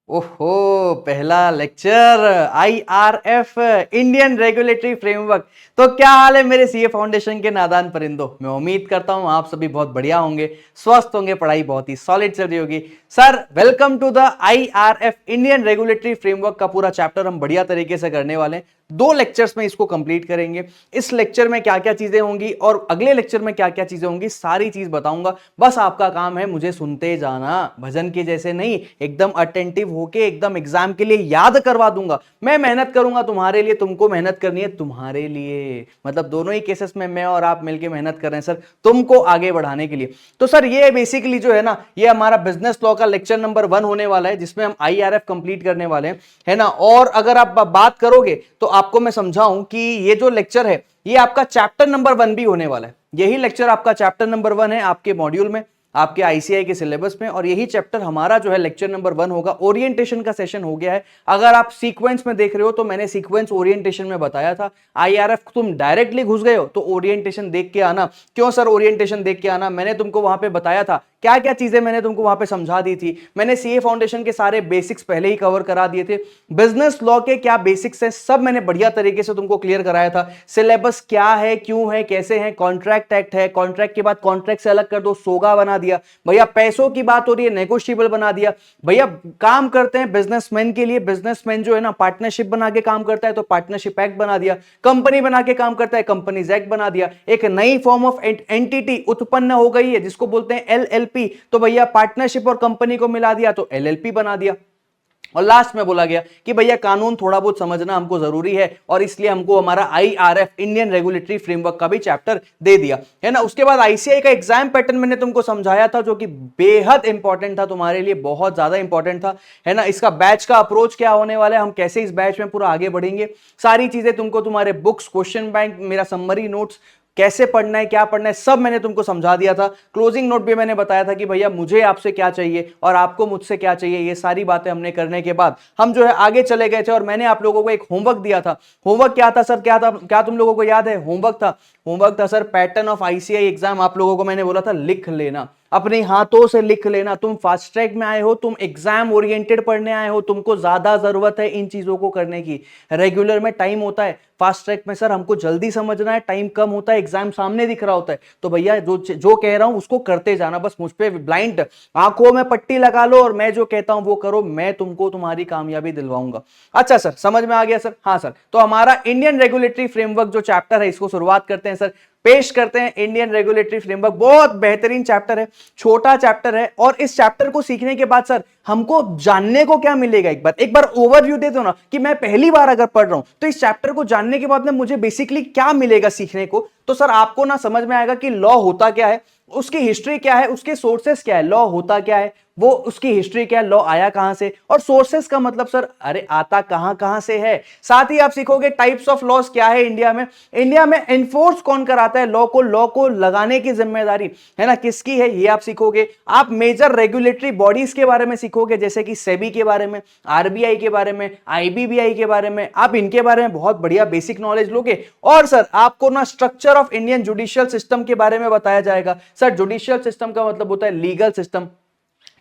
ओहो, पहला lecture IRF Indian regulatory framework. तो क्या हाल है मेरे सीए फाउंडेशन के नादान परिंदों। मैं उम्मीद करता हूं आप सभी बहुत बढ़िया होंगे, स्वस्थ होंगे, पढ़ाई बहुत ही सॉलिड चल रही होगी। Sir welcome to the IRF Indian regulatory framework का पूरा चैप्टर हम बढ़िया तरीके से करने वाले हैं। 2 लेक्चर्स में इसको कंप्लीट करेंगे। इस लेक्चर में क्या क्या चीजें होंगी और अगले लेक्चर में क्या क्या चीजें होंगी, सारी चीज बताऊंगा। बस आपका काम है मुझे सुनते जाना, भजन के जैसे नहीं, एकदम अटेंटिव होके एकदम एग्जाम के लिए याद करवा दूंगा। मैं मेहनत करूंगा तुम्हारे लिए, तुमको मेहनत करनी है तुम्हारे लिए। मतलब दोनों ही केसेस में मैं और आप मिलकर मेहनत कर रहे हैं सर, तुमको आगे बढ़ाने के लिए। तो सर ये बेसिकली जो है ना, ये हमारा बिजनेस लॉ का लेक्चर नंबर 1 होने वाला है, जिसमें हम आईआरएफ कंप्लीट करने वाले हैं, है ना। और अगर आप बात करोगे तो आपको मैं समझाऊं कि ये जो लेक्चर है ये आपका चैप्टर नंबर 1 भी होने वाला है। यही लेक्चर आपका चैप्टर नंबर 1 है आपके मॉड्यूल में, आपके आईसीआई के सिलेबस में। और यही चैप्टर हमारा जो है लेक्चर नंबर 1 होगा। ओरिएंटेशन का सेशन हो गया है। अगर आप सीक्वेंस में देख रहे हो तो मैंने सीक्वेंस ओरिएंटेशन में बताया था। आईआरएफ तुम डायरेक्टली घुस गए हो तो ओरिएंटेशन देख के आना। क्यों सर ओरिएंटेशन देख के आना? मैंने तुमको वहां पे बताया था क्या क्या चीजें मैंने तुमको वहां पे समझा दी थी। मैंने सीए फाउंडेशन के सारे बेसिक्स पहले ही कवर करा दिए थे। बिजनेस लॉ के क्या बेसिक्स है सब मैंने बढ़िया तरीके से तुमको क्लियर कराया था। सिलेबस क्या है, क्यों है, कैसे है, कॉन्ट्रैक्ट एक्ट है, कॉन्ट्रैक्ट के बाद कॉन्ट्रैक्ट से अलग कर दो, सोगा बना दिया भैया। पैसों की बात हो रही है, नेगोशिएबल बना दिया भैया। काम करते हैं बिजनेसमैन के लिए, बिजनेसमैन जो है ना पार्टनरशिप बना के काम करता है तो पार्टनरशिप एक्ट बना दिया। कंपनी बना के काम करता है, कंपनीज एक्ट बना दिया। एक नई फॉर्म ऑफ एंटिटी उत्पन्न हो गई है जिसको बोलते हैं एलएलपी, तो भैया पार्टनरशिप और कंपनी को मिला दिया तो एलएलपी बना दिया। और लास्ट में बोला गया कि भैया कानून थोड़ा बहुत समझना हमको जरूरी है और इसलिए हमको हमारा आईआरएफ इंडियन रेगुलेटरी फ्रेमवर्क का भी चैप्टर दे दिया, है ना। उसके बाद आईसीआई का एग्जाम पैटर्न मैंने तुमको समझाया था जो कि बेहद इंपॉर्टेंट था तुम्हारे लिए, बहुत ज्यादा इंपॉर्टेंट था, है ना। इसका बैच का अप्रोच क्या होने वाला है, हम कैसे इस बैच में पूरा आगे बढ़ेंगे, सारी चीजें तुमको तुम्हारे बुक्स, क्वेश्चन बैंक, मेरा समरी नोट्स, कैसे पढ़ना है, क्या पढ़ना है, सब मैंने तुमको समझा दिया था। क्लोजिंग नोट भी मैंने बताया था कि भैया मुझे आपसे क्या चाहिए और आपको मुझसे क्या चाहिए। ये सारी बातें हमने करने के बाद हम जो है आगे चले गए थे और मैंने आप लोगों को एक होमवर्क दिया था। होमवर्क क्या था सर, क्या था, क्या तुम लोगों को याद है? होमवर्क था sir pattern of ICI exam. आप लोगों को मैंने बोला था लिख लेना, अपने हाथों से लिख लेना। तुम फास्ट ट्रैक में आए हो, तुम एग्जाम ओरिएंटेड पढ़ने आए हो, तुमको ज्यादा जरूरत है इन चीजों को करने की। रेगुलर में टाइम होता है, फास्ट ट्रैक में सर हमको जल्दी समझना है, टाइम कम होता है, एग्जाम सामने दिख रहा होता है। तो भैया जो जो कह रहा हूं उसको करते जाना, बस मुझ पे ब्लाइंड आंखों में पट्टी लगा लो और मैं जो कहता हूं वो करो, मैं तुमको तुम्हारी कामयाबी दिलवाऊंगा। अच्छा सर, समझ में आ गया सर? हाँ सर, तो हमारा इंडियन रेगुलेटरी फ्रेमवर्क जो चैप्टर है इसको शुरुआत करते हैं सर, पेश करते हैं। इंडियन रेगुलेटरी फ्रेमवर्क बहुत बेहतरीन चैप्टर है, छोटा चैप्टर है। और इस चैप्टर को सीखने के बाद सर हमको जानने को क्या मिलेगा, एक बार ओवरव्यू दे दो ना कि मैं पहली बार अगर पढ़ रहा हूं तो इस चैप्टर को जानने के बाद में मुझे बेसिकली क्या मिलेगा सीखने को। तो सर आपको ना समझ में आएगा कि लॉ होता क्या है, उसकी हिस्ट्री क्या है, उसके सोर्सेस क्या है। लॉ होता क्या है, वो उसकी हिस्ट्री क्या है, लॉ आया कहां से, और सोर्सेस का मतलब सर अरे आता कहां कहां से है। साथ ही आप सीखोगे टाइप्स ऑफ लॉज क्या है इंडिया में, इंडिया में एनफोर्स कौन कराता है लॉ को लगाने की जिम्मेदारी, है ना, किसकी है, ये आप सीखोगे। आप मेजर रेगुलेटरी बॉडीज के बारे में सीखोगे, जैसे कि सेबी के बारे में, आरबीआई के बारे में, आईबीबीआई के बारे में, आप इनके बारे में बहुत बढ़िया बेसिक नॉलेज लोगे। और सर आपको ना structure of Indian judicial system के बारे में बताया जाएगा। सर जुडिशियल सिस्टम का मतलब होता है लीगल सिस्टम,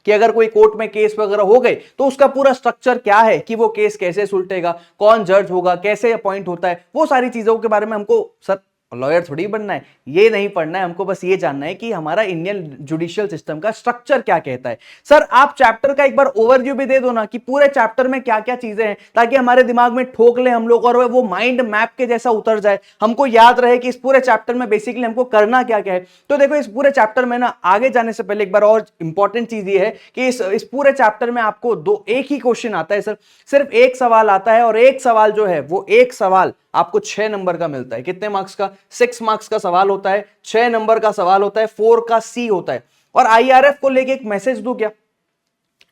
कि अगर कोई कोर्ट में केस वगैरह हो गए तो उसका पूरा स्ट्रक्चर क्या है, कि वो केस कैसे सुलटेगा, कौन जज होगा, कैसे अपॉइंट होता है, वो सारी चीजों के बारे में हमको सर लॉयर थोड़ी बनना है, ये नहीं पढ़ना है हमको, बस ये जानना है कि हमारा इंडियन जुडिशियल सिस्टम का स्ट्रक्चर क्या कहता है। सर आप चैप्टर का एक बार ओवरव्यू भी दे दो ना कि पूरे चैप्टर में क्या क्या चीजें हैं, ताकि हमारे दिमाग में ठोक ले हम लोग और वो माइंड मैप के जैसा उतर जाए, हमको याद रहे कि इस पूरे चैप्टर में बेसिकली हमको करना क्या क्या है। तो देखो इस पूरे चैप्टर में ना आगे जाने से पहले एक बार और इंपॉर्टेंट चीज ये है कि इस पूरे चैप्टर में आपको एक ही क्वेश्चन आता है सर, सिर्फ एक सवाल आता है। और एक सवाल जो है वो एक सवाल आपको 6 नंबर का मिलता है। कितने मार्क्स का? 6 मार्क्स का सवाल होता है, 6 नंबर का सवाल होता है, 4 का सी होता है। और आईआरएफ को लेके एक मैसेज दूं क्या,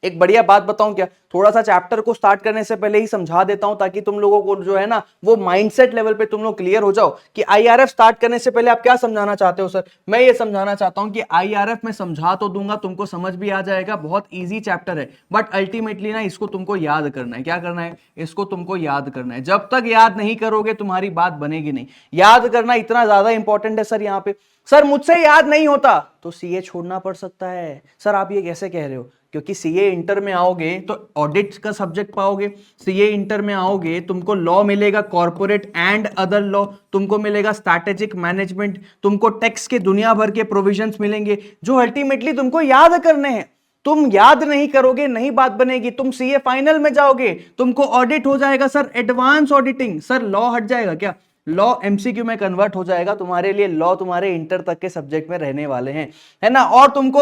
एक बढ़िया बात बताऊं क्या, थोड़ा सा चैप्टर को स्टार्ट करने से पहले ही समझा देता हूं ताकि तुम लोगों को जो है ना वो माइंडसेट लेवल पे तुम लोग क्लियर हो जाओ कि आईआरएफ स्टार्ट करने से पहले आप क्या समझाना चाहते हो। सर मैं ये समझाना चाहता हूं कि आईआरएफ में समझा तो दूंगा, तुमको समझ भी आ जाएगा, बहुत ईजी चैप्टर है, बट अल्टीमेटली ना इसको तुमको याद करना है। क्या करना है? इसको तुमको याद करना है। जब तक याद नहीं करोगे तुम्हारी बात बनेगी नहीं। याद करना इतना ज्यादा इंपॉर्टेंट है सर। यहाँ पे सर मुझसे याद नहीं होता तो सीए छोड़ना पड़ सकता है। सर आप ये कैसे कह रहे हो? क्योंकि सीए इंटर में आओगे तो ऑडिट का सब्जेक्ट पाओगे, सीए इंटर में आओगे तुमको लॉ मिलेगा, कॉर्पोरेट एंड अदर लॉ, तुमको मिलेगा स्ट्रैटेजिक मैनेजमेंट, तुमको टैक्स के दुनिया भर के प्रोविजंस मिलेंगे जो अल्टीमेटली तुमको याद करने हैं। तुम याद नहीं करोगे, नहीं बात बनेगी। तुम सीए फाइनल में जाओगे, तुमको ऑडिट हो जाएगा sir, advance auditing, sir law हट जाएगा क्या? लॉ एमसीक्यू में कन्वर्ट हो जाएगा तुम्हारे लिए, लॉ तुम्हारे इंटर तक के सब्जेक्ट में रहने वाले हैं, है ना। और तुमको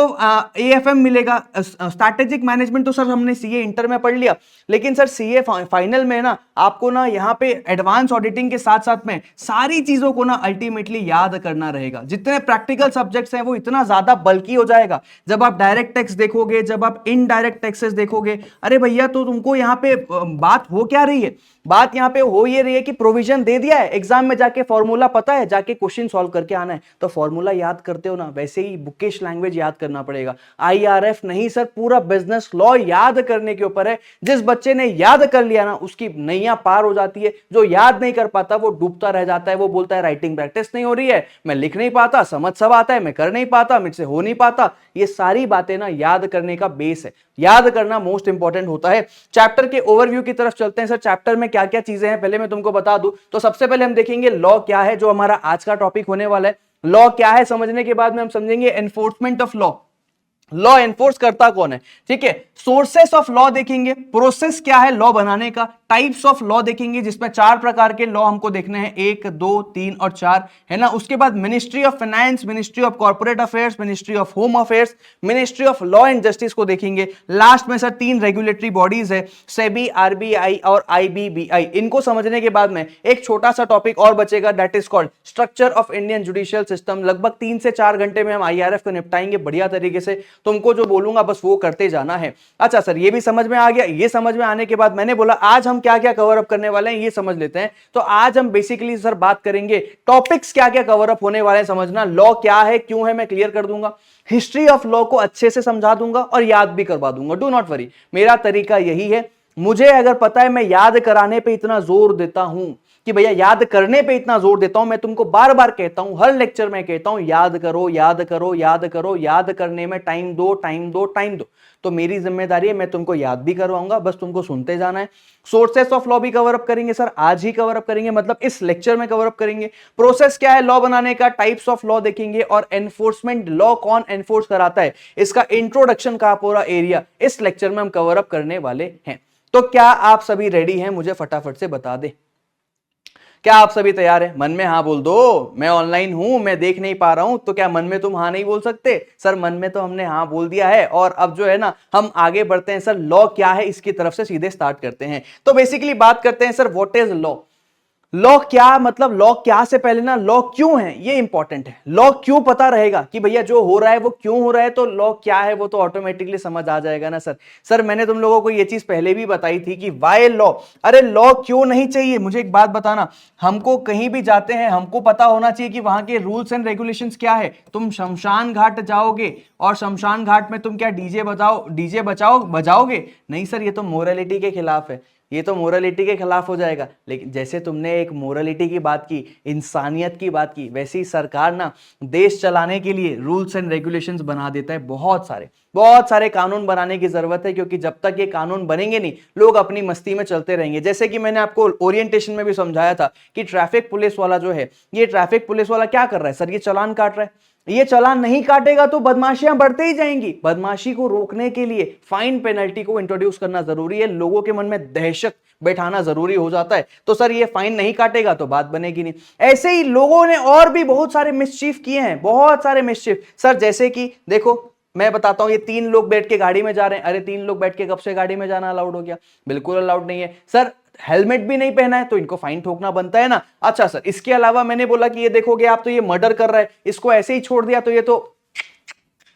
एएफएम मिलेगा, स्ट्रैटेजिक मैनेजमेंट तो सर हमने सीए इंटर में पढ़ लिया, लेकिन सर सीए फाइनल में ना आपको ना यहाँ पे एडवांस ऑडिटिंग के साथ साथ में सारी चीजों को ना अल्टीमेटली याद करना रहेगा। जितने प्रैक्टिकल सब्जेक्ट्स हैं वो इतना ज्यादा बल्कि हो जाएगा। जब आप डायरेक्ट टैक्स देखोगे, जब आप इनडायरेक्ट टैक्सेस देखोगे, अरे भैया तो तुमको यहाँ पे बात हो क्या रही है? बात यहाँ पे हो ये रही है कि प्रोविजन दे दिया है, एग्जाम में जाके फॉर्मूला पता है, जाके क्वेश्चन सॉल्व करके आना है, तो फॉर्मूला याद करते हो ना, वैसे ही बुकिश लैंग्वेज याद करना पड़ेगा। आईआरएफ नहीं सर, पूरा बिजनेस लॉ याद करने के ऊपर है। जिस बच्चे ने याद कर लिया ना उसकी नैया पार हो जाती है, जो याद नहीं कर पाता वो डूबता रह जाता है। वो बोलता है राइटिंग प्रैक्टिस नहीं हो रही है, मैं लिख नहीं पाता, समझ सब आता है, मैं कर नहीं पाता, मुझसे हो नहीं पाता। ये सारी बातें ना याद करने का बेस है, याद करना मोस्ट इंपॉर्टेंट होता है। चैप्टर के ओवरव्यू की तरफ चलते हैं। सर चैप्टर में क्या क्या चीजें हैं पहले मैं तुमको बता दूं। तो सबसे पहले हम देखेंगे लॉ क्या है, जो हमारा आज का टॉपिक होने वाला है। लॉ क्या है समझने के बाद में हम समझेंगे enforcement of law, law enforce करता कौन है, ठीक है। सोर्सेस ऑफ लॉ देखेंगे, प्रोसेस क्या है लॉ बनाने का, टाइप्स ऑफ लॉ देखेंगे जिसमें 4 प्रकार के लॉ हमको देखने हैं, 1, 2, 3 और 4, है ना। उसके बाद ministry of finance, ministry of corporate affairs, ministry of home affairs, ministry of law and justice को देखेंगे। लास्ट में सर 3 रेगुलेटरी बॉडीज है, सेबी, आरबीआई और आईबीबीआई। इनको समझने के बाद में एक छोटा सा टॉपिक और बचेगा, that is called structure of Indian judicial system. लगभग 3 से 4 घंटे में हम आईआरएफ को निपटाएंगे बढ़िया तरीके से। तुमको जो बोलूंगा बस वो करते जाना है। अच्छा सर ये भी समझ में आ गया। ये समझ में आने के बाद मैंने बोला आज हम क्या क्या कवर अप करने वाले हैं ये समझ लेते हैं। तो आज हम बेसिकली सर बात करेंगे टॉपिक्स क्या क्या कवर अप होने वाले हैं, समझना। लॉ क्या है, क्यों है, मैं क्लियर कर दूंगा। हिस्ट्री ऑफ लॉ को अच्छे से समझा दूंगा और याद भी करवा दूंगा। डू नॉट वरी, मेरा तरीका यही है। मुझे अगर पता है मैं याद कराने पे इतना जोर देता हूं कि भैया याद करने पे इतना जोर देता हूं, मैं तुमको बार बार कहता हूं, हर लेक्चर में कहता हूं याद करो, याद करो, याद करो, याद करने में टाइम दो, टाइम दो, टाइम दो। तो मेरी जिम्मेदारी है, मैं तुमको याद भी करवाऊंगा, बस तुमको सुनते जाना है। सोर्सेस ऑफ लॉ भी कवर अप करेंगे सर, आज ही कवर अप करेंगे, मतलब इस लेक्चर में कवर अप करेंगे। प्रोसेस क्या है लॉ बनाने का, टाइप्स ऑफ लॉ देखेंगे, और एनफोर्समेंट लॉ कौन एनफोर्स कराता है, इसका इंट्रोडक्शन का पूरा एरिया इस लेक्चर में हम कवर अप करने वाले हैं। तो क्या आप सभी रेडी हैं? मुझे फटाफट से बता दे, क्या आप सभी तैयार हैं? मन में हाँ बोल दो। मैं ऑनलाइन हूं, मैं देख नहीं पा रहा हूं, तो क्या मन में तुम हाँ नहीं बोल सकते? सर मन में तो हमने हाँ बोल दिया है। और अब जो है ना हम आगे बढ़ते हैं। सर लॉ क्या है इसकी तरफ से सीधे स्टार्ट करते हैं। तो बेसिकली बात करते हैं sir what is law. Law क्या मतलब, लॉ क्या से पहले ना लॉ क्यों है ये इंपॉर्टेंट है। लॉ क्यों पता रहेगा कि भैया जो हो रहा है वो क्यों हो रहा है, तो लॉ क्या है वो तो ऑटोमेटिकली समझ आ जाएगा ना सर। सर मैंने तुम लोगों को ये चीज पहले भी बताई थी कि वाई लॉ। अरे लॉ क्यों नहीं चाहिए? मुझे एक बात बताना, हमको कहीं भी जाते हैं हमको पता होना चाहिए कि वहां के रूल्स एंड रेगुलेशंस क्या है। तुम शमशान घाट जाओगे और शमशान घाट में तुम क्या डीजे बजाओगे? नहीं सर, ये तो मोरालिटी के खिलाफ है, ये तो मोरालिटी के खिलाफ हो जाएगा। लेकिन जैसे तुमने एक मोरालिटी की बात की, इंसानियत की बात की, वैसे ही सरकार ना देश चलाने के लिए रूल्स एंड रेगुलेशंस बना देता है। बहुत सारे कानून बनाने की जरूरत है, क्योंकि जब तक ये कानून बनेंगे नहीं लोग अपनी मस्ती में चलते रहेंगे। जैसे कि मैंने आपको ओरिएंटेशन में भी समझाया था कि ट्रैफिक पुलिस वाला जो है, ये ट्रैफिक पुलिस वाला क्या कर रहा है सर, ये चालान काट रहा है। ये चालान नहीं काटेगा तो बदमाशियां बढ़ते ही जाएंगी। बदमाशी को रोकने के लिए फाइन पेनल्टी को इंट्रोड्यूस करना जरूरी है, लोगों के मन में दहशत बैठाना जरूरी हो जाता है। तो सर ये फाइन नहीं काटेगा तो बात बनेगी नहीं। ऐसे ही लोगों ने और भी बहुत सारे मिसचीफ किए हैं, बहुत सारे मिसचीफ सर। जैसे कि देखो मैं बताता हूं, ये 3 लोग बैठ के गाड़ी में जा रहे हैं। अरे 3 लोग बैठ के कब से गाड़ी में जाना अलाउड हो गया? बिल्कुल अलाउड नहीं है सर। हेलमेट भी नहीं पहना है तो इनको फाइन ठोकना बनता है ना। अच्छा सर, इसके अलावा मैंने बोला कि ये देखोगे आप तो ये मर्डर कर रहा है, इसको ऐसे ही छोड़ दिया तो ये तो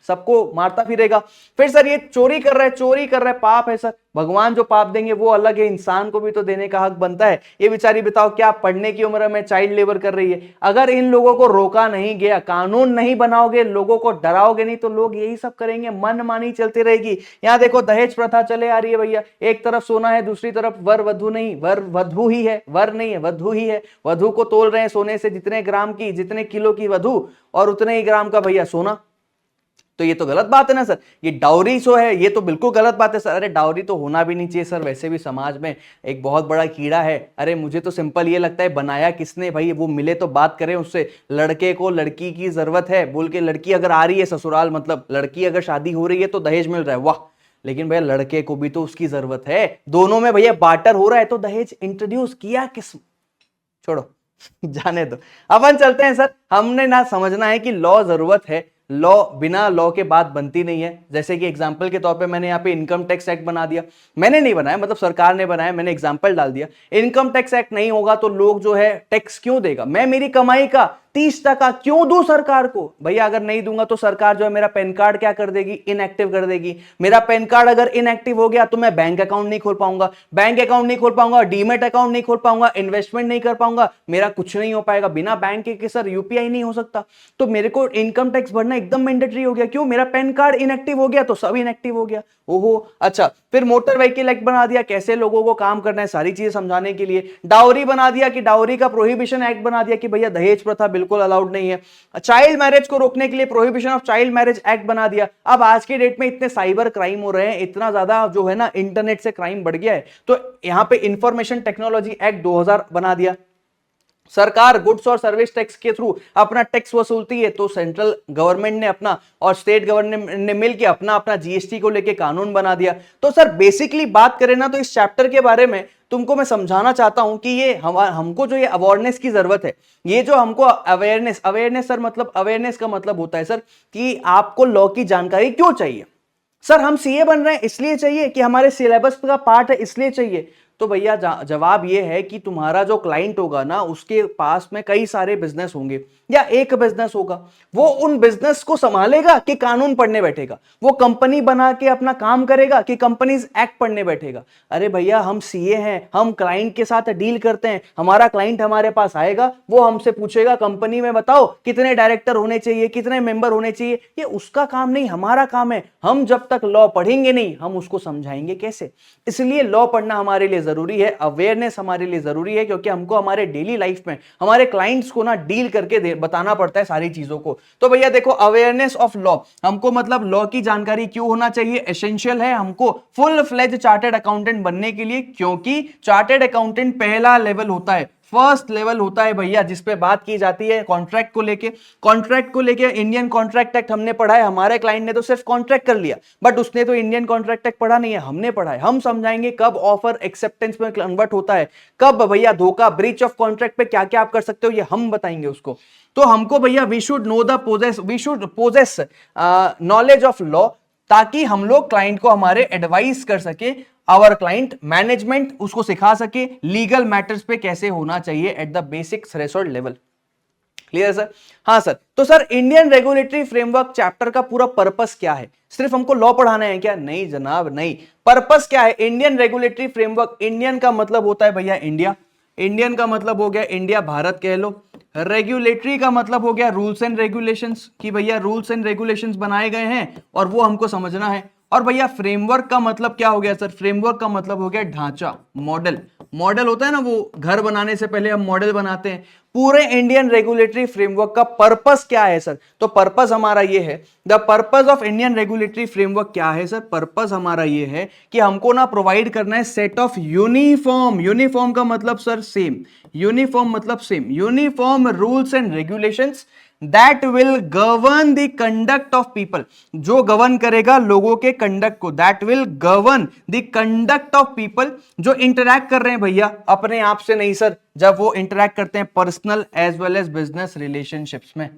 सबको मारता फिरेगा। फिर सर ये चोरी कर रहा है, पाप है सर। भगवान जो पाप देंगे वो अलग है, इंसान को भी तो देने का हक बनता है। ये बेचारी बताओ क्या पढ़ने की उम्र में चाइल्ड लेबर कर रही है। अगर इन लोगों को रोका नहीं गया, कानून नहीं बनाओगे, लोगों को डराओगे नहीं, तो लोग यही सब करेंगे, मनमानी चलती रहेगी। यहाँ देखो दहेज प्रथा चले आ रही है भैया, एक तरफ सोना है दूसरी तरफ वर वधु नहीं, वर वधु ही है, वर नहीं है वधु ही है। वधु को तोल रहे हैं सोने से, जितने ग्राम की, जितने किलो की वधु और उतने ही ग्राम का भैया सोना। तो ये तो गलत बात है ना सर, ये डाउरी जो है ये तो बिल्कुल गलत बात है सर। अरे डाउरी तो होना भी नहीं चाहिए सर, वैसे भी समाज में एक बहुत बड़ा कीड़ा है। अरे मुझे तो सिंपल ये लगता है, बनाया किसने भाई, वो मिले तो बात करें उससे। लड़के को लड़की की जरूरत है बोल के लड़की अगर आ रही है ससुराल, मतलब लड़की अगर शादी हो रही है तो दहेज मिल रहा है, वाह। लेकिन भैया लड़के को भी तो उसकी जरूरत है, दोनों में भैया बार्टर हो रहा है, तो दहेज इंट्रोड्यूस किया किस, छोड़ो जाने दो। अपन चलते हैं सर, हमने ना समझना है कि लॉ जरूरत है, लॉ बिना लॉ के बात बनती नहीं है। जैसे कि एग्जांपल के तौर पे मैंने यहाँ पे इनकम टैक्स एक्ट बना दिया, मैंने नहीं बनाया, मतलब सरकार ने बनाया, मैंने एग्जांपल डाल दिया। इनकम टैक्स एक्ट नहीं होगा तो लोग जो है टैक्स क्यों देगा, मैं मेरी कमाई का 30% क्यों दूं सरकार को? भैया अगर नहीं दूंगा तो सरकार जो है मेरा पैन कार्ड क्या कर देगी, इनएक्टिव कर देगी। मेरा पैन कार्ड अगर इनएक्टिव हो गया तो मैं बैंक अकाउंट नहीं खोल पाऊंगा, बैंक अकाउंट नहीं खोल पाऊंगा, डीमेट अकाउंट नहीं खोल पाऊंगा, इन्वेस्टमेंट नहीं कर पाऊंगा, मेरा कुछ नहीं हो पाएगा। बिना बैंक के सर यूपीआई नहीं हो सकता, तो मेरे को इनकम टैक्स भरना एकदम मैंडेटरी हो गया। क्यों? मेरा पैन कार्ड इनएक्टिव हो गया तो सब इनएक्टिव हो गया। ओहो अच्छा, फिर मोटर व्हीकल एक्ट बना दिया, कैसे लोगों को काम करना है सारी चीजें समझाने के लिए। डाउरी बना दिया कि डाउरी का प्रोहिबिशन एक्ट बना दिया कि भैया दहेज प्रथा बिल्कुल अलाउड नहीं है। चाइल्ड मैरिज को रोकने के लिए prohibition of child marriage act बना दिया। अब आज के डेट में इतने साइबर क्राइम हो रहे हैं, इतना ज्यादा जो है ना इंटरनेट से क्राइम बढ़ गया है, तो यहां पे इंफॉर्मेशन टेक्नोलॉजी एक्ट 2000 बना दिया। सरकार गुड्स और सर्विस टैक्स के थ्रू अपना टैक्स वसूलती है, तो सेंट्रल गवर्नमेंट ने अपना और स्टेट गवर्नमेंट ने मिलकर अपना अपना जीएसटी को लेके कानून बना दिया। तो सर बेसिकली बात करें ना, तो इस चैप्टर के बारे में तुमको मैं समझाना चाहता हूं कि ये हमको जो ये अवेयरनेस की जरूरत है, ये जो हमको अवेयरनेस सर, मतलब अवेयरनेस का मतलब होता है सर कि आपको लॉ की जानकारी क्यों चाहिए। सर हम सीए बन रहे हैं इसलिए चाहिए कि हमारे सिलेबस का पार्ट है इसलिए चाहिए? तो भैया जवाब ये है कि तुम्हारा जो क्लाइंट होगा ना, उसके पास में कई सारे बिजनेस होंगे या एक बिजनेस होगा, वो उन बिजनेस को संभालेगा कि कानून पढ़ने बैठेगा, वो कंपनी बना के अपना काम करेगा कि कंपनीज एक्ट पढ़ने बैठेगा। अरे भैया हम सीए हैं, हम क्लाइंट के साथ डील करते हैं, हमारा क्लाइंट हमारे पास आएगा, वो हमसे पूछेगा कंपनी में बताओ कितने डायरेक्टर होने चाहिए, कितने मेंबर होने चाहिए, ये उसका काम नहीं हमारा काम है। हम जब तक लॉ पढ़ेंगे नहीं, हम उसको समझाएंगे कैसे? इसलिए लॉ पढ़ना हमारे लिए जरूरी है, अवेयरनेस हमारे लिए जरूरी है, क्योंकि हमको हमारे डेली लाइफ में हमारे क्लाइंट्स को ना डील करके बताना पड़ता है सारी चीजों को। तो भैया देखो, अवेयरनेस ऑफ लॉ, हमको मतलब लॉ की जानकारी क्यों होना चाहिए, एसेंशियल है हमको फुल फ्लेज चार्टर्ड अकाउंटेंट बनने के लिए, क्योंकि चार्टर्ड अकाउंटेंट पहला लेवल होता है, फर्स्ट लेवल होता है भैया, जिसपे बात की जाती है कॉन्ट्रैक्ट को लेके इंडियन कॉन्ट्रैक्ट एक्ट हमने पढ़ा है। हमारे क्लाइंट ने तो सिर्फ कॉन्ट्रैक्ट कर लिया, बट उसने तो इंडियन कॉन्ट्रैक्ट एक्ट पढ़ा नहीं है, हमने पढ़ा है। हम समझाएंगे कब ऑफर एक्सेप्टेंस में कन्वर्ट होता है, कब भैया धोखा, ब्रीच ऑफ कॉन्ट्रैक्ट पे क्या क्या आप कर सकते हो, ये हम बताएंगे उसको। तो हमको भैया we should possess knowledge of law, ताकि हम लोग क्लाइंट को हमारे एडवाइस कर सके, आवर क्लाइंट मैनेजमेंट उसको सिखा सके लीगल मैटर्स पे कैसे होना चाहिए at the basic threshold level. Clear sir? हाँ सर। तो sir Indian regulatory framework chapter का पूरा पर्पस क्या है? सिर्फ हमको लॉ पढ़ाना है क्या? नहीं जनाब नहीं। पर्पस क्या है इंडियन रेगुलेटरी फ्रेमवर्क? इंडियन का मतलब होता है भैया इंडिया, इंडियन का मतलब हो गया इंडिया, भारत कह लो। रेगुलेटरी का मतलब हो गया रूल्स एंड रेगुलेशंस, कि भैया रूल्स एंड रेगुलेशंस बनाए गए हैं और वो हमको समझना है। और भैया फ्रेमवर्क का मतलब क्या हो गया सर? फ्रेमवर्क का मतलब हो गया ढांचा, मॉडल। मॉडल होता है ना, वो घर बनाने से पहले हम मॉडल बनाते हैं। पूरे इंडियन रेगुलेटरी फ्रेमवर्क का पर्पस क्या है सर? तो पर्पस हमारा ये है, the purpose of Indian regulatory framework क्या है सर? पर्पस हमारा ये है कि हमको ना प्रोवाइड करना है सेट ऑफ यूनिफॉर्म, यूनिफॉर्म का मतलब सर सेम, यूनिफॉर्म मतलब same, uniform rules and regulations that will govern the conduct of people, जो गवर्न करेगा लोगों के कंडक्ट को, that will govern the conduct of people, जो इंटरैक्ट कर रहे हैं भैया अपने आप से नहीं सर, जब वो इंटरैक्ट करते हैं personal as well as business relationships में।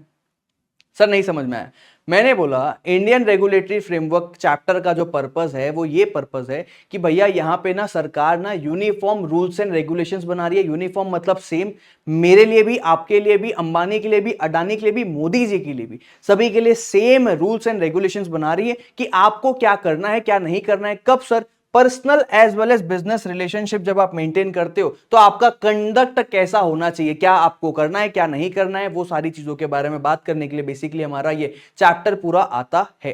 सर नहीं समझ में आया। मैंने बोला इंडियन रेगुलेटरी फ्रेमवर्क चैप्टर का जो पर्पस है वो ये पर्पस है कि भैया यहाँ पे ना सरकार ना यूनिफॉर्म रूल्स एंड रेगुलेशंस बना रही है। यूनिफॉर्म मतलब सेम, मेरे लिए भी, आपके लिए भी, अंबानी के लिए भी, अडानी के लिए भी, मोदी जी के लिए भी, सभी के लिए सेम रूल्स एंड रेगुलेशंस बना रही है कि आपको क्या करना है क्या नहीं करना है। कब sir? Personal as well as business relationship जब आप मेंटेन करते हो तो आपका कंडक्ट कैसा होना चाहिए, क्या आपको करना है क्या नहीं करना है, वो सारी चीजों के बारे में बात करने के लिए बेसिकली हमारा ये चैप्टर पूरा आता है।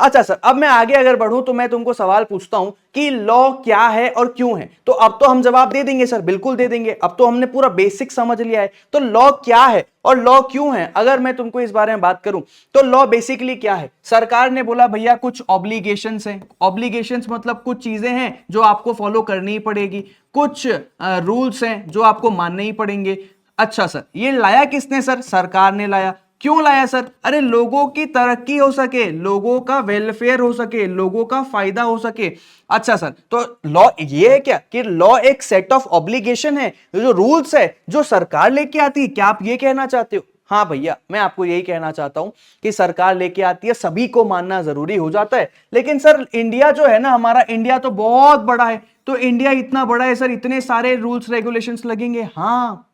अच्छा सर, अब मैं आगे अगर बढ़ूं तो मैं तुमको सवाल पूछता हूं कि लॉ क्या है और क्यों है। तो अब तो हम जवाब दे देंगे सर, बिल्कुल दे देंगे। अब तो हमने पूरा बेसिक समझ लिया है। तो लॉ क्या है और लॉ क्यों है, अगर मैं तुमको इस बारे में बात करूं तो लॉ बेसिकली क्या है। सरकार ने बोला भैया कुछ ऑब्लिगेशंस हैं। ऑब्लिगेशंस मतलब कुछ चीजें हैं जो आपको फॉलो करनी ही पड़ेगी, कुछ रूल्स हैं जो आपको मानने ही पड़ेंगे। अच्छा सर, ये लाया किसने सर? सरकार ने लाया। क्यों लाया सर? अरे लोगों की तरक्की हो सके, लोगों का वेलफेयर हो सके, लोगों का फायदा हो सके। अच्छा सर, तो लॉ ये है क्या कि लॉ एक सेट ऑफ ऑब्लिगेशन है, जो रूल्स है जो सरकार लेके आती है? क्या आप ये कहना चाहते हो? हाँ भैया, मैं आपको यही कहना चाहता हूं कि सरकार लेके आती है, सभी को मानना जरूरी हो जाता है। लेकिन सर इंडिया जो है ना, हमारा इंडिया तो बहुत बड़ा है। तो इंडिया इतना बड़ा है सर, इतने सारे रूल्स रेगुलेशंस लगेंगे। हाँ,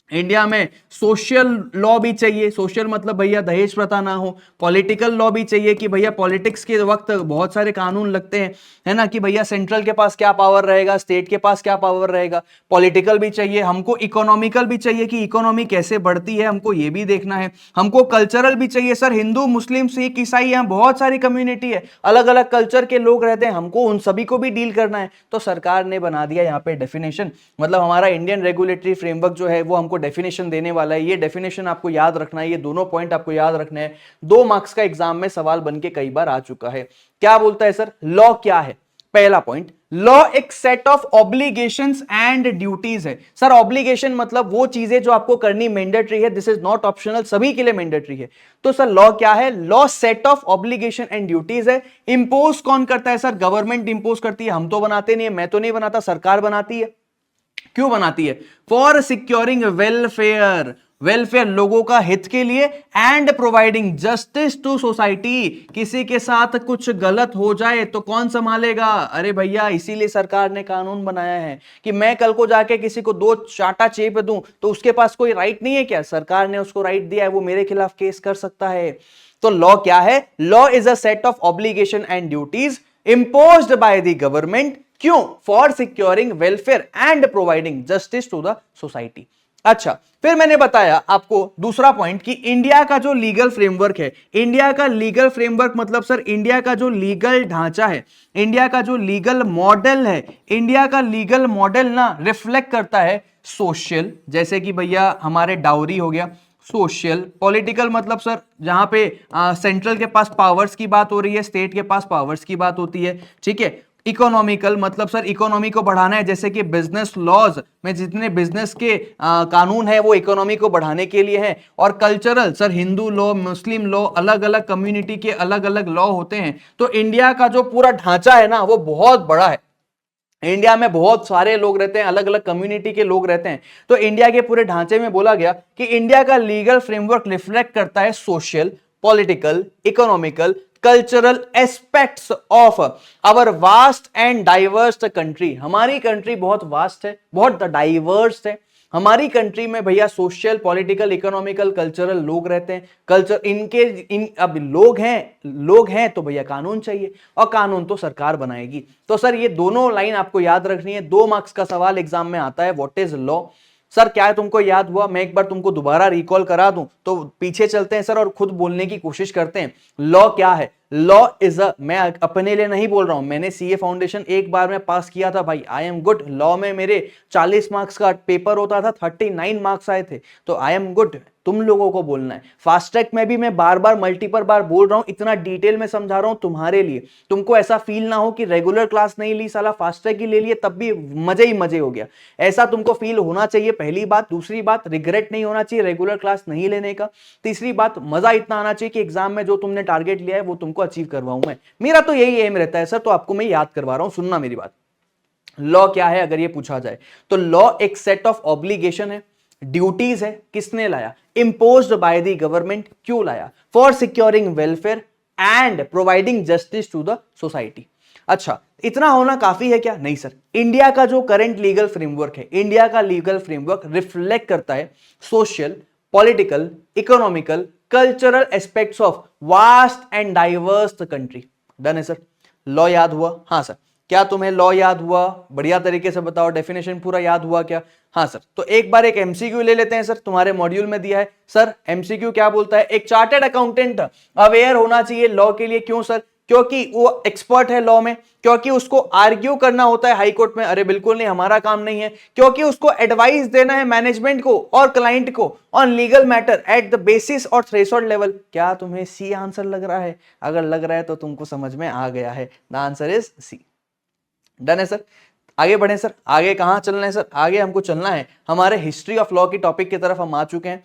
इंडिया में सोशल लॉ भी चाहिए। सोशल मतलब भैया दहेज प्रथा ना हो। पॉलिटिकल लॉ भी चाहिए कि भैया पॉलिटिक्स के वक्त बहुत सारे कानून लगते हैं, है ना, कि भैया सेंट्रल के पास क्या पावर रहेगा, स्टेट के पास क्या पावर रहेगा। पॉलिटिकल भी चाहिए हमको, इकोनॉमिकल भी चाहिए कि इकोनॉमी कैसे बढ़ती है, हमको ये भी देखना है। हमको कल्चरल भी चाहिए सर, हिंदू मुस्लिम सिख ईसाई, यहाँ बहुत सारी कम्युनिटी है, अलग अलग कल्चर के लोग रहते हैं, हमको उन सभी को भी डील करना है। तो सरकार ने बना दिया यहाँ पे डेफिनेशन, मतलब हमारा इंडियन रेगुलेटरी फ्रेमवर्क जो है वो हमको डेफिनेशन देने वाला है। ये डेफिनेशन आपको याद रखना है, ये दोनों पॉइंट आपको याद रखना है। 2 मार्क्स का एग्जाम में सवाल बन के कई बार आ चुका है। क्या बोलता है सर, लॉ क्या है? पहला पॉइंट, लॉ एक set of obligations and duties है। सर ऑब्लिगेशन मतलब वो चीजें जो आपको करनी मैंडेटरी है, दिस इज नॉट ऑप्शनल, सभी के लिए मैंडेटरी है। तो सर लॉ क्या है? Law set of obligation and duties है। इंपोज कौन करता है सर? गवर्नमेंट इंपोज करती है, हम तो बनाते नहीं है, मैं तो नहीं बनाता, सरकार बनाती है। क्यों बनाती है? फॉर सिक्योरिंग वेलफेयर, वेलफेयर लोगों का हित के लिए, and providing justice to society. किसी के साथ कुछ गलत हो जाए तो कौन संभालेगा? अरे भैया, इसीलिए सरकार ने कानून बनाया है कि मैं कल को जाके किसी को 2 चाटा चेप दूं तो उसके पास कोई राइट नहीं है क्या? सरकार ने उसको राइट दिया है, वो मेरे खिलाफ केस कर सकता है। तो लॉ क्या है? Law is a set of obligation and duties imposed by the government, क्यों? For securing welfare and providing justice to the society. अच्छा, फिर मैंने बताया आपको दूसरा पॉइंट कि इंडिया का जो लीगल फ्रेमवर्क है, इंडिया का लीगल फ्रेमवर्क मतलब सर इंडिया का जो लीगल ढांचा है, इंडिया का जो लीगल मॉडल है, इंडिया का लीगल मॉडल ना रिफ्लेक्ट करता है सोशल, जैसे कि भैया हमारे डाउरी हो गया, सोशल। पॉलिटिकल मतलब सर जहां पे सेंट्रल के पास पावर्स की बात हो रही है, स्टेट के पास पावर्स की बात होती है, ठीक है। इकोनॉमिकल मतलब सर इकोनॉमी को बढ़ाना है, जैसे कि बिजनेस लॉज में जितने बिजनेस के कानून है वो इकोनॉमी को बढ़ाने के लिए है। और कल्चरल सर हिंदू लॉ, मुस्लिम लॉ, अलग अलग कम्युनिटी के अलग अलग लॉ होते हैं। तो इंडिया का जो पूरा ढांचा है ना वो बहुत बड़ा है। इंडिया में बहुत सारे लोग रहते हैं, अलग अलग कम्युनिटी के लोग रहते हैं। तो इंडिया के पूरे ढांचे में बोला गया कि इंडिया का लीगल फ्रेमवर्क रिफ्लेक्ट करता है social, political, economical, cultural aspects of our vast and diverse country. हमारी कंट्री बहुत वास्ट है, बहुत डाइवर्स है। हमारी कंट्री में भैया सोशल, पॉलिटिकल, इकोनॉमिकल, कल्चरल लोग रहते हैं। कल्चर अब लोग हैं तो भैया कानून चाहिए, और कानून तो सरकार बनाएगी। तो सर ये दोनों लाइन आपको याद रखनी है। 2 मार्क्स का सवाल एग्जाम में आता है, व्हाट इज लॉ। सर क्या है तुमको याद हुआ? मैं एक बार तुमको दोबारा रिकॉल करा दूं तो पीछे चलते हैं सर और खुद बोलने की कोशिश करते हैं। लॉ क्या है? लॉ इज अ, मैं अपने लिए नहीं बोल रहा हूं, मैंने सीए फाउंडेशन एक बार में पास किया था भाई, आई एम गुड। लॉ में मेरे 40 मार्क्स का पेपर होता था, 39 मार्क्स आए थे, तो आई एम गुड। तुम लोगों को बोलना है। फास्ट ट्रैक में भी मैं बार बार मल्टीपल बार बोल रहा हूं, इतना डिटेल में समझा रहा हूं तुम्हारे लिए, तुमको ऐसा फील ना हो कि रेगुलर क्लास नहीं ली, साला फास्ट ट्रैक ही ले लिए तब भी मजे ही मजे हो गया। ऐसा तुमको फील होना चाहिए, पहली बात। दूसरी बात, रिग्रेट नहीं होना चाहिए रेगुलर क्लास नहीं लेने का। तीसरी बात, मजा इतना आना चाहिए कि एग्जाम में जो तुमने टारगेट लिया है वो तुमको अचीव करवाऊं मैं। मेरा तो यही एम रहता है सर, तो आपको मैं याद करवा रहा हूं, सुनना मेरी बात। लॉ क्या है अगर ये पूछा जाए तो लॉ एक सेट ऑफ ऑब्लिगेशन है, ड्यूटीज है। किसने लाया? Imposed by the government. क्यों लाया? For securing welfare and providing justice to the society. अच्छा, इतना होना काफी है क्या? नहीं सर। इंडिया का जो करंट लीगल फ्रेमवर्क है, इंडिया का लीगल फ्रेमवर्क रिफ्लेक्ट करता है social, political, economical, cultural aspects of vast and diverse country. Done है सर। लॉ याद हुआ? हाँ सर। क्या तुम्हें लॉ याद हुआ? बढ़िया तरीके से बताओ, डेफिनेशन पूरा याद हुआ क्या? हाँ सर। तो एक बार एक एमसीक्यू ले लेते हैं सर, तुम्हारे मॉड्यूल में दिया है सर। एमसीक्यू क्या बोलता है? एक चार्टर्ड अकाउंटेंट अवेयर होना चाहिए लॉ के लिए। क्यों सर? क्योंकि वो एक्सपर्ट है लॉ में, क्योंकि उसको आर्ग्यू करना होता है हाई कोर्ट में, अरे बिल्कुल नहीं हमारा काम नहीं है, क्योंकि उसको एडवाइस देना है मैनेजमेंट को और क्लाइंट को on legal matter at the basis और थ्रेशोल्ड लेवल। क्या तुम्हें सी आंसर लग रहा है? अगर लग रहा है तो तुमको समझ में आ गया है, the answer is C. Done है सर? आगे बढ़े सर, आगे कहां चलना है सर? आगे हमको चलना है हमारे हिस्ट्री ऑफ लॉ की टॉपिक की तरफ हम आ चुके हैं।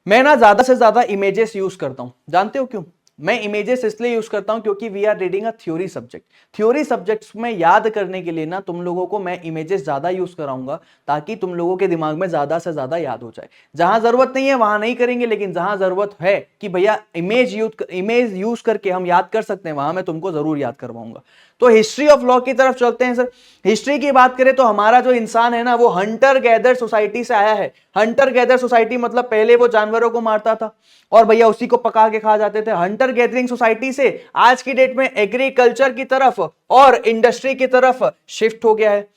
मैं ना ज्यादा से ज्यादा इमेजेस यूज करता हूं, जानते हो क्यों? मैं इमेजेस इसलिए यूज करता हूं क्योंकि we are reading a theory subject. Theory subjects में याद करने के लिए ना तुम लोगों को मैं इमेजेस ज्यादा यूज कराऊंगा, ताकि तुम लोगों के दिमाग में ज्यादा से ज्यादा याद हो जाए। जहां जरूरत नहीं है वहां नहीं करेंगे, लेकिन जहां जरूरत है कि भैया इमेज यूज करके हम याद कर सकते हैं, वहां मैं तुमको जरूर याद करवाऊंगा। तो हिस्ट्री ऑफ लॉ की तरफ चलते हैं सर। हिस्ट्री की बात करें तो हमारा जो इंसान है ना, वो हंटर गैदर सोसाइटी से आया है। हंटर गैदर सोसाइटी मतलब पहले वो जानवरों को मारता था और भैया उसी को पका के खा जाते थे। हंटर गैदरिंग सोसाइटी से आज की डेट में एग्रीकल्चर की तरफ और इंडस्ट्री की तरफ शिफ्ट हो गया है।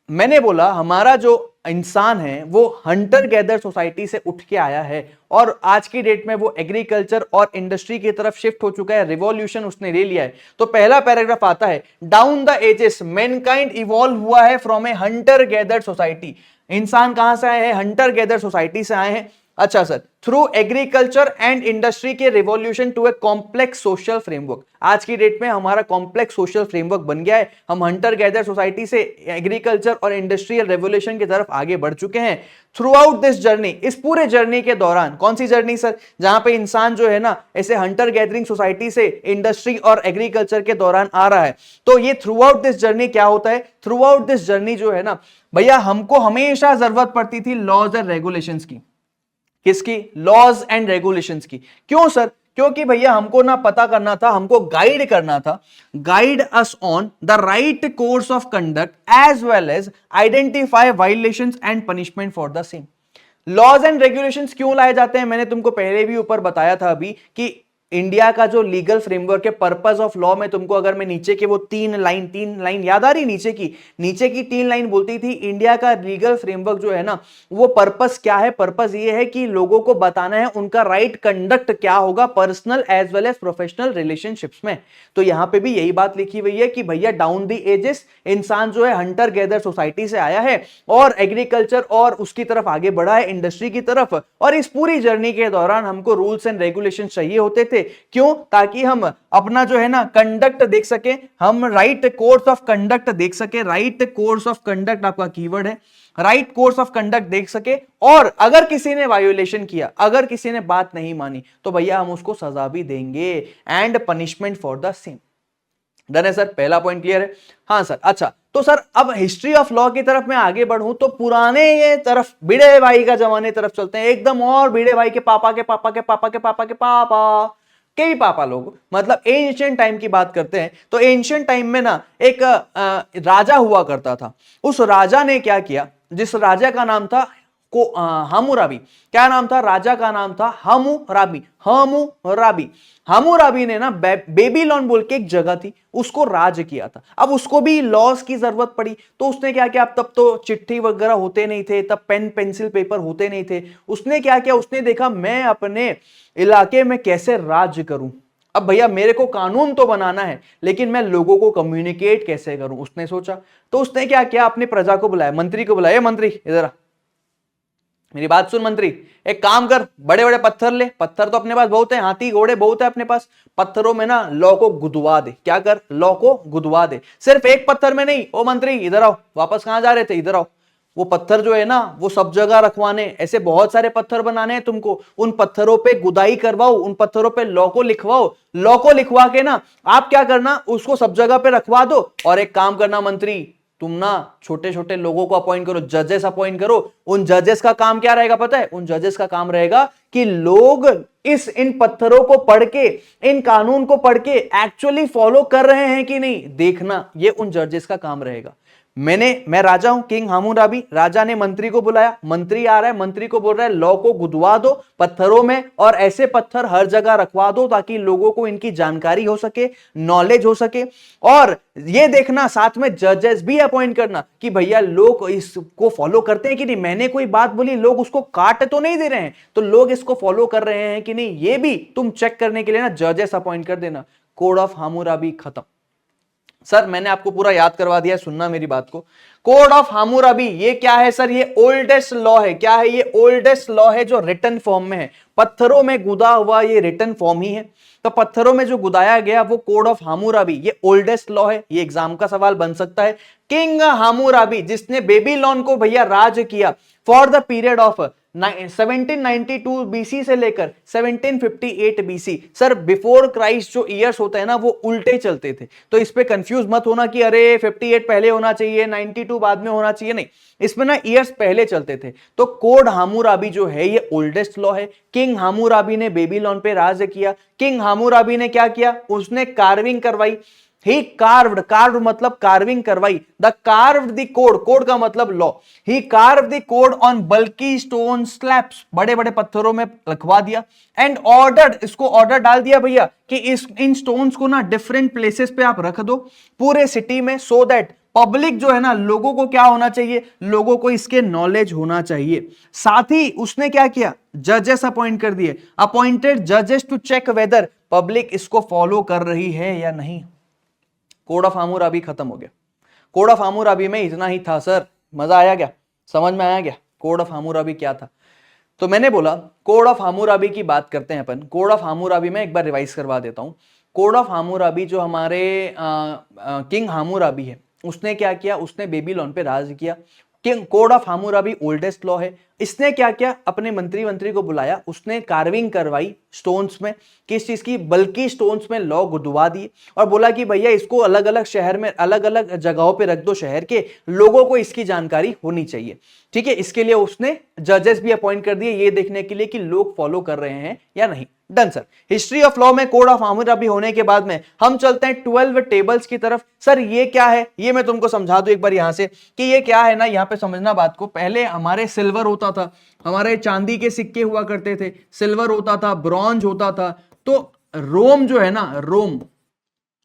मैंने बोला हमारा जो इंसान है वो हंटर गैदर सोसाइटी से उठ के आया है और आज की डेट में वो एग्रीकल्चर और इंडस्ट्री की तरफ शिफ्ट हो चुका है, रिवॉल्यूशन उसने ले लिया है। तो पहला पैराग्राफ आता है, down the ages mankind evolve हुआ है from a hunter gather society. इंसान कहां से आए हैं? हंटर गैदर सोसाइटी से आए हैं। अच्छा sir, through agriculture and industry के revolution to a complex social framework. आज की डेट में हमारा कॉम्प्लेक्स सोशल फ्रेमवर्क बन गया है। हम हंटर गैदर सोसाइटी से एग्रीकल्चर और इंडस्ट्रियल रेवोल्यूशन की तरफ आगे बढ़ चुके हैं। थ्रू आउट दिस जर्नी, इस पूरे जर्नी के दौरान, कौन सी जर्नी सर? जहां पे इंसान जो है ना ऐसे हंटर गैदरिंग सोसाइटी से इंडस्ट्री और एग्रीकल्चर के दौरान आ रहा है। तो ये थ्रू आउट दिस जर्नी क्या होता है? थ्रू आउट दिस जर्नी जो है ना भैया, हमको हमेशा जरूरत पड़ती थी लॉज एंड रेगुलेशंस की। किसकी? लॉज एंड रेगुलेशंस की। क्यों सर? क्योंकि भैया हमको ना पता करना था, हमको गाइड करना था, guide us on the right course of conduct as well as identify violations and punishment for the same. Laws and regulations क्यों लाए जाते हैं? मैंने तुमको पहले भी ऊपर बताया था अभी कि इंडिया का जो लीगल फ्रेमवर्क है, पर्पस ऑफ लॉ में तुमको अगर मैं नीचे के वो तीन लाइन याद आ रही? नीचे की 3 लाइन बोलती थी इंडिया का लीगल फ्रेमवर्क जो है ना, वो पर्पस क्या है? पर्पस ये है कि लोगों को बताना है उनका राइट कंडक्ट क्या होगा personal as well as professional relationships में। तो यहां पे भी यही बात लिखी हुई है कि भैया डाउन द एजेस इंसान जो है हंटर गैदर सोसाइटी से आया है और एग्रीकल्चर और उसकी तरफ आगे बढ़ा है, इंडस्ट्री की तरफ। और इस पूरी जर्नी के दौरान हमको रूल्स एंड रेगुलेशन चाहिए होते थे। क्यों? ताकि हम अपना जो है ना कंडक्ट देख सके, हम राइट कोर्स ऑफ कंडक्ट देख सके। राइट कोर्स ऑफ कंडक्ट आपका कीवर्ड है, राइट कोर्स ऑफ कंडक्ट देख सके। और अगर किसी ने वायोलेशन किया, अगर किसी ने बात नहीं मानी, तो भैया हम उसको सजा भी देंगे and punishment for the same. Done है सर? पहला पॉइंट क्लियर है? हाँ सर। अच्छा, तो सर अब हिस्ट्री ऑफ लॉ की तरफ मैं आगे बढ़ूं तो पुराने ये तरफ भिड़े भाई का जमाने तरफ चलते हैं एकदम, और भिड़े भाई के पापा के पापा के पापा के पापा के पापा के ही पापा लोग, मतलब एंशिएंट टाइम की बात करते हैं। तो एंशिएंट टाइम में ना एक राजा हुआ करता था। उस राजा ने क्या किया? जिस राजा का नाम था हमूराबी। क्या नाम था? राजा का नाम था हमूराबी। हमूराबी हमूराबी ने ना बेबीलोन बोल के एक जगह थी, उसको राज किया था। अब उसको भी लॉस की जरूरत पड़ी, तो उसने क्या किया? तब तो चिट्ठी वगैरह होते नहीं थे, तब पेन पेंसिल पेपर होते नहीं थे। उसने क्या किया? उसने देखा मैं अपने इलाके में कैसे राज करूं। अब भैया मेरे को कानून तो बनाना है, लेकिन मैं लोगों को कम्युनिकेट कैसे करूं, उसने सोचा। तो उसने क्या किया? अपनी प्रजा को बुलाया, मंत्री को बुलाया, मंत्री इधर मेरी बात सुन मंत्री, एक काम कर, बड़े बड़े पत्थर ले। पत्थर तो अपने पास बहुत है, हाथी घोड़े बहुत है अपने पास। पत्थरों में ना लॉ को गुदवा दे। क्या कर? लॉ को गुदवा दे। सिर्फ एक पत्थर में नहीं। ओ मंत्री इधर आओ, वापस कहां जा रहे थे? इधर आओ। वो पत्थर जो है ना वो सब जगह रखवाने, ऐसे बहुत सारे पत्थर बनाने हैं तुमको। उन पत्थरों पे गुदाई करवाओ, उन पत्थरों पे लॉ को लिखवाओ। लॉ को लिखवा के ना आप क्या करना, उसको सब जगह पे रखवा दो। और एक काम करना मंत्री, तुम ना छोटे छोटे लोगों को अपॉइंट करो, जजेस अपॉइंट करो। उन जजेस का काम क्या रहेगा पता है? उन जजेस का काम रहेगा कि लोग इन पत्थरों को पढ़ के, इन कानून को पढ़ के एक्चुअली फॉलो कर रहे हैं कि नहीं, देखना। ये उन जजेस का काम रहेगा। मैं राजा हूं, किंग हामूराबी। राजा ने मंत्री को बुलाया, मंत्री आ रहा है, मंत्री को बोल रहा है लॉ को गुदवा दो पत्थरों में, और ऐसे पत्थर हर जगह रखवा दो ताकि लोगों को इनकी जानकारी हो सके, नॉलेज हो सके। और ये देखना साथ में जजेस भी अपॉइंट करना कि भैया लोग इसको फॉलो करते हैं कि नहीं। मैंने कोई बात बोली, लोग उसको काट तो नहीं दे रहे हैं, तो लोग इसको फॉलो कर रहे हैं कि नहीं, ये भी तुम चेक करने के लिए ना जजेस अपॉइंट कर देना। कोड ऑफ हामुराबी खत्म। सर मैंने आपको पूरा याद करवा दिया, सुनना मेरी बात को। कोड ऑफ हामुराबी ये क्या है सर? ये ओल्डेस्ट लॉ है। क्या है ये? ओल्डेस्ट लॉ है जो रिटन फॉर्म में है, पत्थरों में गुदा हुआ ये रिटन फॉर्म ही है। तो पत्थरों में जो गुदाया गया वो कोड ऑफ हामुराबी, ये ओल्डेस्ट लॉ है। ये एग्जाम का सवाल बन सकता है। किंग हामुराबी जिसने बेबीलोन को भैया राज किया for the period of 1792 BC से लेकर 1758 बीसी। सर बिफोर क्राइस्ट जो ईयर्स होते हैं ना वो उल्टे चलते थे, तो इस पे कंफ्यूज मत होना कि अरे 58 पहले होना चाहिए 92 बाद में होना चाहिए, नहीं, इसमें ना ईयर्स पहले चलते थे। तो कोड हामुराबी जो है ये ओल्डेस्ट लॉ है। किंग हामुराबी ने बेबीलोन पे राज किया। किंग हामुराबी ने क्या किया? उसने कार्विंग करवाई। ही कार्व्ड मतलब कार्विंग करवाई। The carved the code, code का मतलब law. He carved the code on bulky stone slabs, बड़े बड़े पत्थरों में लिखवा दिया। एंड ऑर्डर्ड, इसको ऑर्डर डाल दिया भैया कि इन स्टोन्स को ना डिफरेंट प्लेसेस पे आप रख दो पूरे सिटी में, सो दैट पब्लिक जो है ना, लोगों को क्या होना चाहिए? लोगों को इसके नॉलेज होना चाहिए। साथ ही उसने क्या किया? जजेस अपॉइंट कर दिए, अपॉइंटेड जजेस टू चेक वेदर पब्लिक इसको फॉलो कर रही है या नहीं। कोड ऑफ हामुराबी खत्म हो गया। कोड ऑफ हामुराबी में इतना ही था सर। मजा आया क्या? समझ में आया क्या कोड ऑफ हामुराबी क्या था? तो मैंने बोला कोड ऑफ हामुराबी की बात करते हैं अपन। कोड ऑफ हामुराबी में एक बार रिवाइज करवा देता हूं। कोड ऑफ हामुराबी जो हमारे किंग हामुराबी है, उसने क्या किया? उसने बेबीलोन पे राज किया। King code of Hammurabi oldest law है। इसने क्या किया? अपने मंत्री को बुलाया, उसने कार्विंग करवाई स्टोन्स में। किस चीज की? बल्कि स्टोन्स में लॉ गुदवा दिए और बोला कि भैया इसको अलग अलग शहर में, अलग अलग जगहों पे रख दो, शहर के लोगों को इसकी जानकारी होनी चाहिए। ठीक है, इसके लिए उसने जजेस भी अपॉइंट कर दिए, ये देखने के लिए कि लोग फॉलो कर रहे हैं या नहीं। Done sir. History of law में कोड ऑफ हामुराबी होने के बाद में हम चलते हैं 12 टेबल्स की तरफ। सर ये क्या है? ये मैं तुमको समझा दूं एक बार यहां से कि ये क्या है ना, यहां पे समझना बात को। पहले हमारे सिल्वर होता था, हमारे चांदी के सिक्के हुआ करते थे, सिल्वर होता था, ब्रॉन्ज होता था। तो रोम जो है ना,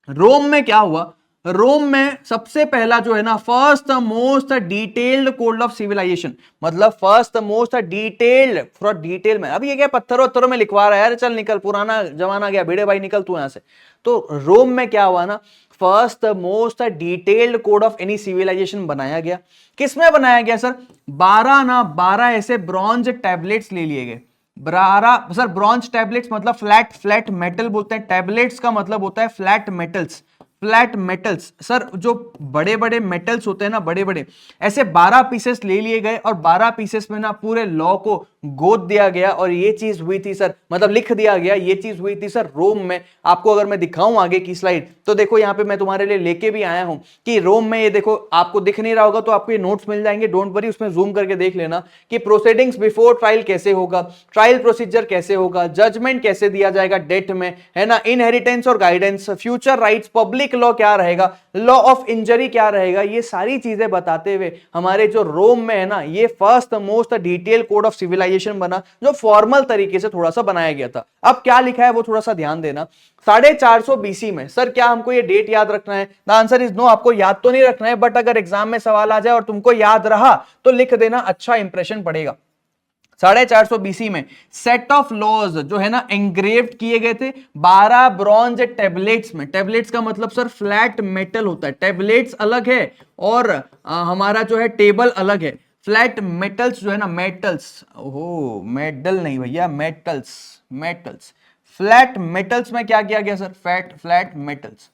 रोम में क्या हुआ? रोम में सबसे पहला जो है ना, first most detailed code of civilization, मतलब फर्स्ट मोस्ट डिटेल्ड, थोड़ा डिटेल में। अब ये क्या पत्थरों पत्थरों में लिखवा रहा है यार, चल निकल, पुराना जमाना गया, भिड़े भाई निकल तू यहां से। तो रोम में क्या हुआ ना, first most detailed code of any civilization बनाया गया। किसमें बनाया गया सर? 12 ऐसे ब्रॉन्ज टैबलेट्स ले लिए गए। 12 सर, ब्रॉन्ज टैबलेट्स मतलब फ्लैट मेटल बोलते हैं, टैबलेट्स का मतलब होता है flat metals. Flat metals sir, जो बड़े बड़े मेटल्स होते हैं ना, बड़े बड़े, ऐसे 12 पीसेस ले लिए गए और 12 पीसेस में ना पूरे लॉ को गोद दिया गया। और ये चीज हुई थी सर, मतलब लिख दिया गया, ये चीज हुई थी सर रोम में। आपको अगर मैं दिखाऊं आगे की स्लाइड तो देखो, यहां पे मैं तुम्हारे लिए लेके भी आया हूं कि रोम में, ये देखो, आपको दिख नहीं रहा होगा तो आपको ये नोट्स मिल जाएंगे, डोंट वरी, उसमें जूम करके देख लेना कि प्रोसीडिंग्स बिफोर ट्रायल कैसे होगा, ट्रायल प्रोसीजर कैसे होगा, जजमेंट कैसे दिया जाएगा डेथ में, है ना, इनहेरिटेंस और guidance, future rights, public law क्या रहेगा, लॉ ऑफ इंजरी क्या रहेगा, ये सारी चीजें बताते हुए हमारे जो रोम में है ना, ये first most detail code of civilization बना, जो फॉर्मल तरीके से थोड़ा सा बनाया गया था। अब क्या लिखा है वो थोड़ा सा ध्यान देना। 450 बीसी में। सर क्या हमको ये डेट याद रखना है? द आंसर इज नो, आपको याद तो नहीं रखना है, बट अगर एग्जाम में सवाल आ जाए और तुमको याद रहा तो लिख देना, अच्छा इंप्रेशन पड़ेगा। 450 बीसी में सेट ऑफ लॉज जो है ना एंग्रेव्ड किए गए थे 12 ब्रॉन्ज टेबलेट्स में। टेबलेट्स का मतलब सर फ्लैट मेटल होता है, टेबलेट्स अलग है और हमारा जो है टेबल अलग है। फ्लैट मेटल्स जो है ना, मेटल्स, ओहो मेटल नहीं भैया, मेटल्स फ्लैट मेटल्स में क्या किया गया सर? Flat metals.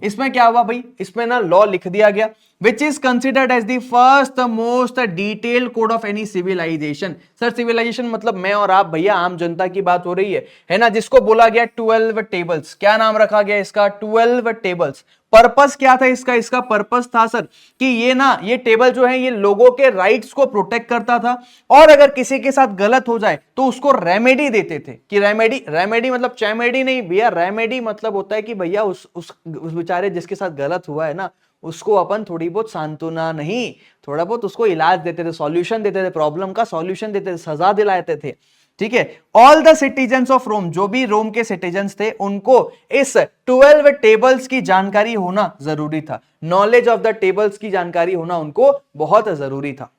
इसमें क्या हुआ भाई? इसमें ना लॉ लिख दिया गया which is considered as the first most detailed code of any civilization. Sir civilization मतलब मैं और आप भैया, आम जनता की बात हो रही है ना, जिसको बोला गया 12 टेबल्स। क्या नाम रखा गया इसका? 12 टेबल्स। पर्पस क्या था इसका? इसका पर्पस था सर कि ये टेबल जो है ये लोगों के राइट्स को प्रोटेक्ट करता था, और अगर किसी के साथ गलत हो जाए तो उसको रेमेडी देते थे। कि रेमेडी मतलब चैमेडी नहीं भैया, रेमेडी मतलब होता है कि भैया उस बेचारे जिसके साथ गलत हुआ है ना, उसको अपन थोड़ी बहुत सांत्वना नहीं, थोड़ा बहुत उसको इलाज देते थे, सॉल्यूशन देते थे, प्रॉब्लम का सॉल्यूशन देते थे, सजा दिलाते थे। ठीक है, all the citizens of Rome, जो भी रोम के सिटीजन्स थे, उनको इस 12 टेबल्स की जानकारी होना जरूरी था। नॉलेज ऑफ द टेबल्स की जानकारी होना उनको बहुत जरूरी था।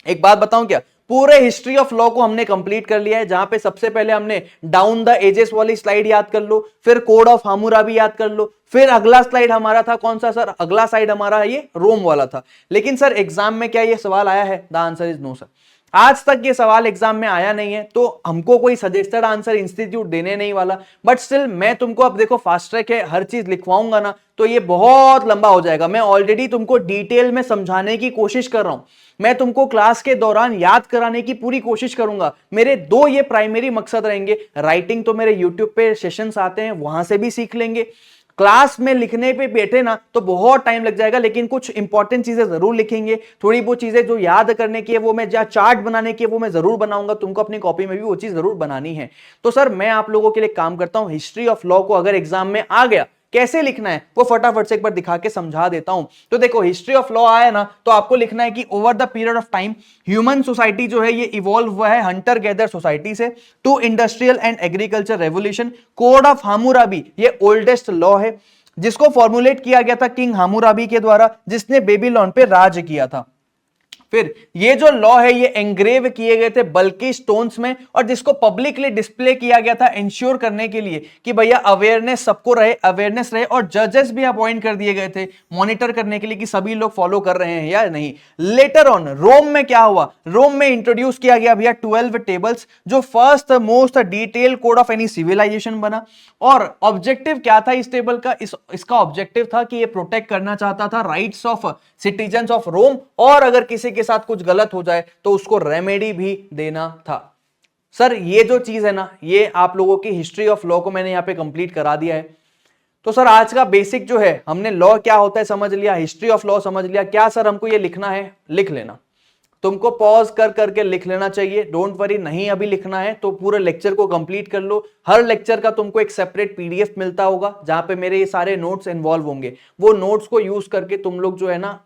एक बात बताऊं क्या, पूरे हिस्ट्री ऑफ लॉ को हमने कंप्लीट कर लिया है, जहां पे सबसे पहले हमने डाउन द एजेस वाली स्लाइड याद कर लो, फिर कोड ऑफ हामुराबी याद कर लो, फिर अगला स्लाइड हमारा था कौन सा सर, अगला स्लाइड हमारा ये रोम वाला था। लेकिन सर एग्जाम में क्या ये सवाल आया है? The answer is no sir. आज तक ये सवाल एग्जाम में आया नहीं है, तो हमको कोई सजेस्टेड आंसर इंस्टीट्यूट देने नहीं वाला, बट स्टिल मैं तुमको, अब देखो फास्ट ट्रैक है, हर चीज लिखवाऊंगा ना तो ये बहुत लंबा हो जाएगा। मैं ऑलरेडी तुमको डिटेल में समझाने की कोशिश कर रहा हूं, मैं तुमको क्लास के दौरान याद कराने की पूरी कोशिश करूंगा। मेरे दो ये प्राइमरी मकसद रहेंगे। राइटिंग तो मेरे यूट्यूब पे सेशंस आते हैं, वहां से भी सीख लेंगे। क्लास में लिखने पे बैठे ना तो बहुत टाइम लग जाएगा, लेकिन कुछ इंपॉर्टेंट चीजें जरूर लिखेंगे। थोड़ी वो चीजें जो याद करने की है वो मैं, जहाँ चार्ट बनाने की है वो मैं जरूर बनाऊंगा, तुमको अपनी कॉपी में भी वो चीज जरूर बनानी है। तो सर मैं आप लोगों के लिए काम करता हूं, हिस्ट्री ऑफ लॉ को अगर एग्जाम में आ गया कैसे लिखना है वो फटाफट से एक बार दिखा के समझा देता हूं। तो देखो हिस्ट्री ऑफ लॉ आया ना तो आपको लिखना है कि over the period of time human society जो है ये इवॉल्व हुआ है हंटर गैदर सोसाइटी से to industrial and agriculture revolution. Code of Hammurabi ये ओल्डेस्ट लॉ है, जिसको फॉर्मुलेट किया गया था किंग हामुराबी के द्वारा, जिसने बेबीलोन पे राज किया था। फिर ये जो लॉ है ये एंग्रेव किए गए थे बल्कि स्टोन्स में, और जिसको पब्लिकली डिस्प्ले किया गया था इंश्योर करने के लिए कि भैया अवेयरनेस सबको रहे, अवेयरनेस रहे, और जजेस भी अपॉइंट कर दिए गए थे मॉनिटर करने के लिए कि सभी लोग फॉलो कर रहे हैं या नहीं। लेटर ऑन रोम में क्या हुआ, रोम में इंट्रोड्यूस किया गया भैया 12 टेबल्स, जो first most detail code of any civilization बना। और ऑब्जेक्टिव क्या था इस टेबल का, इसका ऑब्जेक्टिव था कि ये प्रोटेक्ट करना चाहता था rights of citizens of Rome, और अगर किसी के साथ कुछ गलत हो जाए तो उसको रेमेडी भी देना था। सर ये जो चीज है ना, ये आप लोगों की हिस्ट्री ऑफ लॉ को मैंने यहां पे कंप्लीट करा दिया है। तो सर आज का बेसिक जो है, हमने लॉ क्या होता है समझ लिया, हिस्ट्री ऑफ लॉ समझ लिया। क्या सर हमको ये लिखना है? लिख लेना, तुमको पॉज कर करके लिख लेना चाहिए, डोंट वरी। नहीं अभी लिखना है तो पूरे लेक्चर को कंप्लीट कर लो। हर लेक्चर का तुमको एक सेपरेट पीडीएफ मिलता होगा जहां पे मेरे ये सारे नोट्स इन्वॉल्व होंगे, वो नोट्स को यूज करके तुम लोग जो है ना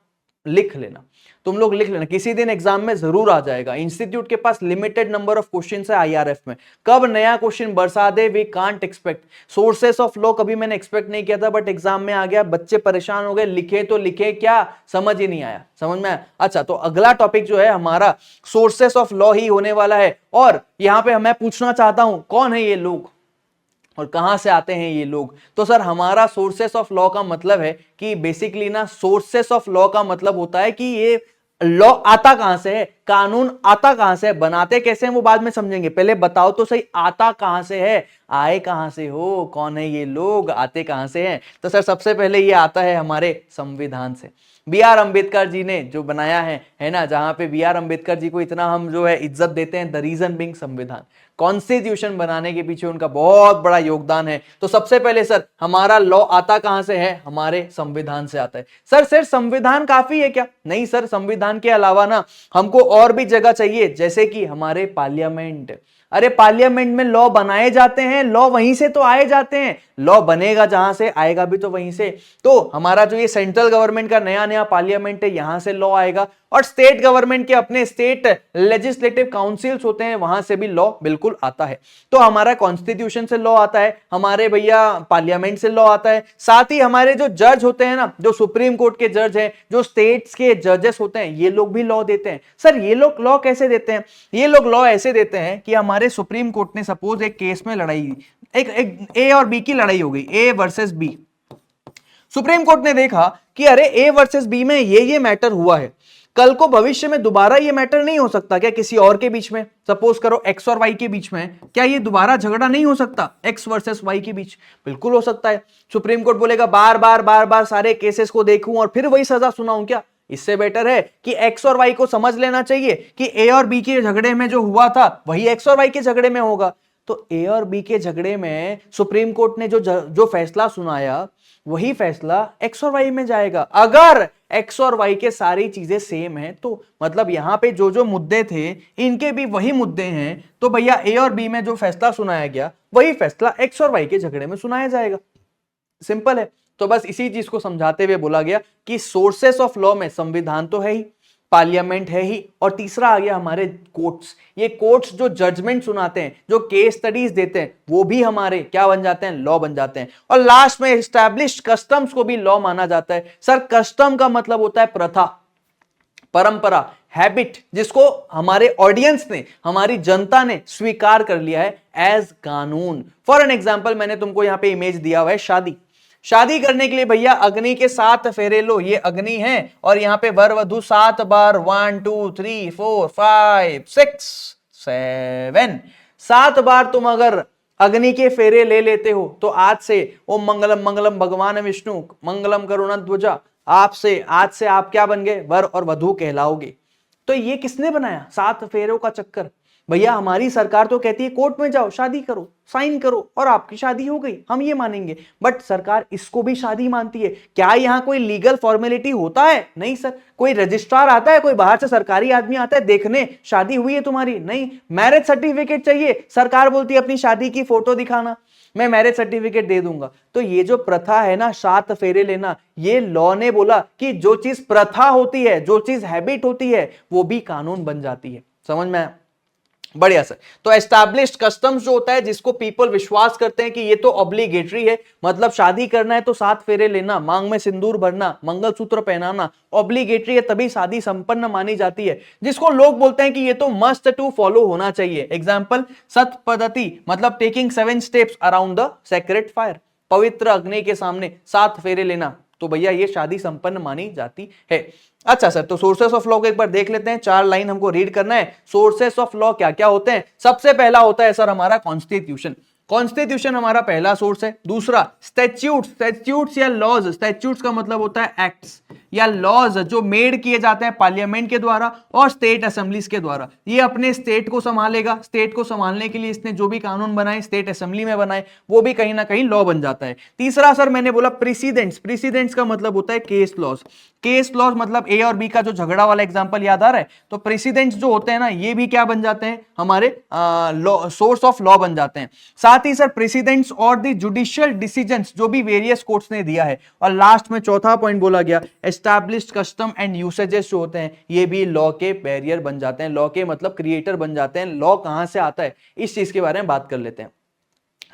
लिख लेना, तुम लोग लिख लेना, किसी दिन एग्जाम में जरूर आ जाएगा। इंस्टीट्यूट के पास लिमिटेड नंबर ऑफ क्वेश्चंस है आईआरएफ में, कब नया क्वेश्चन बरसा दे we can't expect. Sources of law कभी मैंने एक्सपेक्ट नहीं किया था, बट एग्जाम में आ गया, बच्चे परेशान हो गए, लिखे तो लिखे क्या, समझ ही नहीं आया। समझ में आया? अच्छा, तो अगला टॉपिक जो है हमारा सोर्सेस ऑफ लॉ ही होने वाला है। और यहां पे मैं पूछना चाहता हूं कौन है ये लोग और कहां से आते हैं ये लोग। तो सर हमारा सोर्सेस ऑफ लॉ का मतलब है कि बेसिकली ना, सोर्सेस ऑफ लॉ का मतलब होता है कि ये लॉ आता कहां से है, कानून आता कहां से है, बनाते कैसे हैं वो बाद में समझेंगे। पहले बताओ तो सही, आता कहां से है, आए कहां से हो, कौन है ये लोग, आते कहां से हैं। तो सर सबसे पहले ये आता है हमारे संविधान से। बी आर अंबेडकर जी ने जो बनाया है ना, जहां पे बी आर अंबेडकर जी को इतना हम जो है इज्जत देते हैं, द रीजन बिंग संविधान, कॉन्स्टिट्यूशन बनाने के पीछे उनका बहुत बड़ा योगदान है। तो सबसे पहले सर हमारा लॉ आता कहां से है, हमारे संविधान से आता है। सर सिर्फ संविधान काफी है क्या? नहीं सर, संविधान के अलावा ना हमको और भी जगह चाहिए, जैसे कि हमारे पार्लियामेंट। अरे पार्लियामेंट में लॉ बनाए जाते हैं, लॉ वहीं से तो आए जाते हैं, लॉ बनेगा जहां से, आएगा भी तो वहीं से। तो हमारा जो ये सेंट्रल गवर्नमेंट का नया नया पार्लियामेंट है, यहां से लॉ आएगा, और स्टेट गवर्नमेंट के अपने स्टेट लेजिस्लेटिव काउंसिल्स होते हैं, वहां से भी लॉ बिल्कुल आता है। तो हमारा कॉन्स्टिट्यूशन से लॉ आता है, हमारे भैया पार्लियामेंट से लॉ आता है, साथ ही हमारे जो जज होते हैं ना, जो सुप्रीम कोर्ट के जज हैं, जो स्टेट्स के जजेस होते हैं, ये लोग भी लॉ देते हैं। सर ये लोग लॉ कैसे देते हैं? ये लोग लॉ ऐसे देते हैं कि हमारे सुप्रीम कोर्ट ने सपोज एक केस में लड़ाई, एक ए और बी की लड़ाई हो गई, A versus B. Supreme court ने देखा कि अरे ए वर्सेस बी में ये मैटर हुआ है, कल को भविष्य में दोबारा ये मैटर नहीं हो सकता क्या किसी और के बीच में? सपोज करो एक्स और वाई के बीच में, क्या ये दोबारा झगड़ा नहीं हो सकता एक्स वर्सेस वाई के बीच? बिल्कुल हो सकता है। सुप्रीम कोर्ट बोलेगा बार बार सारे केसेस को देखूं और फिर वही सजा सुनाऊं क्या? इससे बेटर है कि एक्स और वाई को समझ लेना चाहिए कि ए और बी के झगड़े में जो हुआ था वही एक्स और वाई के झगड़े में होगा। तो ए और बी के झगड़े में सुप्रीम कोर्ट ने जो फैसला सुनाया, वही फैसला एक्स और वाई में जाएगा। अगर एक्स और वाई के सारी चीजें सेम है तो मतलब यहां पे जो मुद्दे थे इनके भी वही मुद्दे हैं, तो भैया ए और बी में जो फैसला सुनाया गया वही फैसला एक्स और वाई के झगड़े में सुनाया जाएगा। सिंपल है। तो बस इसी चीज को समझाते हुए बोला गया कि सोर्सेस ऑफ लॉ में संविधान तो है ही, पार्लियामेंट है ही, और तीसरा आ गया हमारे कोर्ट्स। ये कोर्ट्स जो जजमेंट सुनाते हैं, जो केस स्टडीज देते हैं, वो भी हमारे क्या बन जाते हैं? लॉ बन जाते हैं। और लास्ट में एस्टैब्लिश्ड कस्टम्स को भी लॉ माना जाता है। सर कस्टम का मतलब होता है प्रथा। परंपरा, हैबिट, जिसको हमारे ऑडियंस ने, हमारी जनता ने स्वीकार कर लिया है एज कानून। फॉर एन एग्जाम्पल, मैंने तुमको यहां पे इमेज दिया हुआ है शादी। शादी करने के लिए भैया अग्नि के 7 फेरे लो, ये अग्नि है और यहां पे वर वधु 7 बार 1 2 3 4 5 6 7 7 बार तुम अगर अग्नि के फेरे ले लेते हो तो आज से ओम मंगलम मंगलम भगवान विष्णु मंगलम करुणाध्वजा, आपसे आज से आप क्या बन गए, वर और वधु कहलाओगे। तो ये किसने बनाया 7 फेरों का चक्कर? भैया हमारी सरकार तो कहती है कोर्ट में जाओ, शादी करो, साइन करो और आपकी शादी हो गई, हम ये मानेंगे। बट सरकार इसको भी शादी मानती है। क्या यहां कोई लीगल फॉर्मेलिटी होता है? नहीं सर। कोई रजिस्ट्रार आता है, कोई बाहर से सरकारी आदमी आता है देखने शादी हुई है तुम्हारी? नहीं। मैरिज सर्टिफिकेट चाहिए, सरकार बोलती है अपनी शादी की फोटो दिखाना, मैं मैरिज सर्टिफिकेट दे दूंगा। तो ये जो प्रथा है ना 7 फेरे लेना, ये लॉ ने बोला कि जो चीज प्रथा होती है, जो चीज हैबिट होती है, वो भी कानून बन जाती है। समझ में आया? बढ़िया सर। तो एस्टैब्लिश्ड कस्टम्स जो होता है, जिसको पीपल विश्वास करते हैं कि ये तो ऑब्लिगेटरी है, मतलब शादी करना है तो 7 फेरे लेना, मांग में सिंदूर भरना, मंगलसूत्र पहनाना ऑब्लिगेटरी है, तभी शादी संपन्न मानी जाती है, जिसको लोग बोलते हैं कि ये तो मस्ट टू फॉलो होना चाहिए। एग्जाम्पल, सत पद्धति, मतलब taking 7 steps around the sacred fire, पवित्र अग्नि के सामने 7 फेरे लेना, तो भैया ये शादी संपन्न मानी जाती है। अच्छा सर, तो सोर्सेस ऑफ लॉ को एक बार देख लेते हैं, 4 लाइन हमको रीड करना है। सोर्सेस ऑफ लॉ क्या क्या होते हैं? सबसे पहला होता है सर हमारा कॉन्स्टिट्यूशन। कॉन्स्टिट्यूशन हमारा पहला सोर्स है। दूसरा स्टैट्यूट, स्टैट्यूट्स या लॉज, स्टैट्यूट्स का मतलब होता है एक्ट्स या लॉज जो मेड किए जाते हैं पार्लियामेंट के द्वारा और स्टेट असेंबलीज के द्वारा। ये अपने स्टेट को संभालेगा, स्टेट को संभालने के लिए इसने जो भी कानून बनाए स्टेट असेंबली में बनाए, वो भी कहीं ना कहीं लॉ बन जाता है। तीसरा सर मैंने बोला प्रेसिडेंट्स, प्रेसिडेंट्स का मतलब होता है केस लॉज। केस लॉज मतलब ए और बी का जो झगड़ा वाला एग्जांपल याद आ रहा है, तो प्रेसिडेंट्स जो होते हैं ना, ये भी क्या बन जाते हैं, हमारे सोर्स ऑफ लॉ बन जाते हैं। साथ ही सर प्रेसिडेंट्स और द जुडिशियल डिसीजंस जो भी वेरियस कोर्ट्स ने दिया है। और लास्ट में चौथा पॉइंट बोला गया एस्टैब्लिश्ड कस्टम एंड यूसेजेस जो होते हैं, ये भी लॉ के बैरियर बन जाते हैं, लॉ के मतलब क्रिएटर बन जाते हैं। लॉ कहां से आता है, इस चीज के बारे में बात कर लेते हैं।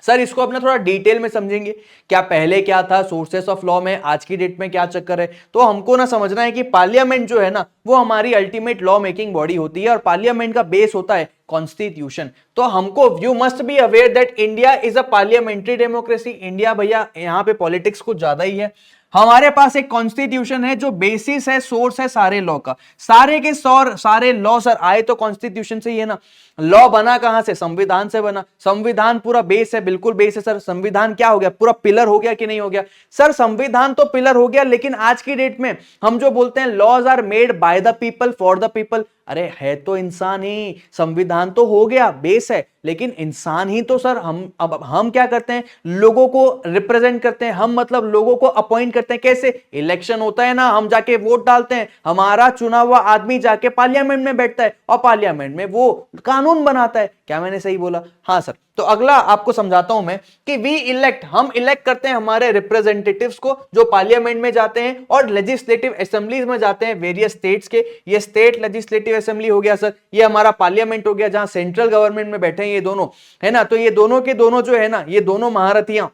सर इसको अपना थोड़ा डिटेल में समझेंगे, क्या पहले क्या था, सोर्सेस ऑफ लॉ में आज की डेट में क्या चक्कर है। तो हमको ना समझना है कि पार्लियामेंट जो है ना, वो हमारी अल्टीमेट लॉ मेकिंग बॉडी होती है और पार्लियामेंट का बेस होता है कॉन्स्टिट्यूशन। तो हमको you must be aware that India is a parliamentary democracy. India भैया यहाँ पे पॉलिटिक्स कुछ ज्यादा ही है। हमारे पास एक कॉन्स्टिट्यूशन है जो बेसिस है, सोर्स है सारे लॉ का। सारे के सारे लॉ सर आए तो कॉन्स्टिट्यूशन से ही है ना। लॉ बना कहां से, संविधान से बना। संविधान पूरा बेस है, बिल्कुल बेस है सर। संविधान क्या हो गया, पूरा पिलर हो गया कि नहीं हो गया? सर संविधान तो पिलर हो गया, लेकिन आज की डेट में हम जो बोलते हैं laws are made by the people for the people, अरे है तो इंसान ही। संविधान तो हो गया बेस है, लेकिन इंसान ही तो सर हम क्या करते हैं, लोगों को रिप्रेजेंट करते हैं। हम मतलब लोगों को अपॉइंट करते हैं। कैसे? इलेक्शन होता है ना, हम जाके वोट डालते हैं, हमारा चुना हुआ आदमी जाके पार्लियामेंट में बैठता है और पार्लियामेंट में वो कानून बनाता है। क्या मैंने सही बोला? हाँ सर। तो अगला आपको समझाता हूं मैं कि वी इलेक्ट, हम इलेक्ट करते हैं हमारे रिप्रेजेंटेटिव्स को जो पार्लियामेंट में जाते हैं और लेजिस्लेटिव असेंबलीज में जाते हैं वेरियस स्टेट्स के। ये स्टेट लेजिस्लेटिव असेंबली हो गया सर, ये हमारा पार्लियामेंट हो गया जहां सेंट्रल गवर्नमेंट में बैठे हैं ये दोनों, है ना। तो ये दोनों के दोनों जो है ना, ये दोनों महारथियां,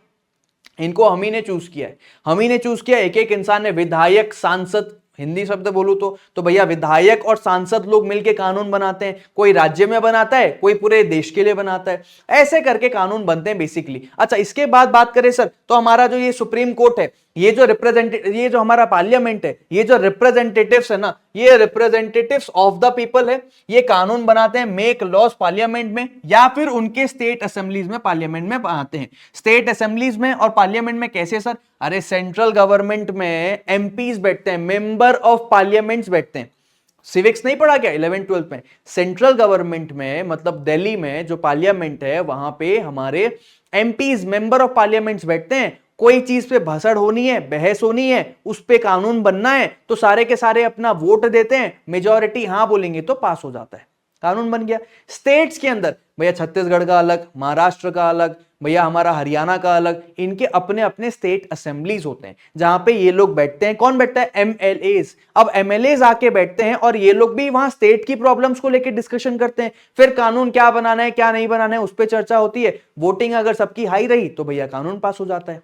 इनको हम ही ने चूज किया है। हम ही ने चूज किया। एक एक इंसान ने, विधायक, सांसद, हिंदी शब्द बोलूं तो भैया विधायक और सांसद लोग मिलके कानून बनाते हैं। कोई राज्य में बनाता है, कोई पूरे देश के लिए बनाता है। ऐसे करके कानून बनते हैं बेसिकली। अच्छा, इसके बाद बात करें सर, तो हमारा जो ये सुप्रीम कोर्ट है, ये जो हमारा पार्लियामेंट है, ये जो रिप्रेजेंटेटिव्स है ना, ये रिप्रेजेंटेटिव्स ऑफ द पीपल है। ये कानून बनाते हैं, मेक लॉज पार्लियामेंट में या फिर उनके स्टेट असेंबलीज में, पार्लियामेंट में बनाते हैं। स्टेट असेंबलीज में और पार्लियामेंट में कैसे सर? अरे सेंट्रल गवर्नमेंट में एमपीज बैठते हैं, मेंबर ऑफ पार्लियामेंट्स बैठते हैं। सिविक्स नहीं पढ़ा क्या 11th 12th में? सेंट्रल गवर्नमेंट में मतलब दिल्ली में जो पार्लियामेंट है, वहां पे हमारे एमपीज, मेंबर ऑफ पार्लियामेंट्स बैठते हैं। कोई चीज पे भसड़ होनी है, बहस होनी है, उस पे कानून बनना है, तो सारे के सारे अपना वोट देते हैं, मेजॉरिटी हाँ बोलेंगे तो पास हो जाता है, कानून बन गया। स्टेट्स के अंदर भैया छत्तीसगढ़ का अलग, महाराष्ट्र का अलग, भैया हमारा हरियाणा का अलग, इनके अपने अपने स्टेट असेंबलीज होते हैं जहां पे ये लोग बैठते हैं। कौन बैठता है? एमएलएज। अब एमएलएज आके बैठते हैं और ये लोग भी वहां स्टेट की प्रॉब्लम्स को लेकर डिस्कशन करते हैं। फिर कानून क्या बनाना है, क्या नहीं बनाना है, उस पर चर्चा होती है। वोटिंग अगर सबकी हाई रही तो भैया कानून पास हो जाता है।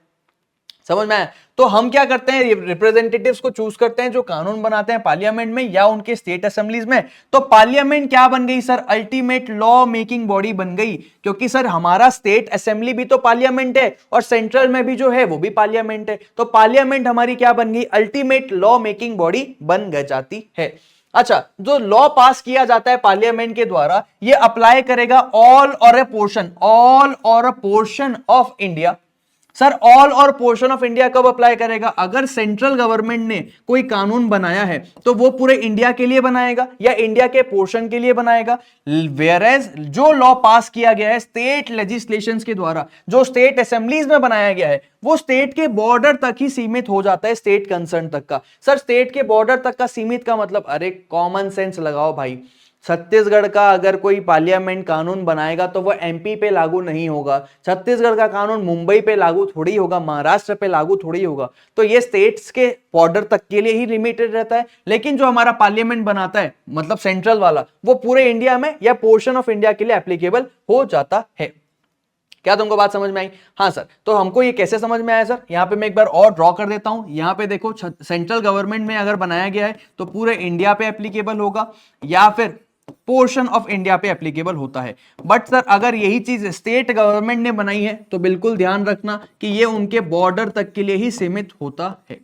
समझ में आया? तो हम क्या करते हैं, रिप्रेजेंटेटिव्स को चूज करते हैं जो कानून बनाते हैं पार्लियामेंट में या उनके स्टेट असेंबलीज में। तो पार्लियामेंट क्या बन गई sir, ultimate law making body बन गई, क्योंकि सर हमारा स्टेट असेंबली भी तो पार्लियामेंट है और सेंट्रल में भी जो है वो भी पार्लियामेंट है। तो पार्लियामेंट हमारी क्या बन गई, अल्टीमेट लॉ मेकिंग बॉडी बन जाती है। अच्छा, जो लॉ पास किया जाता है पार्लियामेंट के द्वारा, ये अप्लाई करेगा ऑल और ए portion of India. Sir all और पोर्शन ऑफ इंडिया कब अप्लाई करेगा, अगर सेंट्रल गवर्नमेंट ने कोई कानून बनाया है तो वो पूरे इंडिया के लिए बनाएगा या इंडिया के पोर्शन के लिए बनाएगा। वेयरएज जो लॉ पास किया गया है स्टेट लेजिस्लेशंस के द्वारा, जो स्टेट असेंबलीज में बनाया गया है, वो स्टेट के बॉर्डर तक ही सीमित हो जाता है, स्टेट कंसर्न तक का। सर स्टेट के बॉर्डर तक का सीमित का मतलब, अरे कॉमन सेंस लगाओ भाई। छत्तीसगढ़ का अगर कोई पार्लियामेंट कानून बनाएगा तो वो एमपी पे लागू नहीं होगा, छत्तीसगढ़ का कानून मुंबई पे लागू थोड़ी होगा, महाराष्ट्र पे लागू थोड़ी होगा। तो ये स्टेट्स के बॉर्डर तक के लिए ही लिमिटेड रहता है। लेकिन जो हमारा पार्लियामेंट बनाता है, मतलब सेंट्रल वाला, वो पूरे इंडिया में या पोर्शन ऑफ इंडिया के लिए एप्लीकेबल हो जाता है। क्या तुमको बात समझ में आई? हाँ सर, तो हमको ये कैसे समझ में आया सर, यहाँ पे मैं एक बार और ड्रॉ कर देता हूं। यहाँ पे देखो, सेंट्रल गवर्नमेंट में अगर बनाया गया है तो पूरे इंडिया पे एप्लीकेबल होगा या फिर पोर्शन ऑफ इंडिया पे एप्लीकेबल होता है। बट सर अगर यही चीज स्टेट गवर्नमेंट ने बनाई है तो बिल्कुल ध्यान रखना कि ये उनके बॉर्डर तक के लिए ही सीमित होता है।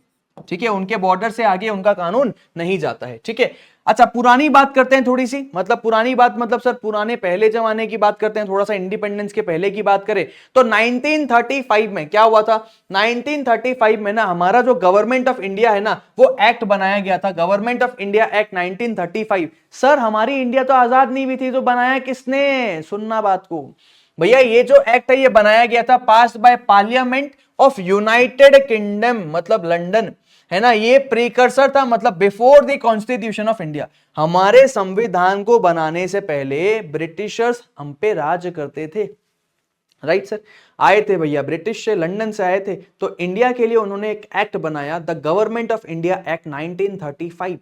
ठीक है, उनके बॉर्डर से आगे उनका कानून नहीं जाता है। ठीक है, अच्छा पुरानी बात करते हैं थोड़ी सी, मतलब पुरानी बात मतलब सर पुराने पहले जमाने की बात करते हैं, थोड़ा सा इंडिपेंडेंस के पहले की बात करें तो 1935 में क्या हुआ था। 1935 में ना हमारा जो गवर्नमेंट ऑफ इंडिया है ना, वो एक्ट बनाया गया था, government of India act 1935। Sir हमारी इंडिया तो आजाद नहीं हुई थी, तो बनाया किसने, सुनना बात को भैया, ये जो एक्ट है ये बनाया गया था pass by parliament of United Kingdom, मतलब लंदन, है ना। ये प्रीकर्सर था, मतलब before the constitution of India. हमारे संविधान को बनाने से पहले ब्रिटिशर्स हम पे राज करते थे। राइट सर, आए थे भैया ब्रिटिश से, लंदन से आए थे, तो इंडिया के लिए उन्होंने एक एक्ट बनाया, the government of India act 1935।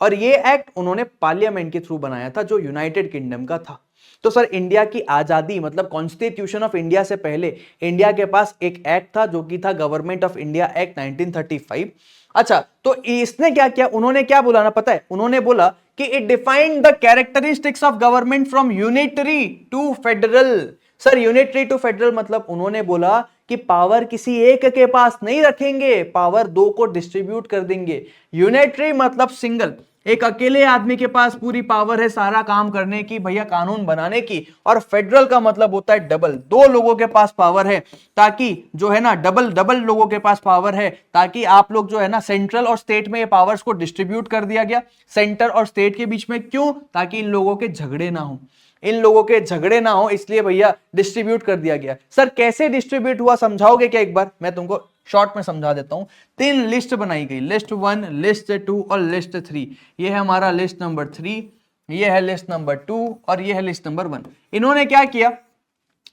और ये एक्ट उन्होंने पार्लियामेंट के थ्रू बनाया था जो यूनाइटेड किंगडम का था। तो सर इंडिया की आजादी मतलब कॉन्स्टिट्यूशन ऑफ इंडिया से पहले इंडिया के पास एक एक्ट था जो कि था गवर्नमेंट ऑफ इंडिया एक्ट 1935। अच्छा, तो इसने क्या किया, उन्होंने क्या बोला ना पता है, उन्होंने बोला कि it defined the characteristics of government from unitary to federal. Sir unitary to federal मतलब उन्होंने बोला कि पावर किसी एक के पास नहीं रखेंगे, पावर दो को डिस्ट्रीब्यूट कर देंगे। यूनिटरी मतलब सिंगल, एक अकेले आदमी के पास पूरी पावर है सारा काम करने की, भैया कानून बनाने की। और फेडरल का मतलब होता है डबल, दो लोगों के पास पावर है, ताकि जो है ना डबल लोगों के पास पावर है, ताकि आप लोग जो है ना सेंट्रल और स्टेट में ये पावर्स को डिस्ट्रीब्यूट कर दिया गया सेंटर और स्टेट के बीच में। क्यों? ताकि इन लोगों के झगड़े ना हो, इन लोगों के झगड़े ना हो, इसलिए भैया डिस्ट्रीब्यूट कर दिया गया। सर कैसे डिस्ट्रीब्यूट हुआ समझाओगे क्या? एक बार मैं तुमको शॉर्ट में समझा देता हूं। 3 लिस्ट बनाई गई, लिस्ट 1, लिस्ट 2 और लिस्ट 3। ये है हमारा लिस्ट नंबर 3, ये है लिस्ट नंबर 2 और ये है लिस्ट नंबर 1। इन्होंने क्या किया,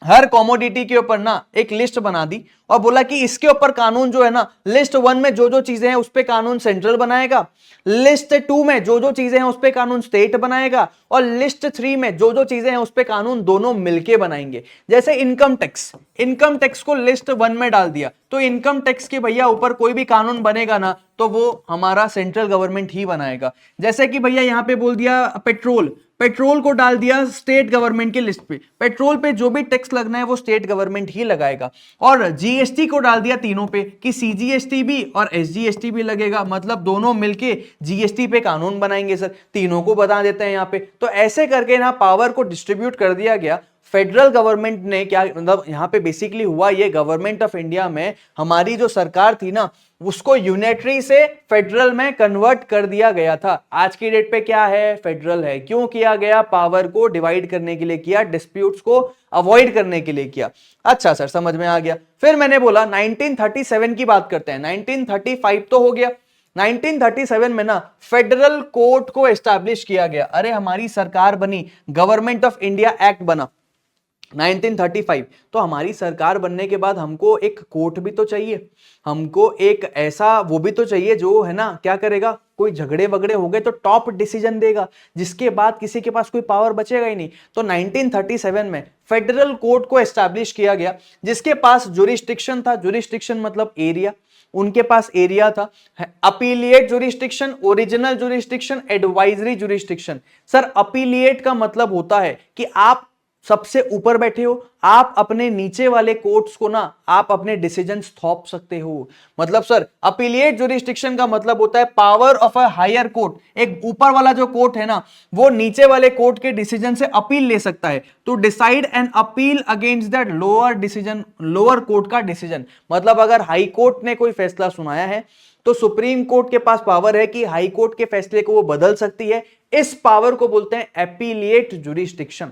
हर कॉमोडिटी के ऊपर ना एक लिस्ट बना दी और बोला कि इसके ऊपर कानून जो है ना, लिस्ट 1 में जो जो चीजें हैं उस पे कानून सेंट्रल बनाएगा, लिस्ट 2 में जो जो चीजें हैं उस पे कानून स्टेट बनाएगा, और लिस्ट 3 में जो जो चीजें हैं उस पे कानून दोनों मिलके बनाएंगे। जैसे इनकम टैक्स को लिस्ट 1 में डाल दिया, तो इनकम टैक्स के भैया ऊपर कोई भी कानून बनेगा ना तो वो हमारा सेंट्रल गवर्नमेंट ही बनाएगा। जैसे कि भैया यहां पे बोल दिया पेट्रोल को डाल दिया स्टेट गवर्नमेंट की लिस्ट पे, पेट्रोल पे जो भी टैक्स लगना है वो स्टेट गवर्नमेंट ही लगाएगा। और जीएसटी को डाल दिया तीनों पे कि सीजीएसटी भी और एसजीएसटी भी लगेगा, मतलब दोनों मिलके जीएसटी पे कानून बनाएंगे। सर तीनों को बता देते हैं यहाँ पे। तो ऐसे करके ना पावर को डिस्ट्रीब्यूट कर दिया गया। फेडरल गवर्नमेंट ने क्या मतलब यहाँ पे बेसिकली हुआ ये, गवर्नमेंट ऑफ इंडिया में हमारी जो सरकार थी ना उसको यूनिटरी से फेडरल में कन्वर्ट कर दिया गया था। आज की डेट पे क्या है, फेडरल है। क्यों किया गया? पावर को डिवाइड करने के लिए किया, डिस्प्यूट्स को अवॉइड करने के लिए किया। अच्छा सर समझ में आ गया। फिर मैंने बोला 1937 की बात करते हैं। 1935 तो हो गया, 1937 में ना फेडरल कोर्ट को एस्टैब्लिश किया गया। अरे हमारी सरकार बनी, गवर्नमेंट ऑफ इंडिया एक्ट बना, 1935। तो हमारी सरकार बनने के बाद हमको एक कोर्ट भी तो चाहिए, हमको एक ऐसा वो भी तो चाहिए जो है ना क्या करेगा, कोई झगड़े वगड़े हो गए तो टॉप डिसीजन देगा, जिसके बाद किसी के पास कोई पावर बचेगा ही नहीं। तो 1937 में फेडरल कोर्ट को एस्टैब्लिश किया गया, जिसके पास जुरिस्डिक्शन था, जुरिस्डिक्शन मतलब एरिया, उनके पास एरिया था, appellate jurisdiction, original jurisdiction, advisory jurisdiction. Sir appellate का मतलब होता है कि आप सबसे ऊपर बैठे हो, आप अपने नीचे वाले कोर्ट्स को ना आप अपने डिसीजंस थोप सकते हो। मतलब सर अपीलिएट जुरिस्डिक्शन का मतलब होता है power of a higher court, एक ऊपर वाला जो कोर्ट है ना वो नीचे वाले कोर्ट के डिसीजन से अपील ले सकता है to decide an appeal against that lower decision, lower court का डिसीजन। मतलब अगर हाई कोर्ट ने कोई फैसला सुनाया है तो सुप्रीम कोर्ट के पास पावर है कि हाई कोर्ट के फैसले को वो बदल सकती है। इस पावर को बोलते हैं अपीलिएट जुरिस्डिक्शन।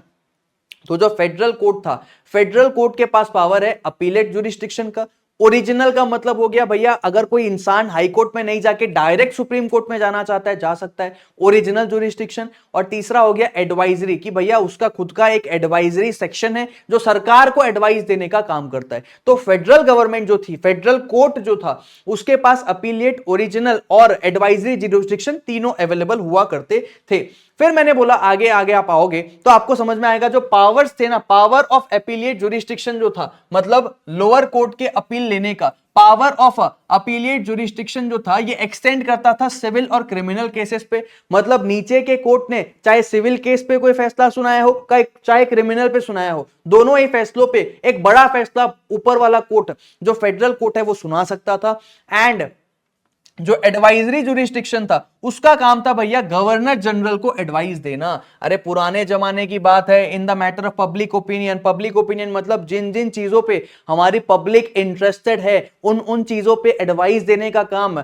तो जो फेडरल कोर्ट था, फेडरल कोर्ट के पास पावर है अपीलेट जुरिस्डिक्शन का। ओरिजिनल का मतलब हो गया भैया अगर कोई इंसान हाई कोर्ट में नहीं जाके डायरेक्ट सुप्रीम कोर्ट में जाना चाहता है जा सकता है, ओरिजिनल जुरिस्डिक्शन। और तीसरा हो गया एडवाइजरी, कि भैया उसका खुद का एक एडवाइजरी सेक्शन है जो सरकार को एडवाइस देने का काम करता है। तो फेडरल गवर्नमेंट जो थी, फेडरल कोर्ट जो था, उसके पास अपीलेट, ओरिजिनल और एडवाइजरी जुरिस्डिक्शन तीनों अवेलेबल हुआ करते थे। फिर मैंने बोला आगे आगे आप आओगे तो आपको समझ में आएगा जो पावर्स थे ना, पावर ऑफ अपीलिएट जुरिस्डिक्शन जो था मतलब लोअर कोर्ट के अपील लेने का, पावर ऑफ अपीलिएट जुरिस्डिक्शन जो था ये एक्सटेंड करता था सिविल और क्रिमिनल केसेस पे। मतलब नीचे के कोर्ट ने चाहे सिविल केस पे कोई फैसला सुनाया हो चाहे क्रिमिनल पे सुनाया हो, दोनों ही फैसलों पे एक बड़ा फैसला ऊपर वाला कोर्ट जो फेडरल कोर्ट है वो सुना सकता था। एंड जो एडवाइजरी जुरिस्डिक्शन था उसका काम था भैया गवर्नर जनरल को एडवाइस देना। अरे पुराने जमाने की बात है, in the matter of public opinion, public opinion मतलब जिन जिन चीजों पे हमारी पब्लिक इंटरेस्टेड है उन उन चीजों पे एडवाइस देने का काम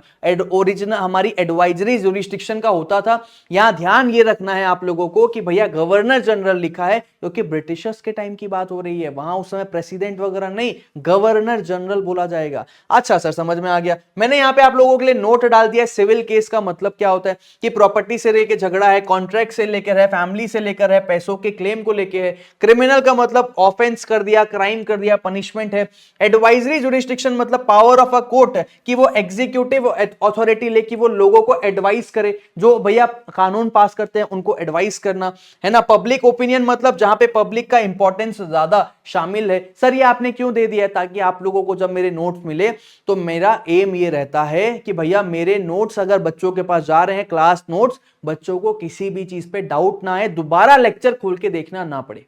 ओरिजिनल हमारी एडवाइजरी जुरिस्डिक्शन का होता था। यहां ध्यान ये रखना है आप लोगों को कि भैया गवर्नर जनरल लिखा है क्योंकि ब्रिटिशर्स के टाइम की बात हो रही है, वहां उस समय प्रेसिडेंट वगैरह नहीं, गवर्नर जनरल बोला जाएगा। अच्छा सर समझ में आ गया। मैंने यहां पे आप लोगों के लिए नोट डाल दिया सिविल केस का मतलब क्या होता है कि प्रॉपर्टी से लेकर झगड़ा है, कॉन्ट्रैक्ट से लेकर है, फैमिली से लेकर है, पैसों के क्लेम को लेकर है। क्रिमिनल का मतलब ऑफेंस कर दिया, क्राइम कर दिया, पनिशमेंट है। एडवाइजरी जुरिस्डिक्शन मतलब पावर ऑफ अ कोर्ट कि वो एग्जीक्यूटिव अथॉरिटी लेके वो लोगों को एडवाइस करे, जो भैया कानून पास करते हैं उनको एडवाइस करना है ना। पब्लिक ओपिनियन मतलब जहां पे पब्लिक का इंपॉर्टेंस ज्यादा शामिल है। सर ये आपने क्यों दे दिया है? ताकि आप लोगों को जब मेरे नोट्स मिले तो मेरा एम ये रहता है कि भैया मेरे नोट्स अगर बच्चों के पास जा रहे हैं, क्लास नोट्स, बच्चों को किसी भी चीज पे डाउट ना आए, दोबारा लेक्चर खोल के देखना ना पड़े।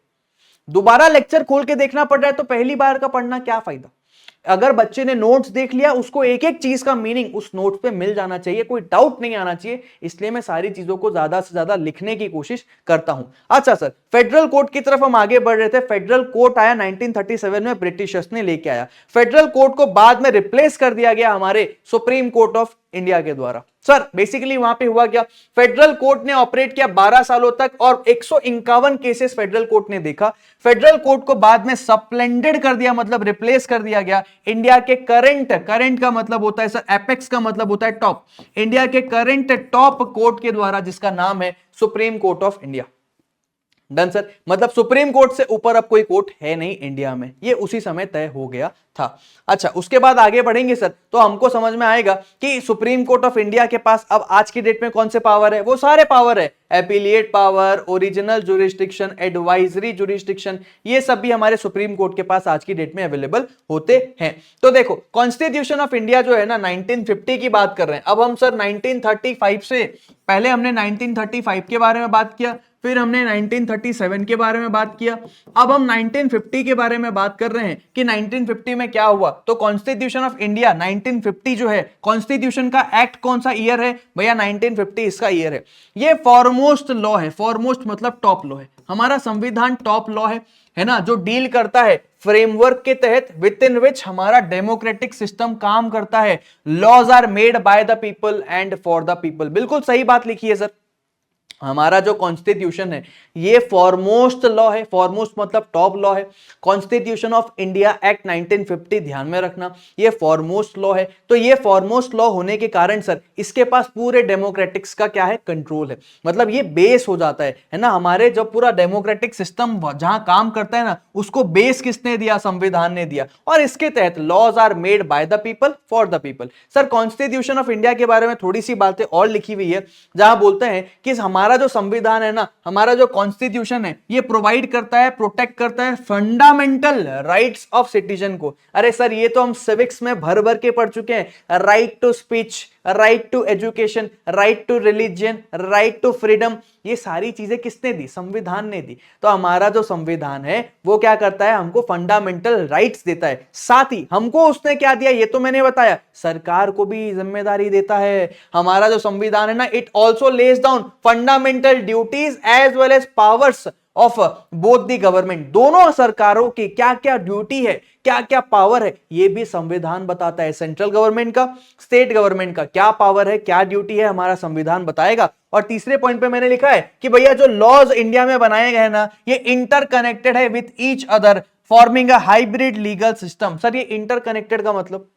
दोबारा लेक्चर खोल के देखना पड़ रहा है तो पहली बार का पढ़ना क्या फायदा। अगर बच्चे ने नोट्स देख लिया उसको एक एक चीज का मीनिंग उस नोट्स पे मिल जाना चाहिए, कोई डाउट नहीं आना चाहिए। इसलिए मैं सारी चीजों को ज्यादा से ज्यादा लिखने की कोशिश करता हूं। अच्छा सर फेडरल कोर्ट की तरफ हम आगे बढ़ रहे थे। फेडरल कोर्ट आया 1937 में, ब्रिटिशर्स ने लेके आया। फेडरल कोर्ट को बाद में रिप्लेस कर दिया गया हमारे सुप्रीम कोर्ट ऑफ इंडिया के द्वारा। सर बेसिकली वहां पे हुआ क्या, फेडरल कोर्ट ने ऑपरेट किया 12 सालों तक और 151 केसेस फेडरल कोर्ट ने देखा। फेडरल कोर्ट को बाद में सप्लेंडेड कर दिया, मतलब रिप्लेस कर दिया गया इंडिया के करंट का मतलब होता है सर एपेक्स का मतलब होता है टॉप, इंडिया के करंट टॉप कोर्ट के द्वारा जिसका नाम है supreme court of India. Done sir, मतलब सुप्रीम कोर्ट से ऊपर अब कोई कोर्ट है नहीं इंडिया में, ये उसी समय तय हो गया था। अच्छा उसके बाद आगे बढ़ेंगे सर तो हमको समझ में आएगा कि सुप्रीम कोर्ट ऑफ इंडिया के पास अब आज की डेट में कौन से पावर है, वो सारे पावर है, appellate power, original jurisdiction, advisory jurisdiction, ये सब भी हमारे सुप्रीम कोर्ट के पास आज की डेट में अवेलेबल होते हैं। तो देखो कॉन्स्टिट्यूशन ऑफ इंडिया जो है ना 1950 की बात कर रहे हैं। अब हम सर 1935 से पहले हमने 1935 के बारे में बात किया, फिर हमने 1937 के बारे में बात किया, अब हम 1950 के बारे में बात कर रहे हैं कि 1950 में क्या हुआ। तो कॉन्स्टिट्यूशन ऑफ इंडिया 1950 जो है, कॉन्स्टिट्यूशन का एक्ट कौन सा ईयर है भैया, 1950 इसका ईयर है। ये फॉरमोस्ट लॉ है, फॉरमोस्ट मतलब टॉप लॉ है, हमारा संविधान टॉप लॉ है ना, जो डील करता है फ्रेमवर्क के तहत विद इन विच हमारा डेमोक्रेटिक सिस्टम काम करता है। Laws are made by the people and for the people, बिल्कुल सही बात लिखी है सर। हमारा जो कॉन्स्टिट्यूशन है ये फॉरमोस्ट लॉ है, फॉरमोस्ट मतलब टॉप लॉ है। कॉन्स्टिट्यूशन ऑफ इंडिया एक्ट 1950 ध्यान में रखना, ये फॉरमोस्ट लॉ है। तो ये फॉरमोस्ट लॉ होने के कारण सर इसके पास पूरे डेमोक्रेटिक्स का क्या है, कंट्रोल है। मतलब ये बेस हो जाता है ना, हमारे जब पूरा डेमोक्रेटिक सिस्टम जहां काम करता है ना, उसको बेस किसने दिया, संविधान ने दिया। और इसके तहत laws are made by the people for the people. Sir constitution of India के बारे में थोड़ी सी बातें और लिखी हुई है, जहां बोलते हैं कि हमारा जो संविधान है ना, हमारा जो कॉन्स्टिट्यूशन है, ये प्रोवाइड करता है, प्रोटेक्ट करता है फंडामेंटल राइट्स ऑफ सिटीजन को। अरे सर ये तो हम सिविक्स में भर भर के पढ़ चुके हैं, right to speech, right to education, right to religion, right to freedom, ये सारी चीजें किसने दी, संविधान ने दी। तो हमारा जो संविधान है वो क्या करता है, हमको फंडामेंटल राइट्स देता है। साथ ही हमको उसने क्या दिया ये तो मैंने बताया, सरकार को भी जिम्मेदारी देता है। हमारा जो संविधान है ना, it also lays down fundamental duties as well as powers of both the government. दोनों सरकारों की क्या क्या ड्यूटी है, क्या क्या पावर है, ये भी संविधान बताता है। सेंट्रल गवर्नमेंट का, स्टेट गवर्नमेंट का क्या पावर है, क्या ड्यूटी है, हमारा संविधान बताएगा। और तीसरे पॉइंट पे मैंने लिखा है कि भैया जो लॉज इंडिया में बनाए गए ना, ये इंटरकनेक्टेड है with each other forming a hybrid legal system. Sir ये इंटरकनेक्टेड का मतलब,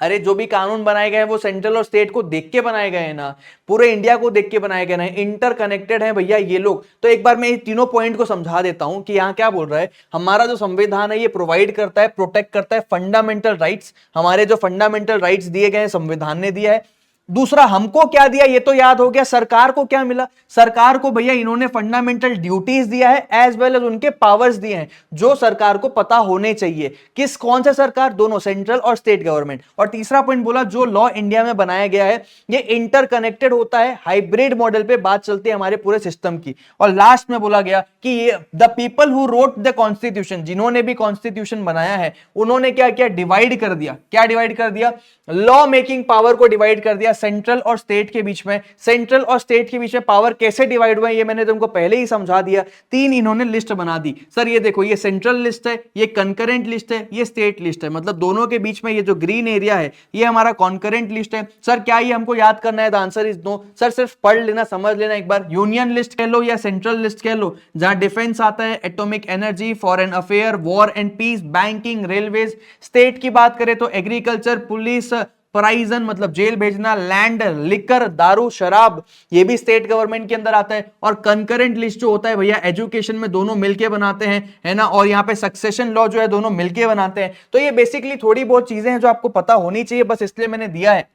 अरे जो भी कानून बनाए गए हैं वो सेंट्रल और स्टेट को देख के बनाए गए हैं ना, पूरे इंडिया को देख के बनाए गए ना, इंटरकनेक्टेड है भैया ये लोग। तो एक बार मैं ये तीनों पॉइंट को समझा देता हूं कि यहां क्या बोल रहा है। हमारा जो संविधान है ये प्रोवाइड करता है, प्रोटेक्ट करता है फंडामेंटल राइट्स। हमारे जो फंडामेंटल राइट्स दिए गए हैं संविधान ने दिया है। दूसरा हमको क्या दिया ये तो याद हो गया, सरकार को क्या मिला, सरकार को भैया इन्होंने फंडामेंटल ड्यूटीज दिया है एज वेल एज उनके पावर्स दिए हैं जो सरकार को पता होने चाहिए। किस कौन से सरकार, दोनों, सेंट्रल और स्टेट गवर्नमेंट। और तीसरा पॉइंट बोला जो लॉ इंडिया में बनाया गया है ये इंटरकनेक्टेड होता है, हाइब्रिड मॉडल पे बात चलती है हमारे पूरे सिस्टम की। और लास्ट में बोला गया कि ये the people who wrote the constitution, जिन्होंने भी कॉन्स्टिट्यूशन बनाया है उन्होंने क्या किया, डिवाइड कर दिया। क्या डिवाइड कर दिया, लॉ मेकिंग पावर को डिवाइड कर दिया सेंट्रल और स्टेट के बीच में। सेंट्रल और स्टेट के बीच में पावर कैसे डिवाइड हुआ ये मैंने तुमको पहले ही समझा दिया। तीन इन्होंने लिस्ट बना दी। सर ये देखो, ये सेंट्रल लिस्ट है, ये कंकरेंट लिस्ट है, ये स्टेट लिस्ट है। मतलब दोनों के बीच में ये जो ग्रीन एरिया है ये हमारा कॉन्करेंट लिस्ट है। सर क्या ये हमको याद करना है, the answer is no. Sir सिर्फ पढ़ लेना, समझ लेना एक बार। यूनियन लिस्ट कह लो या सेंट्रल लिस्ट कह लो, जहां डिफेंस आता है, atomic energy, foreign affair, war and peace, banking, railways. State की बात करें तो एग्रीकल्चर, पुलिस, प्राइजन मतलब जेल भेजना, लैंड, लिकर, दारू, शराब, ये भी स्टेट गवर्नमेंट के अंदर आता है। और कंकरेंट लिस्ट जो होता है भैया एजुकेशन में दोनों मिलके बनाते हैं, है ना। और यहाँ पे सक्सेशन लॉ जो है दोनों मिलके बनाते हैं। तो ये बेसिकली थोड़ी बहुत चीजें हैं जो आपको पता होनी चाहिए, बस इसलिए मैंने दिया है।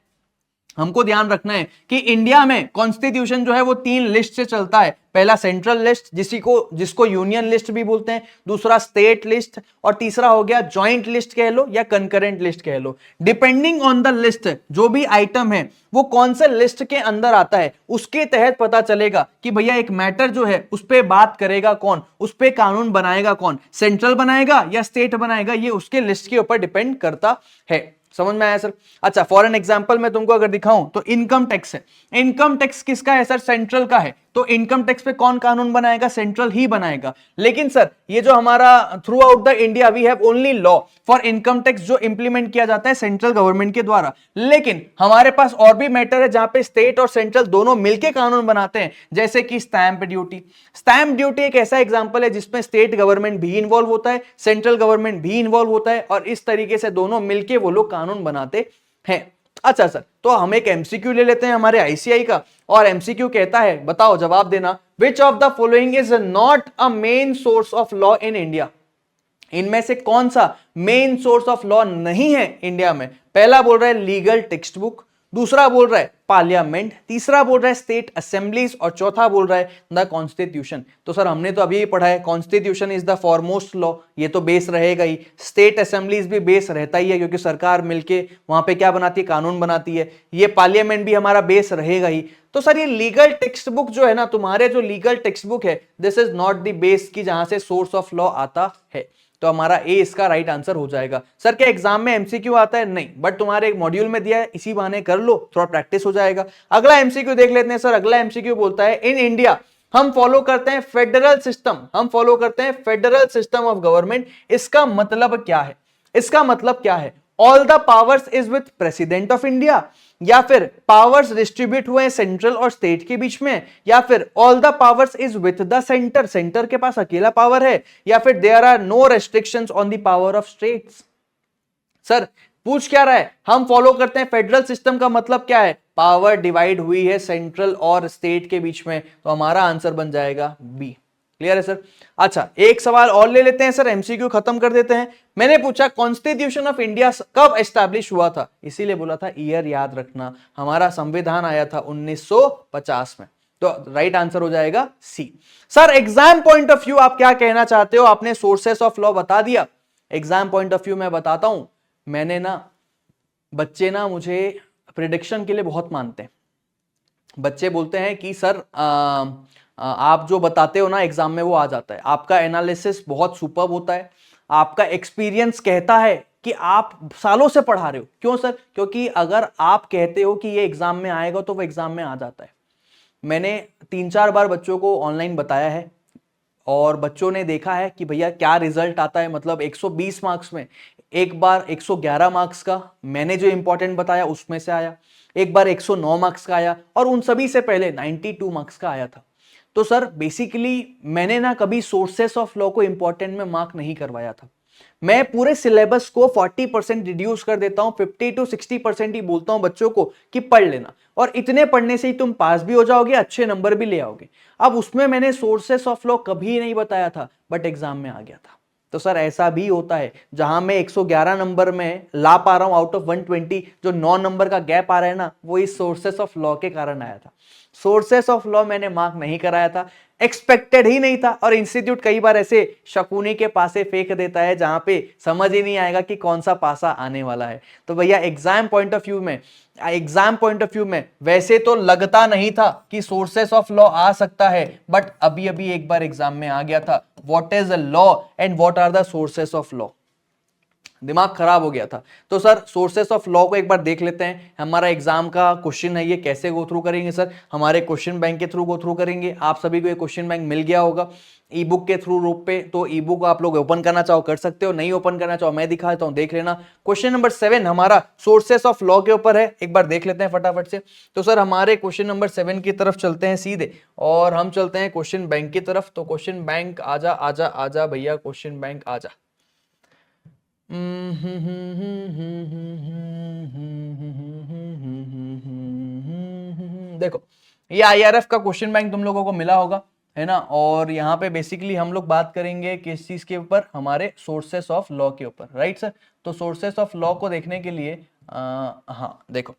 हमको ध्यान रखना है कि इंडिया में कॉन्स्टिट्यूशन जो है वो तीन लिस्ट से चलता है। पहला सेंट्रल लिस्ट जिसको यूनियन लिस्ट भी बोलते हैं, दूसरा स्टेट लिस्ट, और तीसरा हो गया जॉइंट लिस्ट कह लो या कंकरेंट लिस्ट कह लो। डिपेंडिंग ऑन द लिस्ट, जो भी आइटम है वो कौन से लिस्ट के अंदर आता है उसके तहत पता चलेगा कि भैया एक मैटर जो है उस पर बात करेगा कौन, उस पर कानून बनाएगा कौन, सेंट्रल बनाएगा या स्टेट बनाएगा, ये उसके लिस्ट के ऊपर डिपेंड करता है। समझ में आया सर। अच्छा फॉर एन एग्जांपल मैं तुमको अगर दिखाऊं तो इनकम टैक्स है। इनकम टैक्स किसका है सर, सेंट्रल का है। तो इनकम टैक्स पे कौन कानून बनाएगा, सेंट्रल ही बनाएगा। लेकिन सर ये जो हमारा throughout the India we have only law for income tax जो इंप्लीमेंट किया जाता है सेंट्रल गवर्नमेंट के द्वारा। लेकिन हमारे पास और भी मैटर है जहां पे स्टेट और सेंट्रल दोनों मिलकर कानून बनाते हैं, जैसे कि स्टैंप ड्यूटी। स्टैंप ड्यूटी एक ऐसा एग्जांपल है जिसमें स्टेट गवर्नमेंट भी इन्वॉल्व होता है, सेंट्रल गवर्नमेंट भी इन्वॉल्व होता है, और इस तरीके से दोनों मिलकर वो लोग कानून बनाते हैं। अच्छा सर, तो हम एक एमसीक्यू ले लेते हैं हमारे आईसीआई का, और एमसीक्यू कहता है, बताओ जवाब देना, विच of the following is not a main source of law in India. इनमें से कौन सा मेन सोर्स ऑफ लॉ नहीं है इंडिया में। पहला बोल रहा है लीगल टेक्स्ट बुक, दूसरा बोल रहा है पार्लियामेंट, तीसरा बोल रहा है स्टेट असेंबलीज, और चौथा बोल रहा है द कॉन्स्टिट्यूशन। तो सर हमने तो अभी पढ़ा है constitution is the foremost law, ये तो बेस रहेगा ही। स्टेट असेंबलीज भी बेस रहता ही है क्योंकि सरकार मिलके वहां पे क्या बनाती है, कानून बनाती है। ये पार्लियामेंट भी हमारा बेस रहेगा ही। तो सर ये लीगल टेक्स्ट बुक जो है ना, तुम्हारे जो लीगल टेक्स्ट बुक है, this is not the base की जहां से सोर्स ऑफ लॉ आता है। तो हमारा ए इसका राइट आंसर हो जाएगा। सर क्या एग्जाम में एमसीक्यू आता है, नहीं, बट तुम्हारे एक मॉड्यूल में दिया है, इसी बहाने कर लो, थोड़ा प्रैक्टिस हो जाएगा। अगला एमसीक्यू देख लेते हैं। सर अगला एमसीक्यू बोलता है इन इंडिया हम फॉलो करते हैं फेडरल सिस्टम, हम फॉलो करते हैं फेडरल सिस्टम ऑफ गवर्नमेंट। इसका मतलब क्या है, इसका मतलब क्या है। All the powers is with president of India, या फिर पावर्स डिस्ट्रीब्यूट हुए सेंट्रल और स्टेट के बीच में, या फिर all the powers is with the centre, centre के पास अकेला पावर है, या फिर there are no restrictions on the power of states. Sir पूछ क्या रहा है, हम फॉलो करते हैं फेडरल सिस्टम का मतलब क्या है, पावर डिवाइड हुई है सेंट्रल और स्टेट के बीच में, तो हमारा आंसर बन जाएगा बी। क्लियर है सर। अच्छा एक सवाल और ले लेते हैं सर, एमसीक्यू खत्म कर देते हैं। मैंने पूछा कॉन्स्टिट्यूशन ऑफ इंडिया कब एस्टैब्लिश हुआ था, इसीलिए बोला था ईयर याद रखना, हमारा संविधान आया था 1950 में, तो राइट आंसर हो जाएगा C. Sir exam point of view आप क्या कहना चाहते हो, आपने सोर्सेस ऑफ लॉ बता दिया, एग्जाम पॉइंट ऑफ व्यू मैं बताता हूं। मैंने ना बच्चे ना मुझे प्रिडिक्शन के लिए बहुत मानते हैं, बच्चे बोलते हैं कि सर आप जो बताते हो ना एग्जाम में वो आ जाता है, आपका एनालिसिस बहुत सुपर्ब होता है, आपका एक्सपीरियंस कहता है कि आप सालों से पढ़ा रहे हो। क्यों सर, क्योंकि अगर आप कहते हो कि ये एग्जाम में आएगा तो वो एग्जाम में आ जाता है। मैंने 3-4 बार बच्चों को ऑनलाइन बताया है और बच्चों ने देखा है कि भैया क्या रिजल्ट आता है, मतलब 120 मार्क्स में एक बार 111 मार्क्स का मैंने जो इंपॉर्टेंट बताया उसमें से आया, एक बार 109 मार्क्स का आया, और उन सभी से पहले 92 मार्क्स का आया था। तो सर बेसिकली मैंने ना कभी सोर्सेस ऑफ लॉ को इंपॉर्टेंट में मार्क नहीं करवाया था, मैं पूरे सिलेबस को 40% रिड्यूस कर देता हूं, 50 to 60% ही बोलता हूं बच्चों को कि पढ़ लेना, और इतने पढ़ने से ही तुम पास भी हो जाओगे, अच्छे नंबर भी ले आओगे। अब उसमें मैंने सोर्सेस ऑफ लॉ कभी नहीं बताया था, बट एग्जाम में आ गया था। तो सर ऐसा भी होता है, जहां मैं 111 नंबर में ला पा रहा हूं आउट ऑफ 120, जो 9 नंबर का गैप आ रहा है ना, वो इस सोर्सेस ऑफ लॉ के कारण आया था। सोर्सेस ऑफ लॉ मैंने मार्क नहीं कराया था, एक्सपेक्टेड ही नहीं था, और इंस्टीट्यूट कई बार ऐसे शकुनी के पासे फेंक देता है जहां पे समझ ही नहीं आएगा कि कौन सा पासा आने वाला है। तो भैया एग्जाम पॉइंट ऑफ व्यू में वैसे तो लगता नहीं था कि सोर्सेस ऑफ लॉ आ सकता है, बट अभी अभी एक बार एग्जाम में आ गया था, what is a law and what are the sources of law, दिमाग खराब हो गया था। तो सर सोर्सेस ऑफ लॉ को एक बार देख लेते हैं, हमारा एग्जाम का क्वेश्चन है ये, कैसे गो थ्रू करेंगे सर, हमारे क्वेश्चन बैंक के थ्रू गो थ्रू करेंगे। आप सभी को ये क्वेश्चन बैंक मिल गया होगा ई बुक के थ्रू रूप पे, तो ई बुक आप लोग ओपन करना चाहो कर सकते हो, नहीं ओपन करना चाहो मैं दिखा देता हूं, देख लेना। क्वेश्चन नंबर 7 हमारा सोर्सेस ऑफ लॉ के ऊपर है, एक बार देख लेते हैं फटाफट से। तो सर हमारे क्वेश्चन नंबर 7 की तरफ चलते हैं सीधे, और हम चलते हैं क्वेश्चन बैंक की तरफ। तो क्वेश्चन बैंक आजा आजा आजा भैया, क्वेश्चन बैंक आजा। देखो ये आईआरएफ का क्वेश्चन बैंक तुम लोगों को मिला होगा, है ना, और यहाँ पे बेसिकली हम लोग बात करेंगे किस चीज के ऊपर, हमारे सोर्सेस ऑफ लॉ के ऊपर, राइट सर। तो सोर्सेस ऑफ लॉ को देखने के लिए हाँ देखो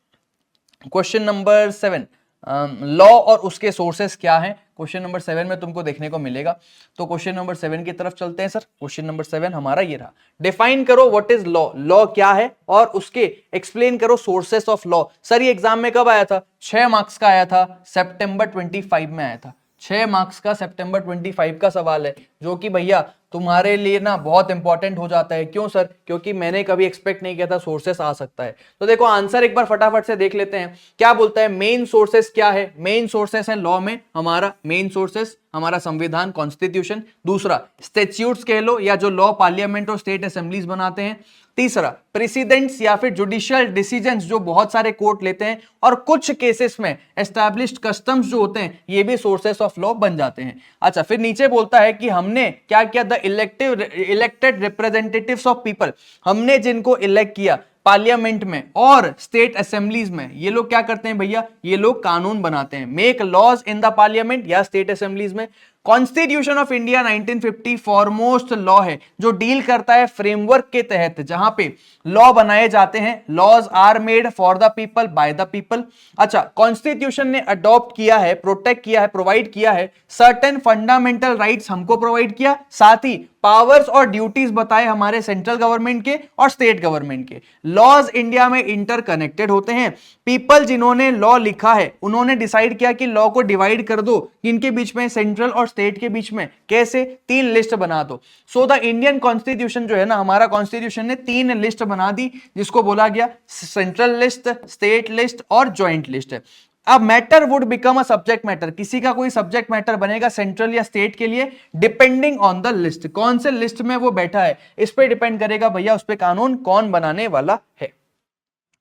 क्वेश्चन नंबर 7 लॉ और उसके सोर्सेस क्या हैं, क्वेश्चन नंबर 7 में तुमको देखने को मिलेगा। तो क्वेश्चन नंबर 7 की तरफ चलते हैं सर। क्वेश्चन नंबर 7 हमारा ये रहा, डिफाइन करो व्हाट इज लॉ, लॉ क्या है, और उसके एक्सप्लेन करो सोर्सेस ऑफ लॉ। सर ये एग्जाम में कब आया था, 6 मार्क्स का आया था, सितंबर 25 में आया था, 6 मार्क्स का सितंबर 25 का सवाल है, जो कि भैया तुम्हारे लिए ना बहुत इंपॉर्टेंट हो जाता है। क्यों सर, क्योंकि मैंने कभी एक्सपेक्ट नहीं किया था सोर्सेस आ सकता है। तो देखो आंसर एक बार फटाफट से देख लेते हैं, क्या बोलता है, मेन सोर्सेस क्या है, मेन सोर्सेस है लॉ में हमारा, मेन सोर्सेस हमारा संविधान कॉन्स्टिट्यूशन, दूसरा स्टैट्यूट्स कह लो या जो लॉ पार्लियामेंट और स्टेट असेंबलीज बनाते हैं, तीसरा प्रेसिडेंट्स या फिर जुडिशियल डिसीजंस जो बहुत सारे कोर्ट लेते हैं, और कुछ केसेस में एस्टैब्लिश्ड कस्टम्स जो होते हैं, ये भी सोर्सेस ऑफ लॉ बन जाते हैं। अच्छा फिर नीचे बोलता है कि हमने क्या किया, the elected representatives of people, हमने जिनको इलेक्ट किया पार्लियामेंट में और स्टेट असेंबलीज में, ये लोग क्या करते हैं भैया, ये लोग कानून बनाते हैं, make laws in the parliament या स्टेट असेंबलीज में। Constitution of India 1950 foremost law है, जो डील करता है फ्रेमवर्क के तहत जहां पे लॉ बनाए जाते हैं, laws are made for the people by the people. अच्छा कॉन्स्टिट्यूशन ने अडॉप्ट किया है, प्रोटेक्ट किया है, प्रोवाइड किया है सर्टेन फंडामेंटल राइट्स, हमको प्रोवाइड किया, साथ ही पावर्स और ड्यूटीज बताए हमारे सेंट्रल गवर्नमेंट के और स्टेट गवर्नमेंट के। लॉज इंडिया में इंटरकनेक्टेड होते हैं, पीपल जिन्होंने लॉ लिखा है उन्होंने डिसाइड किया कि लॉ को डिवाइड कर दो, इनके बीच में, सेंट्रल और स्टेट के बीच में, कैसे, 3 लिस्ट बना दो। सो द इंडियन कॉन्स्टिट्यूशन जो है ना, हमारा कॉन्स्टिट्यूशन ने 3 लिस्ट बना दी, जिसको बोला गया सेंट्रल लिस्ट, स्टेट लिस्ट और ज्वाइंट लिस्ट है। अब matter would become a subject matter, किसी का कोई सब्जेक्ट मैटर बनेगा सेंट्रल या स्टेट के लिए, डिपेंडिंग ऑन द लिस्ट, कौन से लिस्ट में वो बैठा है इस पे डिपेंड करेगा भैया उस पे कानून कौन बनाने वाला है।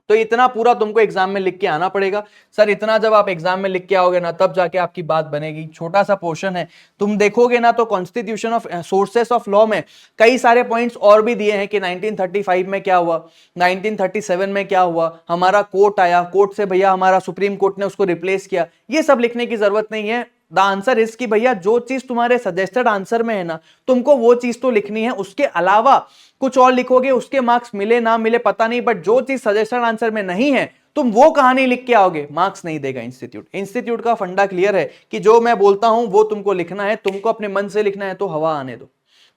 तो इतना पूरा तुमको एग्जाम में लिख के आना पड़ेगा। सर इतना जब आप एग्जाम में लिख के आओगे ना तब जाके आपकी बात बनेगी। छोटा सा पोर्शन है, तुम देखोगे ना तो constitution of sources of law में कई सारे पॉइंट्स और भी दिए हैं कि 1935 में क्या हुआ, 1937 में क्या हुआ, हमारा कोर्ट आया, कोर्ट से भैया हमारा सुप्रीम कोर्ट ने उसको रिप्लेस किया। ये सब लिखने की जरूरत नहीं है। द आंसर इज कि भैया जो चीज तुम्हारे सजेस्टेड आंसर में है ना तुमको वो चीज तो लिखनी है, उसके अलावा कुछ और लिखोगे उसके मार्क्स मिले ना मिले पता नहीं, बट जो चीज सजेस्टेड आंसर में नहीं है तुम वो कहानी लिख के आओगे, मार्क्स नहीं देगा इंस्टीट्यूट। इंस्टीट्यूट का फंडा क्लियर है कि जो मैं बोलता हूं वो तुमको लिखना है, तुमको अपने मन से लिखना है तो हवा आने दो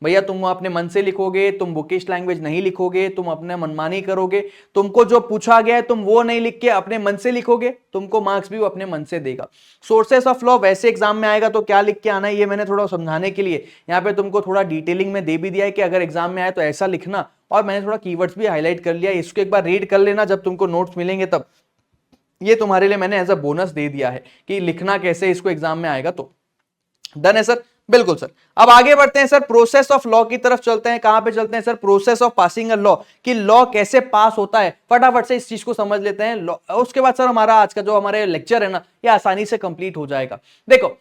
भैया। तुम अपने मन से लिखोगे, तुम बुकिश लैंग्वेज नहीं लिखोगे, तुम अपने मनमानी करोगे, तुमको जो पूछा गया है तुम वो नहीं लिख के अपने मन से लिखोगे, तुमको मार्क्स भी वो अपने मन से देगा। सोर्सेस ऑफ लॉ वैसे एग्जाम में आएगा तो क्या लिख के आना है ये मैंने थोड़ा समझाने के लिए यहाँ पे तुमको थोड़ा डिटेलिंग में दे भी दिया है कि अगर एग्जाम में आए तो ऐसा लिखना, और मैंने थोड़ा कीवर्ड्स भी हाईलाइट कर लिया, इसको एक बार रीड कर लेना जब तुमको नोट्स मिलेंगे तब। ये तुम्हारे लिए मैंने एज अ बोनस दे दिया है कि लिखना कैसे इसको एग्जाम में आएगा। तो डन है सर, बिल्कुल सर। अब आगे बढ़ते हैं सर, प्रोसेस ऑफ लॉ की तरफ चलते हैं। कहां पे चलते हैं sir, process of passing a law, कि लॉ कैसे पास होता है, फटाफट से इस चीज को समझ लेते हैं। उसके बाद सर हमारा आज का जो हमारे लेक्चर है ना ये आसानी से कंप्लीट हो जाएगा। देखो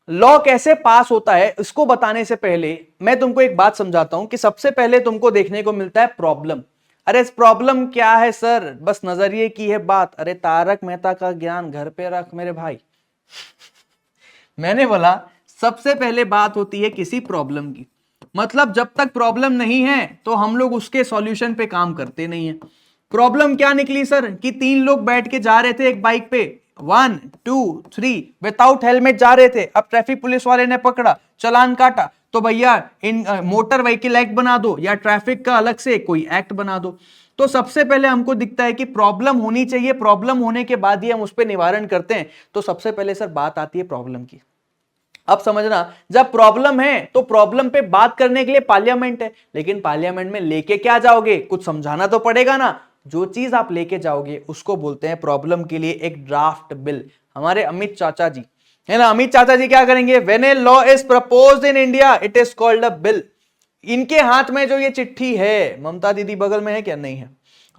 लॉ कैसे पास होता है इसको बताने से पहले मैं तुमको एक बात समझाता हूं कि सबसे पहले तुमको देखने को मिलता है प्रॉब्लम। अरे प्रॉब्लम क्या है सर, बस नजरिए की है बात। अरे तारक मेहता का ज्ञान घर पे रख मेरे भाई। मैंने बोला सबसे पहले बात होती है किसी प्रॉब्लम की, मतलब जब तक प्रॉब्लम नहीं है तो हम लोग उसके सॉल्यूशन पे काम करते नहीं है। प्रॉब्लम क्या निकली सर कि 3 लोग बैठ के जा रहे थे एक बाइक पे, 1 2 3 विदाउट हेलमेट जा रहे थे। अब ट्रैफिक पुलिस वाले ने पकड़ा, चालान काटा, तो भैया इन मोटर व्हीकल एक्ट बना दो या ट्रैफिक का अलग से कोई एक्ट बना दो। तो सबसे पहले हमको दिखता है कि प्रॉब्लम होनी चाहिए, प्रॉब्लम होने के बाद ही हम उस पर निवारण करते हैं। तो सबसे पहले सर बात आती है प्रॉब्लम की। अब समझना, जब प्रॉब्लम है तो प्रॉब्लम पे बात करने के लिए पार्लियामेंट है, लेकिन पार्लियामेंट में लेके क्या जाओगे, कुछ समझाना तो पड़ेगा ना। जो चीज आप लेके जाओगे उसको बोलते हैं प्रॉब्लम के लिए एक ड्राफ्ट बिल। हमारे अमित चाचा जी है ना, अमित चाचा जी क्या करेंगे, when a law is proposed in India it is called a bill. इनके हाथ में जो ये चिट्ठी है, ममता दीदी बगल में है क्या, नहीं है,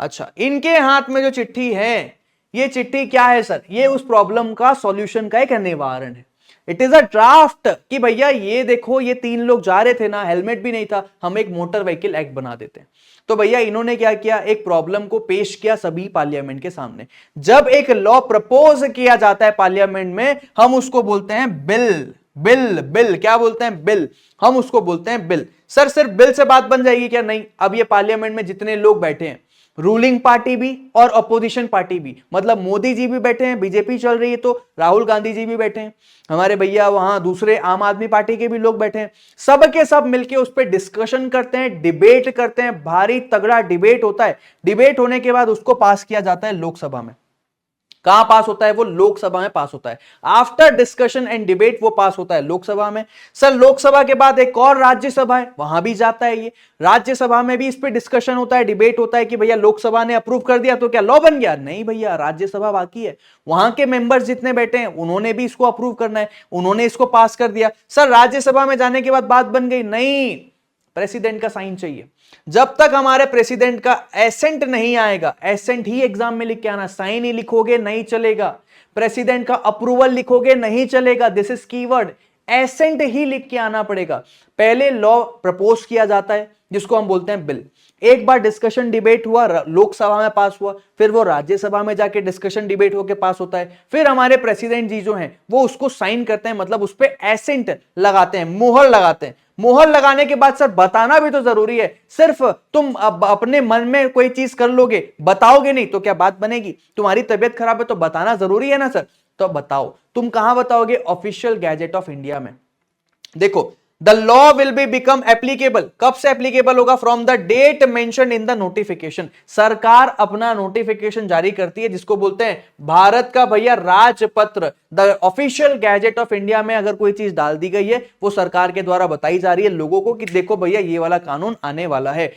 अच्छा, इनके हाथ में जो चिट्ठी है ये चिट्ठी क्या है सर, ये उस प्रॉब्लम का सॉल्यूशन का एक निवारण है। इट इज अ ड्राफ्ट कि भैया ये देखो ये 3 लोग जा रहे थे ना, हेलमेट भी नहीं था, हम एक मोटर व्हीकल एक्ट बना देते हैं। तो भैया इन्होंने क्या किया, एक प्रॉब्लम को पेश किया सभी पार्लियामेंट के सामने। जब एक लॉ प्रपोज किया जाता है पार्लियामेंट में हम उसको बोलते हैं बिल। बिल बिल क्या बोलते हैं, बिल, हम उसको बोलते हैं बिल। सर सिर्फ बिल से बात बन जाएगी क्या, नहीं। अब ये पार्लियामेंट में जितने लोग बैठे हैं, रूलिंग पार्टी भी और अपोजिशन पार्टी भी, मतलब मोदी जी भी बैठे हैं, बीजेपी चल रही है तो राहुल गांधी जी भी बैठे हैं, हमारे भैया वहां दूसरे आम आदमी पार्टी के भी लोग बैठे हैं, सब के सब मिलके उस पर डिस्कशन करते हैं, डिबेट करते हैं, भारी तगड़ा डिबेट होता है। डिबेट होने के बाद उसको पास किया जाता है लोकसभा में। कहां पास होता है वो, लोकसभा में पास होता है। आफ्टर डिस्कशन एंड डिबेट वो पास होता है लोकसभा में। सर लोकसभा के बाद एक और राज्यसभा है, वहां भी जाता है ये। राज्यसभा में भी इस पे डिस्कशन होता है, डिबेट होता है कि भैया लोकसभा ने अप्रूव कर दिया तो क्या लॉ बन गया, नहीं भैया, राज्यसभा बाकी है। वहां के मेंबर्स जितने बैठे हैं उन्होंने भी इसको अप्रूव करना है, उन्होंने इसको पास कर दिया। सर राज्यसभा में जाने के बाद बात बन गई, नहीं, प्रेसिडेंट का साइन चाहिए। जब तक हमारे प्रेसिडेंट का एसेंट नहीं आएगा, एसेंट ही एग्जाम में लिख के आना, साइन ही लिखोगे नहीं चलेगा, प्रेसिडेंट का अप्रूवल लिखोगे नहीं चलेगा, दिस इज कीवर्ड, एसेंट ही लिख के आना पड़ेगा। पहले लॉ प्रपोज किया जाता है जिसको हम बोलते हैं बिल, एक बार डिस्कशन डिबेट हुआ, लोकसभा में पास हुआ, फिर वो राज्यसभा में जाके डिस्कशन डिबेट होके पास होता है, फिर हमारे प्रेसिडेंट जी जो हैं वो उसको साइन करते हैं, मतलब उस पर एसेंट लगाते हैं, मोहर लगाते हैं। मोहर लगाने के बाद सर बताना भी तो जरूरी है, सिर्फ तुम अब अपने मन में कोई चीज कर लोगे, बताओगे नहीं तो क्या बात बनेगी। तुम्हारी तबीयत खराब है तो बताना जरूरी है ना सर, तो बताओ। तुम कहां बताओगे, ऑफिशियल गैजेट ऑफ इंडिया में। देखो the law will be become applicable, कब से एप्लीकेबल होगा, from the date mention in the notification. सरकार अपना नोटिफिकेशन जारी करती है जिसको बोलते हैं भारत का भैया राजपत्र, the official gazette of India में अगर कोई चीज डाल दी गई है वो सरकार के द्वारा बताई जा रही है लोगों को कि देखो भैया ये वाला कानून आने वाला है।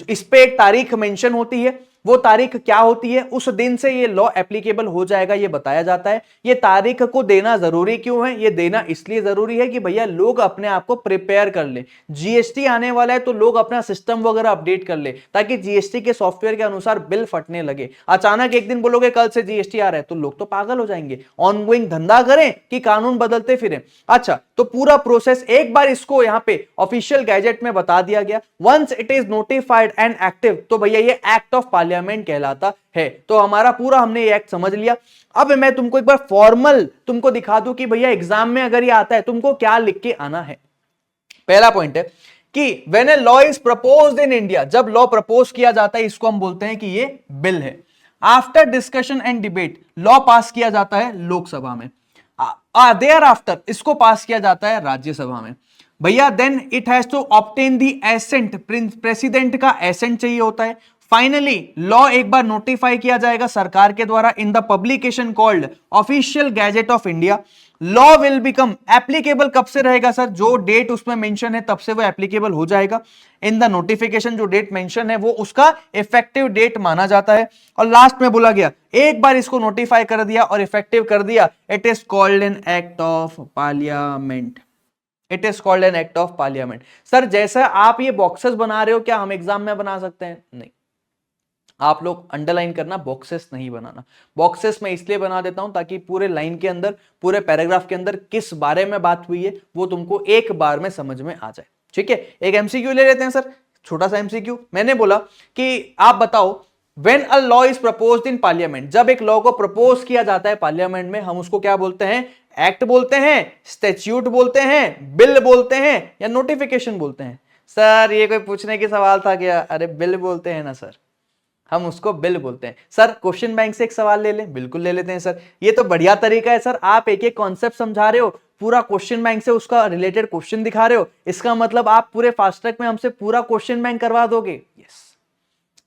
इस पे एक तारीख मेंशन होती है वो तारीख क्या होती है, उस दिन से ये लॉ एप्लीकेबल हो जाएगा, ये बताया जाता है। ये तारीख को देना जरूरी क्यों है, ये देना इसलिए जरूरी है कि भैया लोग अपने आप को प्रिपेयर कर ले। जीएसटी आने वाला है तो लोग अपना सिस्टम वगैरह अपडेट कर ले, ताकि जीएसटी के सॉफ्टवेयर के अनुसार बिल फटने लगे। अचानक एक दिन बोलोगे कल से जीएसटी आ रहा है तो लोग तो पागल हो जाएंगे। ऑनगोइंग धंधा करें कि कानून बदलते फिरें। अच्छा, तो पूरा प्रोसेस एक बार इसको यहां पे ऑफिशियल गैजेट में बता दिया गया। Once it is notified and active, तो भैया ये एक्ट ऑफ पार्लियामेंट कहलाता है। तो हमारा पूरा हमने ये एक्ट समझ लिया। अब मैं तुमको एक बार फॉर्मल तुमको दिखा दूं कि भैया एग्जाम में अगर ये आता है तुमको क्या लिख के आना है। पहला पॉइंट है कि when a law is proposed in India, जब लॉ प्रपोज किया जाता है इसको हम बोलते हैं कि ये बिल है। After discussion and debate, law पास किया जाता है लोकसभा में। देयर आफ्टर इसको पास किया जाता है राज्यसभा में। भैया then it has to obtain the assent, president का एसेंट चाहिए होता है। फाइनली लॉ एक बार नोटिफाई किया जाएगा सरकार के द्वारा in the publication called official gazette of India. Law will become applicable कब से रहेगा सर, जो डेट उसमें मेंशन है तब से वो एप्लीकेबल हो जाएगा। इन द नोटिफिकेशन जो डेट मेंशन है वो उसका इफेक्टिव डेट माना जाता है। और लास्ट में बोला गया एक बार इसको नोटिफाई कर दिया और इफेक्टिव कर दिया, it is called an act of parliament. It is called an act of parliament. Sir जैसा आप ये बॉक्सेस बना रहे हो क्या हम एग्जाम में बना सकते हैं? नहीं, आप लोग अंडरलाइन करना, बॉक्सेस नहीं बनाना। बॉक्सेस मैं इसलिए बना देता हूं ताकि पूरे लाइन के अंदर, पूरे पैराग्राफ के अंदर किस बारे में बात हुई है वो तुमको एक बार में समझ में आ जाए। ठीक है, एक एमसीक्यू ले लेते हैं सर, छोटा सा एमसीक्यू। मैंने बोला कि आप बताओ when a law is proposed in parliament, जब एक लॉ को प्रपोज किया जाता है पार्लियामेंट में, हम उसको क्या बोलते हैं? एक्ट बोलते हैं, स्टैट्यूट बोलते हैं, बिल बोलते हैं, या नोटिफिकेशन बोलते हैं? सर ये कोई पूछने की सवाल था क्या? अरे बिल बोलते हैं ना सर, हम उसको बिल बोलते हैं। सर क्वेश्चन बैंक से एक सवाल ले लें? बिल्कुल ले लेते हैं सर। ये तो बढ़िया तरीका है सर, आप एक एक कॉन्सेप्ट समझा रहे हो, पूरा क्वेश्चन बैंक से उसका रिलेटेड क्वेश्चन दिखा रहे हो, इसका मतलब आप पूरे फास्ट ट्रैक में हमसे पूरा क्वेश्चन बैंक करवा दोगे। यस,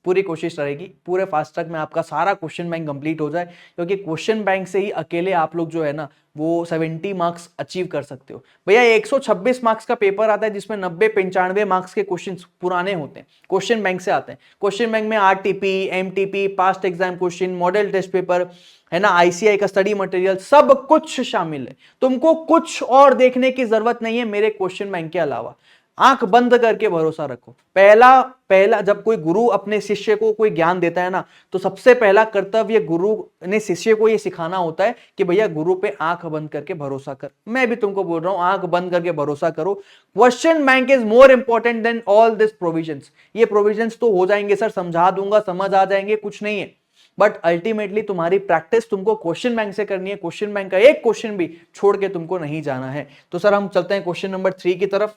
पूरी कोशिश रहेगी पूरे फास्ट ट्रैक में आपका सारा क्वेश्चन बैंक कंप्लीट हो जाए, क्योंकि क्वेश्चन बैंक से ही अकेले आप लोग जो है ना वो 70 मार्क्स अचीव कर सकते हो। भैया 126 मार्क्स का पेपर आता है जिसमें 90-95 मार्क्स के क्वेश्चन पुराने होते हैं, क्वेश्चन बैंक से आते हैं। क्वेश्चन बैंक में RTP, MTP, past exam question, model test paper है ना, आईसीआई का स्टडी मटेरियल, सब कुछ शामिल है। तुमको कुछ और देखने की जरूरत नहीं है मेरे क्वेश्चन बैंक के अलावा। आंख बंद करके भरोसा रखो। पहला जब कोई गुरु अपने शिष्य को कोई ज्ञान देता है ना, तो सबसे पहला कर्तव्य गुरु ने शिष्य को यह सिखाना होता है कि भैया गुरु पे आंख बंद करके भरोसा कर। मैं भी तुमको बोल रहा हूं आंख बंद करके भरोसा करो। Question bank is more important than all this provisions. ये प्रोविजंस तो हो जाएंगे सर, समझा दूंगा, समझ आ जाएंगे, कुछ नहीं है, बट अल्टीमेटली तुम्हारी प्रैक्टिस तुमको क्वेश्चन बैंक से करनी है। क्वेश्चन बैंक का एक क्वेश्चन भी छोड़ के तुमको नहीं जाना है। तो सर हम चलते हैं क्वेश्चन नंबर 3 की तरफ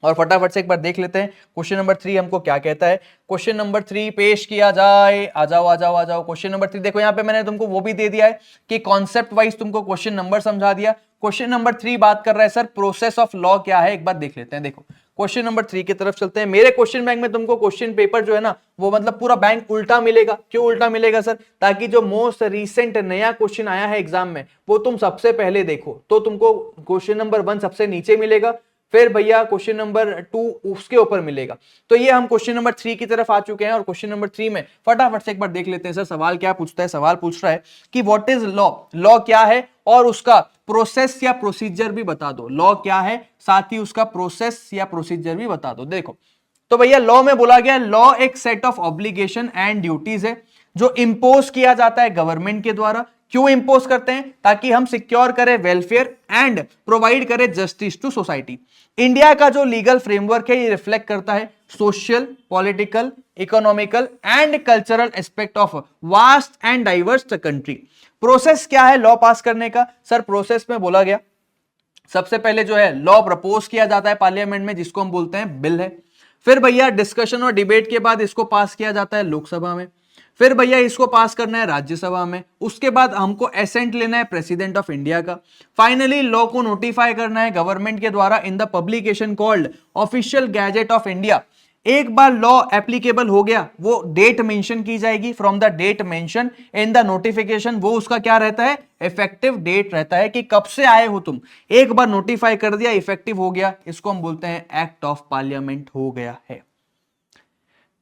और फटाफट से एक बार देख लेते हैं क्वेश्चन नंबर 3 हमको क्या कहता है। क्वेश्चन नंबर 3 पेश किया जाए। आ जाओ आ जाओ आ जाओ। क्वेश्चन नंबर 3 देखो, यहां पे मैंने तुमको वो भी दे दिया है कि कॉन्सेप्ट वाइज तुमको क्वेश्चन नंबर समझा दिया। क्वेश्चन नंबर 3 बात कर रहा है सर प्रोसेस ऑफ लॉ क्या है, एक बार देख लेते हैं। देखो क्वेश्चन नंबर 3 की तरफ चलते हैं। मेरे क्वेश्चन बैंक में तुमको क्वेश्चन पेपर जो है ना वो मतलब पूरा बैंक उल्टा मिलेगा। क्यों उल्टा मिलेगा सर? ताकि जो मोस्ट रिसेंट नया क्वेश्चन आया है एग्जाम में वो तुम सबसे पहले देखो। तो तुमको क्वेश्चन नंबर 1 सबसे नीचे मिलेगा, फिर भैया क्वेश्चन नंबर 2 उसके ऊपर मिलेगा। तो ये हम क्वेश्चन नंबर 3 की तरफ आ चुके हैं और क्वेश्चन नंबर 3 में फटाफट से एक बार देख लेते हैं सर सवाल क्या पूछता है। सवाल पूछ रहा है कि व्हाट इज लॉ, लॉ क्या है और उसका प्रोसेस या प्रोसीजर भी बता दो। लॉ क्या है साथ ही उसका प्रोसेस या प्रोसीजर भी बता दो। देखो तो भैया लॉ में बोला गया लॉ एक set of obligation and duties है जो इंपोज किया जाता है गवर्नमेंट के द्वारा। क्यों इंपोज करते हैं? ताकि हम सिक्योर करें वेलफेयर एंड प्रोवाइड करें जस्टिस टू सोसाइटी। इंडिया का जो लीगल फ्रेमवर्क है ये रिफ्लेक्ट करता है social, political, economical and cultural aspect of vast and diverse country. Process क्या है लॉ पास करने का? सर प्रोसेस में बोला गया सबसे पहले जो है लॉ प्रपोज किया जाता है पार्लियामेंट में जिसको हम बोलते हैं बिल है। फिर भैया डिस्कशन और डिबेट के बाद इसको पास किया जाता है लोकसभा में। फिर भैया इसको पास करना है राज्यसभा में। उसके बाद हमको एसेंट लेना है प्रेसिडेंट ऑफ इंडिया का। फाइनली लॉ को नोटिफाई करना है गवर्नमेंट के द्वारा in the publication called official gazette of India. एक बार लॉ एप्लीकेबल हो गया वो डेट मेंशन की जाएगी, from the date mention in the notification वो उसका क्या रहता है? इफेक्टिव डेट रहता है कि कब से आए हो तुम। एक बार नोटिफाई कर दिया, इफेक्टिव हो गया, इसको हम बोलते हैं एक्ट ऑफ पार्लियामेंट हो गया है।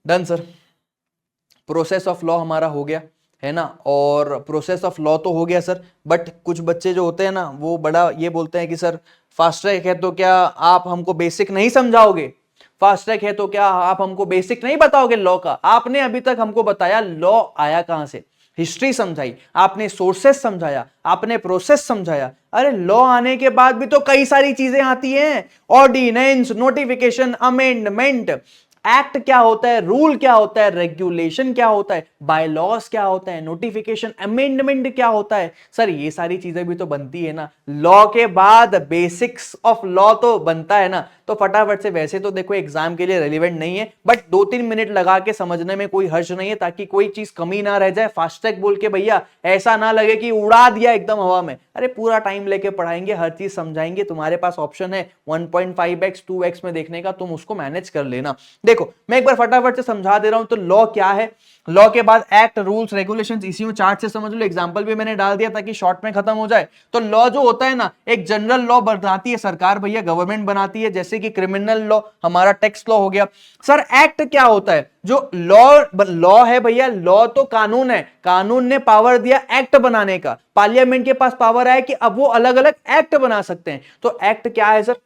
Done sir, process of law हमारा हो गया है ना, और प्रोसेस ऑफ लॉ तो हो गया सर, बट कुछ बच्चे जो होते हैं ना वो बड़ा ये बोलते हैं कि सर फास्ट ट्रैक है तो क्या आप हमको बेसिक नहीं समझाओगे, फास्ट ट्रैक है तो क्या आप हमको बेसिक नहीं बताओगे लॉ का। आपने अभी तक हमको बताया लॉ आया कहां से, हिस्ट्री समझाई आपने, सोर्सेस समझाया आपने, प्रोसेस समझाया। अरे लॉ आने के बाद भी तो कई सारी चीजें आती हैं, ऑर्डिनेंस, नोटिफिकेशन, अमेंडमेंट, एक्ट क्या होता है, रूल क्या होता है, रेगुलेशन क्या होता है, बाय लॉस क्या होता है, नोटिफिकेशन, अमेंडमेंट क्या होता है। सर ये सारी चीजें भी तो बनती है ना, लॉ के बाद बेसिक्स ऑफ लॉ तो बनता है ना। तो फटाफट से, वैसे तो देखो एग्जाम के लिए रेलिवेंट नहीं है, बट 2-3 मिनट लगा के समझने में कोई हर्ज नहीं है, ताकि कोई चीज कमी ना रह जाए। फास्ट ट्रैक बोल के भैया ऐसा ना लगे कि उड़ा दिया एकदम हवा में। अरे पूरा टाइम लेके पढ़ाएंगे, हर चीज समझाएंगे, तुम्हारे पास ऑप्शन है 1.5x 2x में देखने का, तुम उसको मैनेज कर लेना। देखो मैं एक बार फटाफट से समझा दे रहा हूं। तो लॉ क्या है, लॉ के बाद एक्ट, रूल्स, रेगुलेशंस, इसी में चार्ट से समझ लो, एग्जांपल भी मैंने डाल दिया ताकि शॉर्ट में खत्म हो जाए। तो लॉ जो होता है ना, एक जनरल लॉ बनाती है सरकार भैया, गवर्नमेंट बनाती है, जैसे कि क्रिमिनल लॉ हमारा टैक्स लॉ हो गया। सर एक्ट क्या होता है, जो लॉ है भैया, लॉ तो कानून है, कानून ने पावर दिया एक्ट बनाने का, पार्लियामेंट के पास पावर है कि अब वो अलग अलग एक्ट बना सकते हैं। तो एक्ट क्या है सर,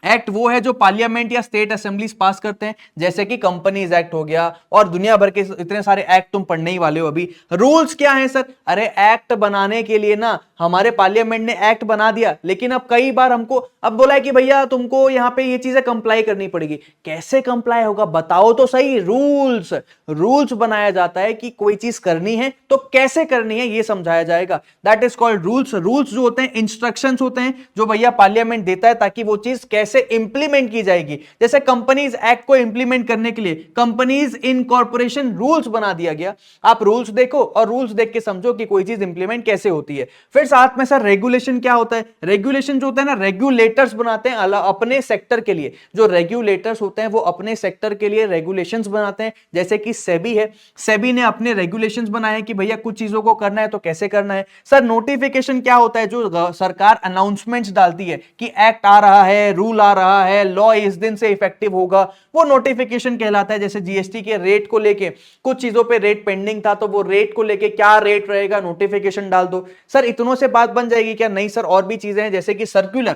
एक्ट वो है जो पार्लियामेंट या स्टेट असेंबलीज पास करते हैं, जैसे कि कंपनीज एक्ट हो गया, और दुनिया भर के इतने सारे एक्ट तुम पढ़ने ही वाले हो अभी। रूल्स क्या है सर, अरे एक्ट बनाने के लिए ना हमारे पार्लियामेंट ने एक्ट बना दिया, लेकिन अब कई बार हमको अब बोला है कि भैया तुमको यहां पे ये चीजें कंप्लाई करनी पड़ेगी। कैसे कंप्लाई होगा बताओ तो सही। रूल्स, रूल्स बनाया जाता है कि कोई चीज करनी है तो कैसे करनी है ये समझाया जाएगा, that is called rules. Rules जो होते हैं इंस्ट्रक्शंस होते हैं जो भैया पार्लियामेंट देता है ताकि वो चीज कैसे इंप्लीमेंट की जाएगी। जैसे कंपनीज एक्ट को इंप्लीमेंट करने के लिए कंपनीज इनकॉर्पोरेशन रूल्स बना दिया गया। आप रूल्स देखो और रूल्स देख के समझो कि कोई चीज इंप्लीमेंट कैसे होती है। फिर साथ में सर रेगुलेशन क्या होता है, रेगुलेशन जो होता है ना, रेगुलेटर्स बनाते हैं अपने सेक्टर के लिए। जो रेगुलेटर्स होते हैं वो अपने सेक्टर के लिए रेगुलेशंस बनाते हैं, जैसे कि सेबी है, सेबी ने अपने रेगुलेशंस बनाए कि भैया कुछ चीजों को करना है तो कैसे करना है। सर नोटिफिकेशन क्या होता है, जो सरकार अनाउंसमेंट्स डालती है कि एक्ट आ रहा है, रूल आ रहा है, लॉ इस दिन से इफेक्टिव होगा, वो नोटिफिकेशन कहलाता है। जैसे जीएसटी के रेट को लेके कुछ चीजों पे रेट पेंडिंग था, तो वो रेट को लेके क्या रेट रहेगा नोटिफिकेशन डाल दो। सर इतनों से बात बन जाएगी क्या, नहीं सर और भी चीजें हैं, जैसे कि सर्कुलर।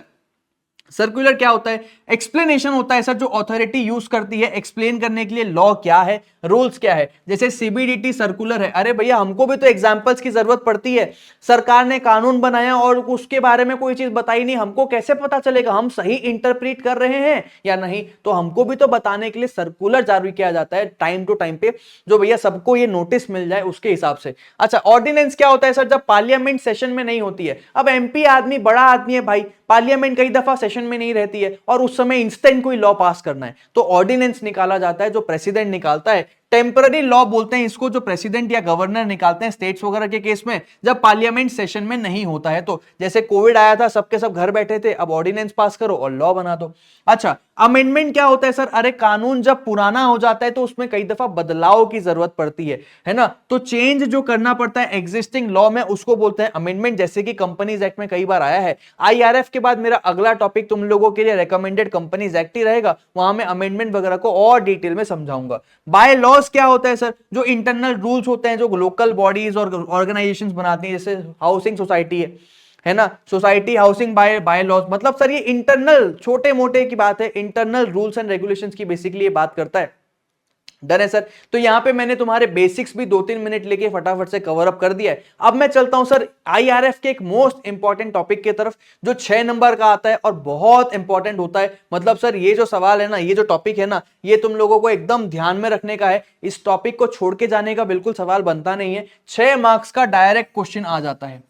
सर्कुलर क्या होता है, एक्सप्लेनेशन होता है सर, जो अथॉरिटी यूज करती है एक्सप्लेन करने के लिए लॉ क्या है, रूल्स क्या है। जैसे सीबीडीटी सर्कुलर है, अरे भैया हमको भी तो एग्जांपल्स की जरूरत पड़ती है। सरकार ने कानून बनाया और उसके बारे में कोई चीज बताई नहीं, हमको कैसे पता चलेगा हम सही इंटरप्रीट कर रहे हैं या नहीं। तो हमको भी तो बताने के लिए सर्कुलर जारी किया जाता है टाइम टू टाइम पे, जो भैया सबको ये नोटिस मिल जाए उसके हिसाब से। अच्छा ऑर्डिनेंस क्या होता है सर, जब पार्लियामेंट सेशन में नहीं होती है। अब एमपी आदमी बड़ा आदमी है भाई, पार्लियामेंट कई दफा सेशन में नहीं रहती है और उस समय इंस्टेंट कोई लॉ पास करना है, तो ऑर्डिनेंस निकाला जाता है जो प्रेसिडेंट निकालता है। टेम्पररी लॉ बोलते हैं इसको, जो प्रेसिडेंट या गवर्नर निकालते हैं स्टेट्स वगैरह के केस में, जब पार्लियामेंट सेशन में नहीं होता है। तो जैसे कोविड आया था, सबके सब घर बैठे थे, अब ऑर्डिनेंस पास करो और लॉ बना दो। अच्छा अमेंडमेंट क्या होता है सर, अरे कानून जब पुराना हो जाता है तो उसमें कई दफा बदलाव की जरूरत पड़ती है ना, तो चेंज जो करना पड़ता है एग्जिस्टिंग लॉ में उसको बोलते हैं अमेंडमेंट, जैसे कि कंपनीज एक्ट में कई बार आया है। आईआरएफ के बाद मेरा अगला टॉपिक तुम लोगों के लिए रिकमेंडेड कंपनीज एक्ट ही रहेगा, वहां में अमेंडमेंट वगैरह को और डिटेल में समझाऊंगा। बाय लॉज क्या होता है सर, जो इंटरनल रूल्स होते हैं जो लोकल बॉडीज और ऑर्गेनाइजेशंस बनाती हैं, जैसे हाउसिंग सोसाइटी है ना, सोसाइटी हाउसिंग बाय लॉज, मतलब सर ये इंटरनल छोटे मोटे की बात है, इंटरनल रूल्स एंड रेगुलेशंस की बेसिकली ये बात करता है। डन है सर। तो यहां पे मैंने तुम्हारे बेसिक्स भी 2-3 मिनट लेके फटाफट से कवर अप कर दिया है। अब मैं चलता हूं सर आईआरएफ के एक मोस्ट इंपॉर्टेंट टॉपिक की तरफ, जो 6 नंबर का आता है और बहुत इंपॉर्टेंट होता है। मतलब सर ये जो सवाल है ना, ये जो टॉपिक है ना, ये तुम लोगों को एकदम ध्यान में रखने का है। इस टॉपिक को छोड़ के जाने का बिल्कुल सवाल बनता नहीं है। 6 मार्क्स का डायरेक्ट क्वेश्चन आ जाता है,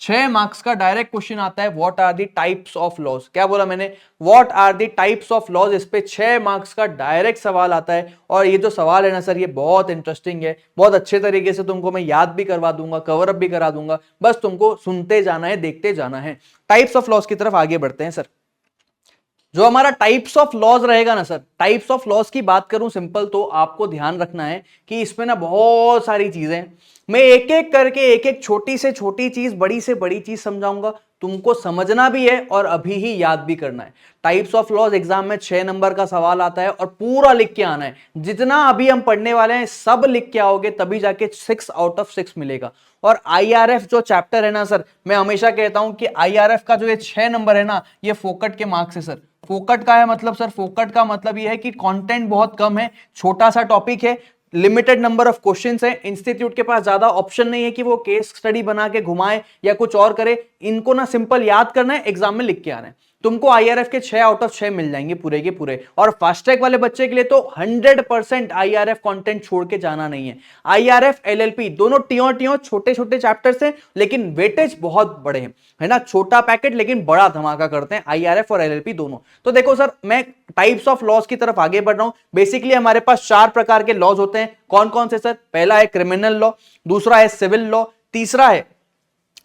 6 मार्क्स का डायरेक्ट क्वेश्चन आता है। What are the types of laws, क्या बोला मैंने, what are the types of laws, इस पे 6 मार्क्स का डायरेक्ट सवाल आता है। और ये जो सवाल है ना सर, ये बहुत इंटरेस्टिंग है, बहुत अच्छे तरीके से तुमको मैं याद भी करवा दूंगा, कवर अप भी करा दूंगा, बस तुमको सुनते जाना है, देखते जाना है। टाइप्स ऑफ लॉज की तरफ आगे बढ़ते हैं सर। जो हमारा टाइप्स ऑफ लॉज रहेगा ना सर, टाइप्स ऑफ लॉज की बात करूं सिंपल, तो आपको ध्यान रखना है कि इसमें ना बहुत सारी चीजें, मैं एक एक करके एक एक छोटी से छोटी चीज, बड़ी से बड़ी चीज समझाऊंगा। तुमको समझना भी है और अभी ही याद भी करना है। टाइप्स ऑफ लॉज एग्जाम में 6 नंबर का सवाल आता है और पूरा लिख के आना है। जितना अभी हम पढ़ने वाले हैं सब लिख के आओगे तभी जाके 6 आउट ऑफ 6 मिलेगा। और आईआरएफ जो चैप्टर है ना सर, मैं हमेशा कहता हूं कि आईआरएफ का जो ये 6 नंबर है ना, ये फोकट के मार्क्स है सर। फोकट का है मतलब सर, फोकट का मतलब ये है कि कंटेंट बहुत कम है, छोटा सा टॉपिक है, लिमिटेड नंबर ऑफ क्वेश्चंस है, इंस्टीट्यूट के पास ज्यादा ऑप्शन नहीं है कि वो केस स्टडी बना के घुमाए या कुछ और करे। इनको ना सिंपल याद करना है, एग्जाम में लिख के आना है। तुमको आईआरएफ के 6 आउट ऑफ 6 मिल जाएंगे पूरे के पूरे। और फास्ट ट्रैक वाले बच्चे के लिए तो 100% आईआरएफ कंटेंट छोड़ के जाना नहीं है। आईआरएफ एलएलपी दोनों टियों छोटे छोटे चैप्टर्स हैं, लेकिन वेटेज बहुत बड़े हैं, है ना। छोटा पैकेट लेकिन बड़ा धमाका करते हैं आईआरएफ और एलएलपी दोनों। तो देखो सर, मैं टाइप्स ऑफ लॉज की तरफ आगे बढ़ रहा हूं। बेसिकली हमारे पास 4 प्रकार के लॉज होते हैं। कौन कौन से सर? पहला है क्रिमिनल लॉ, दूसरा है सिविल लॉ, तीसरा है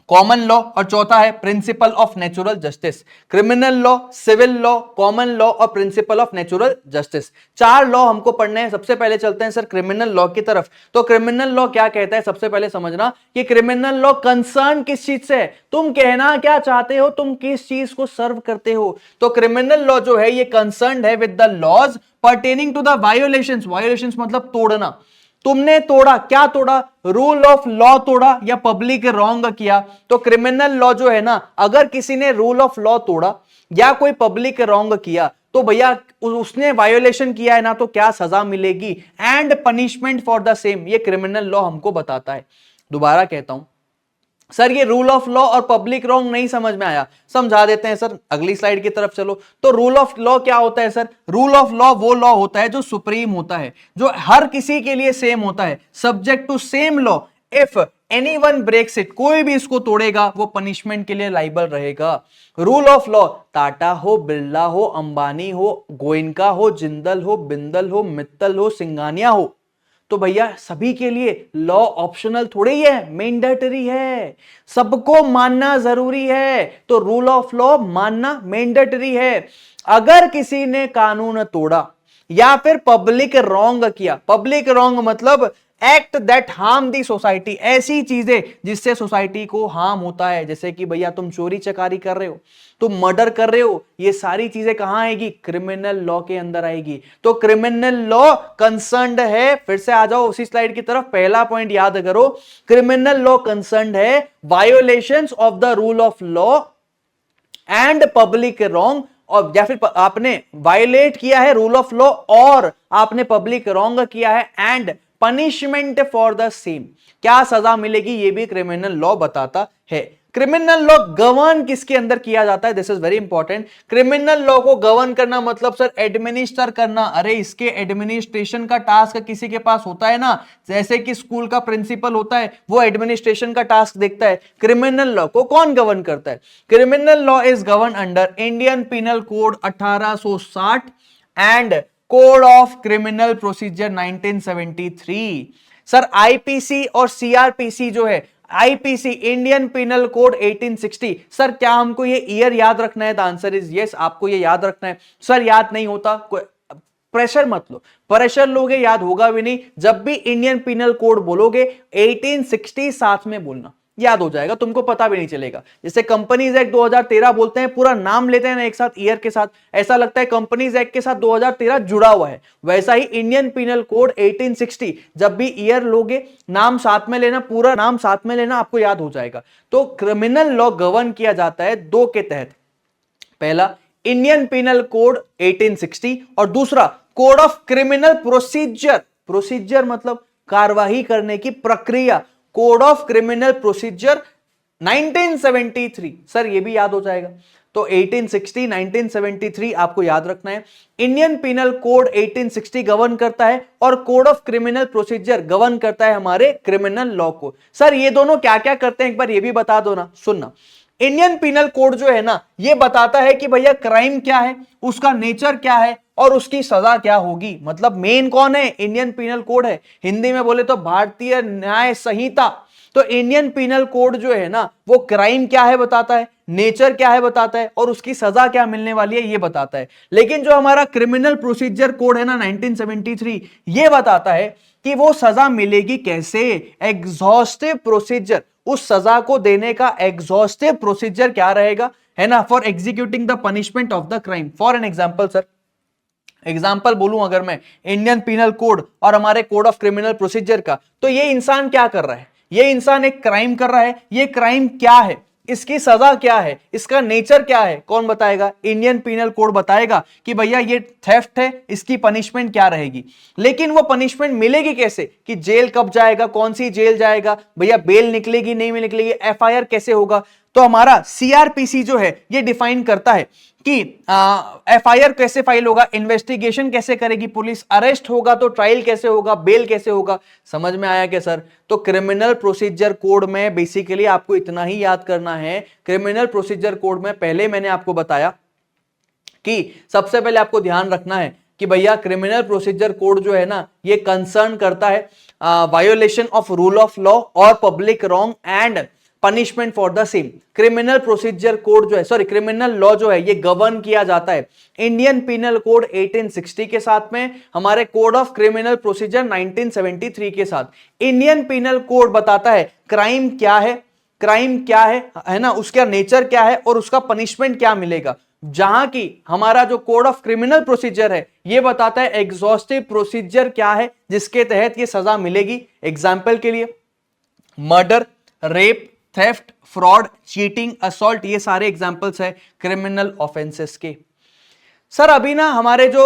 कॉमन लॉ और चौथा है principle of natural justice. Criminal law, civil law, common law और principle of natural justice, 4 law हमको पढ़ने हैं। सबसे पहले चलते हैं सर क्रिमिनल लॉ की तरफ। तो क्रिमिनल लॉ क्या कहता है, सबसे पहले समझना कि क्रिमिनल लॉ कंसर्न किस चीज से है, तुम कहना क्या चाहते हो, तुम किस चीज को सर्व करते हो। तो क्रिमिनल लॉ जो है ये कंसर्न है with the laws pertaining to the violations. Violations मतलब तोड़ना। तुमने तोड़ा, क्या तोड़ा? रूल ऑफ लॉ तोड़ा या पब्लिक रॉन्ग किया। तो क्रिमिनल लॉ जो है ना, अगर किसी ने रूल ऑफ लॉ तोड़ा या कोई पब्लिक रॉन्ग किया तो भैया उसने वायोलेशन किया है ना, तो क्या सजा मिलेगी and punishment for the same, ये क्रिमिनल लॉ हमको बताता है। दोबारा कहता हूं सर, ये रूल ऑफ लॉ और पब्लिक रॉन्ग नहीं समझ में आया, समझा देते हैं सर, अगली स्लाइड की तरफ चलो। तो रूल ऑफ लॉ क्या होता है सर? रूल ऑफ लॉ वो लॉ होता है जो सुप्रीम होता है, जो हर किसी के लिए सेम होता है, subject to same law. If anyone breaks it, कोई भी इसको तोड़ेगा वो पनिशमेंट के लिए लाइबल रहेगा। रूल ऑफ लॉ, टाटा हो, बिरला हो, अंबानी हो, गोयनका हो, जिंदल हो, बिंदल हो, मित्तल हो, सिंघानिया हो, तो भैया सभी के लिए लॉ ऑप्शनल थोड़ी ही है, मैंडेटरी है, सबको मानना जरूरी है। तो रूल ऑफ लॉ मानना मैंडेटरी है। अगर किसी ने कानून तोड़ा या फिर पब्लिक रॉन्ग किया, पब्लिक रॉन्ग मतलब act that harm the society, ऐसी चीजें जिससे सोसाइटी को हार्म होता है, जैसे कि भैया तुम चोरी चकारी कर रहे हो, तुम मर्डर कर रहे हो, ये सारी चीजें कहां आएगी? क्रिमिनल लॉ के अंदर आएगी। तो क्रिमिनल लॉ कंसर्न्ड है, फिर से आ जाओ उसी स्लाइड की तरफ, पहला पॉइंट याद करो, क्रिमिनल लॉ कंसर्न्ड है violations of the rule of law and public wrong, और या फिर आपने वायलेट किया है रूल ऑफ लॉ और आपने पब्लिक रॉन्ग किया है, and punishment for the same, क्या सजा मिलेगी ये भी क्रिमिनल लॉ बताता है। क्रिमिनल लॉ गवर्न किसके अंदर किया जाता है? This is very important. Criminal law को गवर्न करना मतलब सर एडमिनिस्टर करना। अरे इसके एडमिनिस्ट्रेशन का टास्क किसी के पास होता है ना, जैसे कि स्कूल का प्रिंसिपल होता है, वो एडमिनिस्ट्रेशन का टास्क देखता है। क्रिमिनल लॉ को कौन गवर्न करता है? Criminal law is govern under Indian penal code 1860 and code of criminal procedure 1973। Sir IPC और सीआरपीसी जो है, IPC Indian penal code 1860, sir क्या हमको ये ईयर याद रखना है? द आंसर इज यस, आपको ये याद रखना है। सर याद नहीं होता, प्रेशर मत लो, प्रेशर लोगे याद होगा भी नहीं। जब भी इंडियन पिनल कोड बोलोगे 1860 साथ में बोलना, याद हो जाएगा, तुमको पता भी नहीं चलेगा। जैसे कंपनीज एक्ट 2013 बोलते हैं, पूरा नाम लेते हैं ना एक साथ ईयर के साथ, ऐसा लगता है कंपनीज एक्ट के साथ 2013 जुड़ा हुआ है। वैसा ही इंडियन पिनल कोड 1860, जब भी ईयर लोगे नाम साथ में लेना, पूरा नाम साथ में लेना, आपको याद हो जाएगा। तो क्रिमिनल लॉ गवर्न किया जाता है 2 के तहत, पहला इंडियन पिनल कोड 1860 और दूसरा code of criminal procedure. Procedure मतलब कार्यवाही करने की प्रक्रिया, code of criminal procedure 1973। Sir ये भी याद हो जाएगा। तो 1860 1973 आपको याद रखना है। इंडियन पिनल कोड 1860 गवर्न करता है और code of criminal procedure govern करता है हमारे क्रिमिनल लॉ को। सर ये दोनों क्या क्या करते हैं एक बार ये भी बता दो ना, सुनना। इंडियन पिनल कोड जो है ना, ये बताता है कि भैया क्राइम क्या है, उसका नेचर क्या है और उसकी सजा क्या होगी। मतलब मेन कौन है? इंडियन पिनल कोड है, हिंदी में बोले तो भारतीय न्याय संहिता। तो इंडियन पिनल कोड जो है ना, वो क्राइम क्या है बताता है, नेचर क्या है बताता है, और उसकी सजा क्या मिलने वाली है ये बताता है। लेकिन जो हमारा क्रिमिनल प्रोसीजर कोड है ना 1973, ये बताता है कि वो सजा मिलेगी कैसे, एग्जॉस्टिव प्रोसीजर, उस सजा को देने का एग्जॉस्टिव प्रोसीजर क्या रहेगा, है ना, for executing the punishment of the crime. For an example sir, example बोलूं अगर मैं इंडियन पीनल कोड और हमारे कोड ऑफ क्रिमिनल प्रोसीजर का, तो ये इंसान क्या कर रहा है, ये इंसान एक क्राइम कर रहा है। ये क्राइम क्या है, इसकी सजा क्या है, इसका नेचर क्या है, कौन बताएगा? इंडियन पीनल कोड बताएगा कि भैया ये थेफ्ट है, इसकी पनिशमेंट क्या रहेगी। लेकिन वो पनिशमेंट मिलेगी कैसे, कि जेल कब जाएगा, कौन सी जेल जाएगा, भैया बेल निकलेगी नहीं निकलेगी, एफआईआर कैसे होगा। तो हमारा सीआरपीसी जो है ये डिफाइन करता है कि एफआईआर कैसे फाइल होगा, इन्वेस्टिगेशन कैसे करेगी पुलिस, अरेस्ट होगा तो ट्रायल कैसे होगा, बेल कैसे होगा। समझ में आया क्या सर? तो क्रिमिनल प्रोसीजर कोड में बेसिकली आपको इतना ही याद करना है। क्रिमिनल प्रोसीजर कोड में पहले मैंने आपको बताया कि सबसे पहले आपको ध्यान रखना है कि भैया क्रिमिनल प्रोसीजर कोड जो है ना ये कंसर्न करता है violation of rule of law और public wrong and punishment for the same. Criminal procedure code जो है, सॉरी क्रिमिनल लॉ जो है, ये गवर्न किया जाता है इंडियन पीनल कोड 1860 के साथ में, हमारे कोड ऑफ क्रिमिनल प्रोसीजर 1973 के साथ। इंडियन पीनल कोड बताता है क्राइम क्या है, क्राइम क्या है ना, उसका नेचर क्या है और उसका पनिशमेंट क्या मिलेगा। जहां की हमारा जो कोड ऑफ क्रिमिनल प्रोसीजर है ये बताता है एग्जॉस्टिव प्रोसीजर क्या है जिसके तहत ये सजा मिलेगी। एग्जाम्पल के लिए murder, rape, theft, fraud, cheating, assault, ये सारे एग्जांपल्स है क्रिमिनल ऑफेंसेस के। सर अभी ना हमारे जो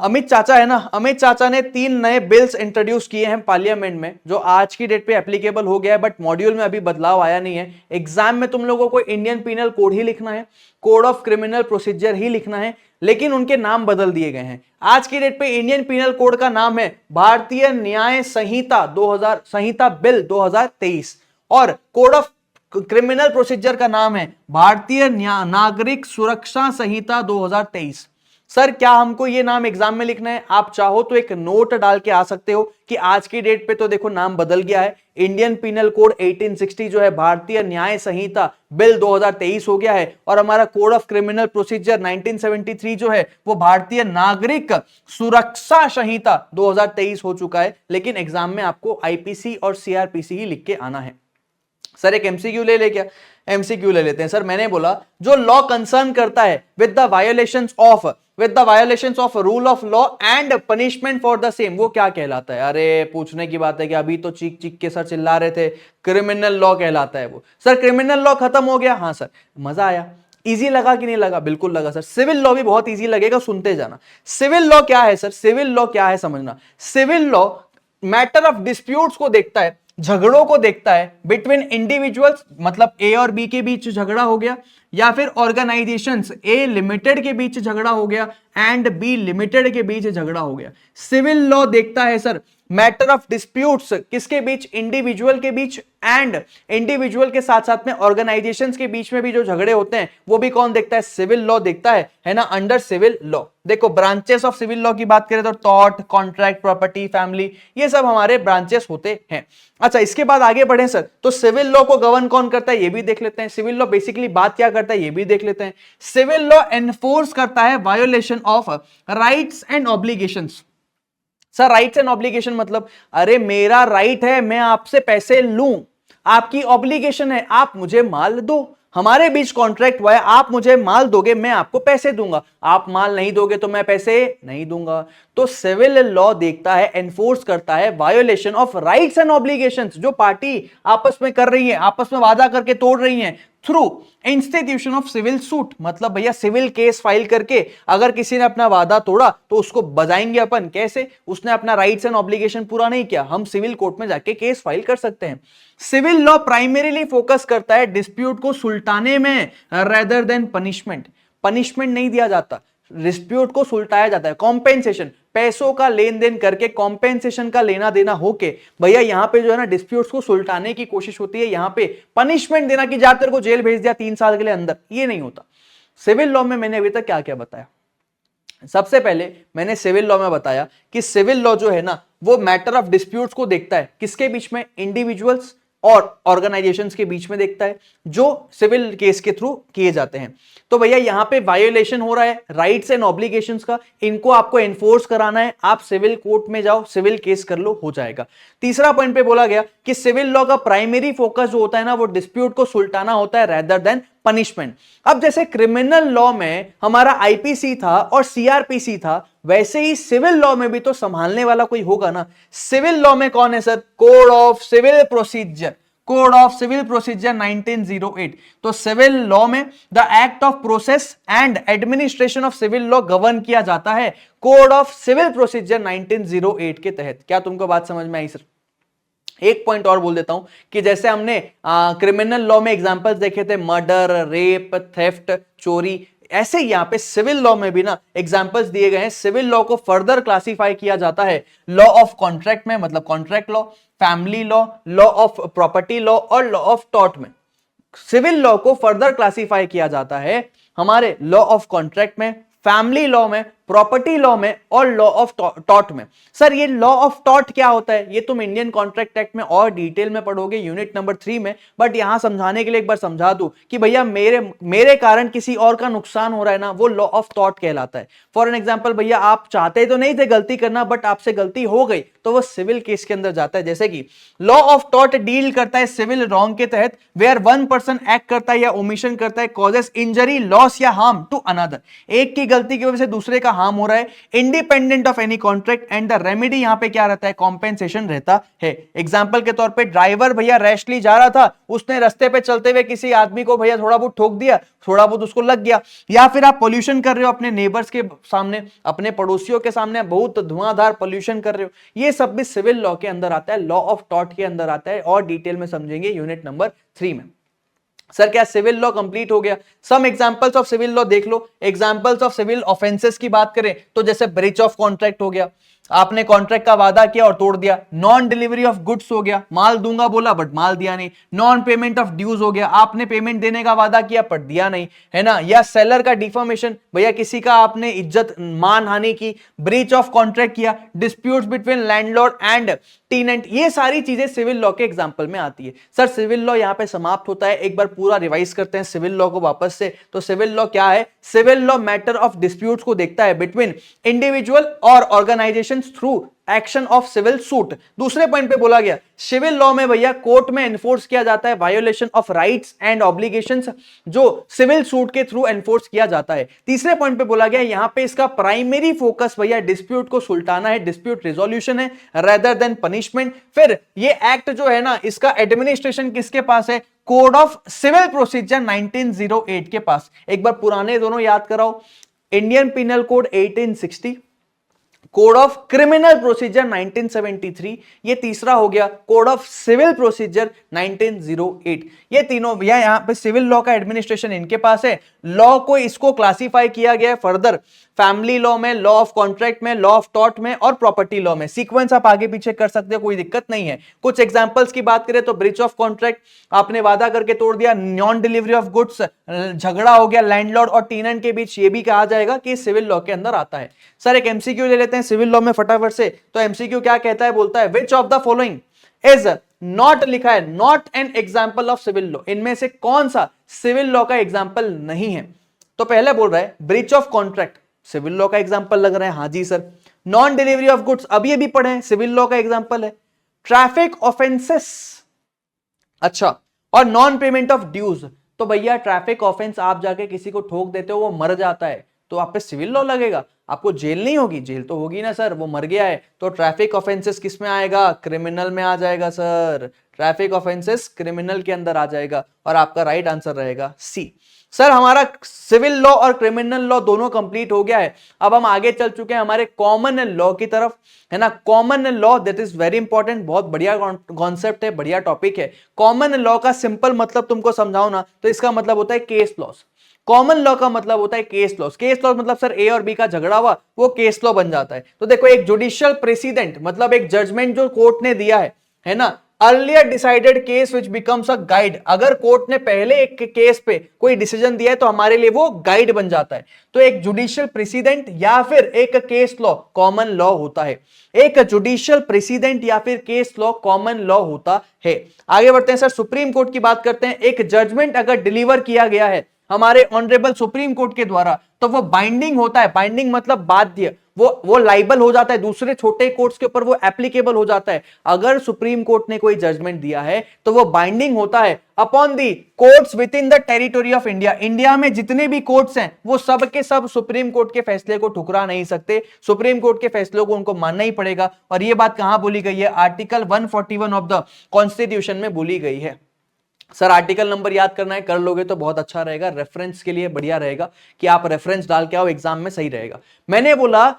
अमित चाचा है ना, अमित चाचा ने 3 नए बिल्स इंट्रोड्यूस किए हैं पार्लियामेंट में, जो आज की डेट पे एप्लीकेबल हो गया है, बट मॉड्यूल में अभी बदलाव आया नहीं है। एग्जाम में तुम लोगों को इंडियन पीनल कोड ही लिखना है, कोड ऑफ क्रिमिनल प्रोसीजर ही लिखना है, लेकिन उनके नाम बदल दिए गए हैं। आज की डेट पे इंडियन पीनल कोड का नाम है भारतीय न्याय संहिता 2000 संहिता बिल 2023 और कोड ऑफ क्रिमिनल प्रोसीजर का नाम है भारतीय नागरिक सुरक्षा संहिता 2023। सर क्या हमको ये नाम एग्जाम में लिखना है? आप चाहो तो एक नोट डाल के आ सकते हो कि आज की डेट पे तो देखो नाम बदल गया है, इंडियन पीनल कोड 1860 जो है भारतीय न्याय संहिता बिल 2023 हो गया है, और हमारा कोड ऑफ क्रिमिनल प्रोसीजर 1973 जो है वो भारतीय नागरिक सुरक्षा संहिता 2023 हो चुका है। लेकिन एग्जाम में आपको आईपीसी और सीआरपीसी ही लिख के आना है। सर एक एमसीक्यू ले क्या? एमसीक्यू ले लेते हैं। सर मैंने बोला जो लॉ कंसर्न करता है with the violations of rule of law and punishment for the same, वो क्या कहलाता है? अरे पूछने की बात है कि अभी तो चीख चीख के सर चिल्ला रहे थे, क्रिमिनल लॉ कहलाता है वो। सर क्रिमिनल लॉ खत्म हो गया? हाँ सर। मजा आया? इजी लगा कि नहीं लगा? बिल्कुल लगा सर। सिविल लॉ भी बहुत इजी लगेगा, सुनते जाना। सिविल लॉ क्या है सर? सिविल लॉ क्या है समझना। Civil law matter of disputes को देखता है, झगड़ों को देखता है बिटवीन इंडिविजुअल्स, मतलब ए और बी के बीच झगड़ा हो गया, या फिर ऑर्गेनाइजेशंस ए लिमिटेड के बीच झगड़ा हो गया एंड बी लिमिटेड के बीच झगड़ा हो गया। सिविल लॉ देखता है सर मैटर ऑफ डिस्प्यूट्स किसके बीच? इंडिविजुअल के बीच, एंड इंडिविजुअल के साथ साथ में ऑर्गेनाइजेशंस के बीच में भी जो झगड़े होते हैं वो भी कौन देखता है? सिविल लॉ देखता है ना, अंडर सिविल लॉ। देखो ब्रांचेस ऑफ सिविल लॉ की बात करें तो टॉर्ट, कॉन्ट्रैक्ट, प्रॉपर्टी, फैमिली, ये सब हमारे ब्रांचेस होते हैं। अच्छा इसके बाद आगे बढ़े सर, तो सिविल लॉ को गवर्न कौन करता है ये भी देख लेते हैं। सिविल लॉ बेसिकली बात क्या करता है ये भी देख लेते हैं। सिविल लॉ एनफोर्स करता है violation of rights and obligations. Sir rights and obligation मतलब, अरे मेरा राइट है मैं आपसे पैसे लूं, आपकी ऑब्लिगेशन है आप मुझे माल दो, हमारे बीच कॉन्ट्रैक्ट हुआ है, आप मुझे माल दोगे मैं आपको पैसे दूंगा, आप माल नहीं दोगे तो मैं पैसे नहीं दूंगा। तो सिविल लॉ देखता है, एनफोर्स करता है violation of rights and obligations, जो पार्टी आपस में कर रही है, आपस में वादा करके तोड़ रही है, through institution of civil suit. मतलब भैया सिविल केस फाइल करके अगर किसी ने अपना वादा तोड़ा तो उसको बजाएंगे अपन कैसे? उसने अपना राइट्स एंड ऑब्लिगेशन पूरा नहीं किया, हम सिविल कोर्ट में जाके केस फाइल कर सकते हैं। सिविल लॉ प्राइमरीली फोकस करता है डिस्प्यूट को सुलटाने में रेदर देन पनिशमेंट। पनिशमेंट नहीं दिया जाता, डिस्प्यूट को सुलटाया जाता है। कॉम्पेंसेशन, पैसों का लेन देन करके कॉम्पेंसेशन का लेना देना होके भैया यहां पे जो है ना डिस्प्यूट्स को सुलटाने की कोशिश होती है। यहां पे पनिशमेंट देना कि जा तेरे को जेल भेज दिया 3 साल के लिए अंदर, ये नहीं होता। सिविल लॉ में मैंने अभी तक क्या क्या बताया? सबसे पहले मैंने सिविल लॉ में बताया कि सिविल लॉ जो है ना वो मैटर ऑफ डिस्प्यूट्स को देखता है किसके बीच में? इंडिविजुअल्स और ऑर्गेनाइजेशंस के बीच में देखता है जो सिविल केस के थ्रू किए जाते हैं। तो भैया यहां पे वायोलेशन हो रहा है राइट्स एंड ऑब्लिगेशंस का, इनको आपको एनफोर्स कराना है, आप सिविल कोर्ट में जाओ, सिविल केस कर लो, हो जाएगा। तीसरा पॉइंट पे बोला गया कि सिविल लॉ का प्राइमरी फोकस जो होता है ना वो डिस्प्यूट को सुलटाना होता है रेदर देन पनिशमेंट। अब जैसे क्रिमिनल लॉ में हमारा आईपीसी था और सीआरपीसी था, वैसे ही सिविल लॉ में भी तो संभालने वाला कोई होगा ना। सिविल लॉ में कौन है sir? Code of civil procedure, code of civil procedure 1908। तो सिविल लॉ में the act of process and administration of civil law govern किया जाता है कोड ऑफ सिविल प्रोसीजर 1908 के तहत। क्या तुमको बात समझ में आई सर? एक पॉइंट और बोल देता हूं कि जैसे हमने क्रिमिनल लॉ में एग्जांपल्स देखे थे, मर्डर, रेप, थेफ्ट, चोरी, ऐसे यहां पे सिविल लॉ में भी ना एग्जांपल्स दिए गए हैं। सिविल लॉ को फर्दर क्लासिफाई किया जाता है लॉ ऑफ कॉन्ट्रैक्ट में, मतलब contract law, family law, law of property law और लॉ ऑफ टॉर्ट में। सिविल लॉ को फर्दर क्लासिफाई किया जाता है हमारे लॉ ऑफ कॉन्ट्रैक्ट में, फैमिली लॉ में, प्रॉपर्टी लॉ में और लॉ ऑफ टॉर्ट में। सर ये लॉ ऑफ टॉर्ट क्या होता है? ये तुम इंडियन कॉन्ट्रैक्ट एक्ट में और डिटेल में पढ़ोगे यूनिट नंबर 3 में, बट यहां समझाने के लिए एक बार समझा दूं कि भैया मेरे कारण किसी और का नुकसान हो रहा है ना, वो लॉ ऑफ टॉर्ट कहलाता है। फॉर एन एग्जांपल भैया आप चाहते तो नहीं थे गलती करना, बट आपसे गलती हो गई, तो वो सिविल केस के अंदर जाता है। जैसे कि लॉ ऑफ टॉर्ट डील करता है सिविल रॉन्ग के तहत, वेयर वन पर्सन एक्ट करता है या ओमिशन करता है, कॉजेस इंजरी, लॉस या हार्म टू अनदर। एक की गलती की वजह से दूसरे का हार्म हो रहा है, independent of any contract, and the remedy यहां पे क्या रहता है? कॉम्पेंसेशन रहता है। एग्जांपल के तौर पे ड्राइवर भैया रैशली जा रहा था, उसने रास्ते पे चलते हुए किसी आदमी को भैया थोड़ा बहुत ठोक दिया, थोड़ा बहुत उसको लग गया। या फिर आप पोल्यूशन कर रहे हो अपने नेबर्स के सामने, अपने पड़ोसियों के सामने बहुत धुआंधार पोल्यूशन कर रहे हो, ये सब भी सिविल लॉ के अंदर आता है, लॉ ऑफ टॉर्ट के अंदर आता है, और डिटेल में समझेंगे यूनिट नंबर 3 में। सर क्या सिविल लॉ कंप्लीट हो गया? Some examples of civil law देख लो। एग्जांपल्स ऑफ सिविल ऑफेंसेस की बात करें तो जैसे ब्रीच ऑफ कॉन्ट्रैक्ट हो गया, आपने कॉन्ट्रैक्ट का वादा किया और तोड़ दिया। नॉन डिलीवरी ऑफ गुड्स हो गया, माल दूंगा बोला बट माल दिया नहीं। नॉन पेमेंट ऑफ ड्यूज हो गया, आपने पेमेंट देने का वादा किया पर दिया नहीं, है ना। या सेलर का डिफॉर्मेशन, भैया किसी का आपने इज्जत मान हानि की। ब्रीच ऑफ कॉन्ट्रैक्ट किया, disputes between landlord and tenant, ये सारी चीजें सिविल लॉ के एग्जांपल में आती है। सर सिविल लॉ यहां पे समाप्त होता है, एक बार पूरा रिवाइज करते हैं सिविल लॉ को वापस से। तो सिविल लॉ क्या है? Civil law matter of disputes को देखता है बिटवीन इंडिविजुअल और organisation through action of civil suit. दूसरे पॉइंट पे बोला गया सिविल लॉ में भैया कोर्ट में एनफोर्स किया जाता है violation of rights and obligations, जो सिविल सूट के थ्रू एनफोर्स किया जाता है। तीसरे पॉइंट पे बोला गया यहां पे इसका प्राइमरी फोकस भैया डिस्प्यूट को सुलटाना है, डिस्प्यूट रिजोल्यूशन है रेदर देन पनिशमेंट। फिर ये एक्ट जो है ना, इसका एडमिनिस्ट्रेशन किसके पास है? कोड ऑफ सिविल प्रोसीजर 1908 के पास। एक बार पुराने दोनों याद कराओ, Indian penal code 1860, code of criminal procedure 1973, ये तीसरा हो गया कोड ऑफ सिविल प्रोसीजर 1908। ये तीनों भैया यहां पे सिविल लॉ का एडमिनिस्ट्रेशन इनके पास है। लॉ को इसको क्लासिफाई किया गया है फर्दर फैमिली लॉ में, लॉ ऑफ कॉन्ट्रैक्ट में, लॉ ऑफ टॉर्ट में और प्रॉपर्टी लॉ में। सीक्वेंस आप आगे पीछे कर सकते हो, कोई दिक्कत नहीं है। कुछ एग्जांपल्स की बात करें तो ब्रीच ऑफ कॉन्ट्रैक्ट, आपने वादा करके तोड़ दिया। नॉन डिलीवरी ऑफ गुड्स, झगड़ा हो गया लैंडलॉर्ड और टेनेंट के बीच, ये भी कहा जाएगा कि सिविल लॉ के अंदर आता है। सर एक एमसीक्यू ले लेते हैं सिविल लॉ में फटाफट से। तो एमसीक्यू क्या कहता है? बोलता है which of the following is not, लिखा है not an example of civil law, इनमें से कौन सा सिविल लॉ का एग्जाम्पल नहीं है? तो पहले बोल रहा है breach of contract civil law का एग्जांपल लग रहा है, हाँ जी sir. Non delivery of goods अभी पढ़े हैं, सिविल लॉ का एग्जांपल है। ट्रैफिक ऑफेंसेस, अच्छा, और नॉन पेमेंट ऑफ ड्यूज, तो भैया ट्रैफिक ऑफेंस आप जाके किसी को ठोक देते हो, वो मर जाता है, तो आप पे सिविल लॉ लगेगा? आपको जेल नहीं होगी? जेल तो होगी ना सर, वो मर गया है। तो ट्रैफिक ऑफेंसेस किस में आएगा? क्रिमिनल में आ जाएगा सर। ट्रैफिक ऑफेंसेस क्रिमिनल के अंदर आ जाएगा और आपका राइट आंसर रहेगा सी। सर हमारा सिविल लॉ और क्रिमिनल लॉ दोनों कंप्लीट हो गया है। अब हम आगे चल चुके हैं हमारे कॉमन लॉ की तरफ, है ना। Common law that is very important, बहुत बढ़िया कॉन्सेप्ट है, बढ़िया टॉपिक है। कॉमन लॉ का सिंपल मतलब तुमको समझाओ ना, तो इसका मतलब होता है केस लॉस। कॉमन लॉ का मतलब होता है केस लॉस। केस लॉस मतलब सर ए और बी का झगड़ा हुआ, वो केस लॉ बन जाता है। तो देखो एक जुडिशियल प्रेसिडेंट मतलब एक जजमेंट जो कोर्ट ने दिया है ना, earlier decided case which becomes a guide. अगर कोर्ट ने पहले एक केस पे कोई डिसीजन दिया है तो हमारे लिए वो गाइड बन जाता है। तो एक जुडिशियल प्रेसिडेंट या फिर एक केस लॉ कॉमन लॉ होता है। एक जुडिशियल प्रेसिडेंट या फिर केस लॉ कॉमन लॉ होता है। आगे बढ़ते हैं सर, सुप्रीम कोर्ट की बात करते हैं। एक जजमेंट अगर डिलीवर किया गया है हमारे ऑनरेबल सुप्रीम कोर्ट के द्वारा तो वो बाइंडिंग होता है। बाइंडिंग मतलब बाध्य, वो लाइबल हो जाता है, दूसरे छोटे कोर्ट्स के ऊपर वो एप्लीकेबल हो जाता है। अगर सुप्रीम कोर्ट ने कोई जजमेंट दिया है तो वो बाइंडिंग होता है upon the courts with in the territory of India. India में जितने भी कोर्ट्स हैं वो सब के सब सुप्रीम कोर्ट के फैसले को ठुकरा नहीं सकते। सुप्रीम कोर्ट के फैसलों को उनको मानना ही पड़ेगा। और ये बात कहां बोली गई है? आर्टिकल 141 ऑफ द कॉन्स्टिट्यूशन में बोली गई है। सर आर्टिकल नंबर याद करना है, कर लोगे तो बहुत अच्छा रहेगा, रेफरेंस के लिए बढ़िया रहेगा कि आप रेफरेंस डाल के आओ, एग्जाम में सही रहेगा। मैंने बोला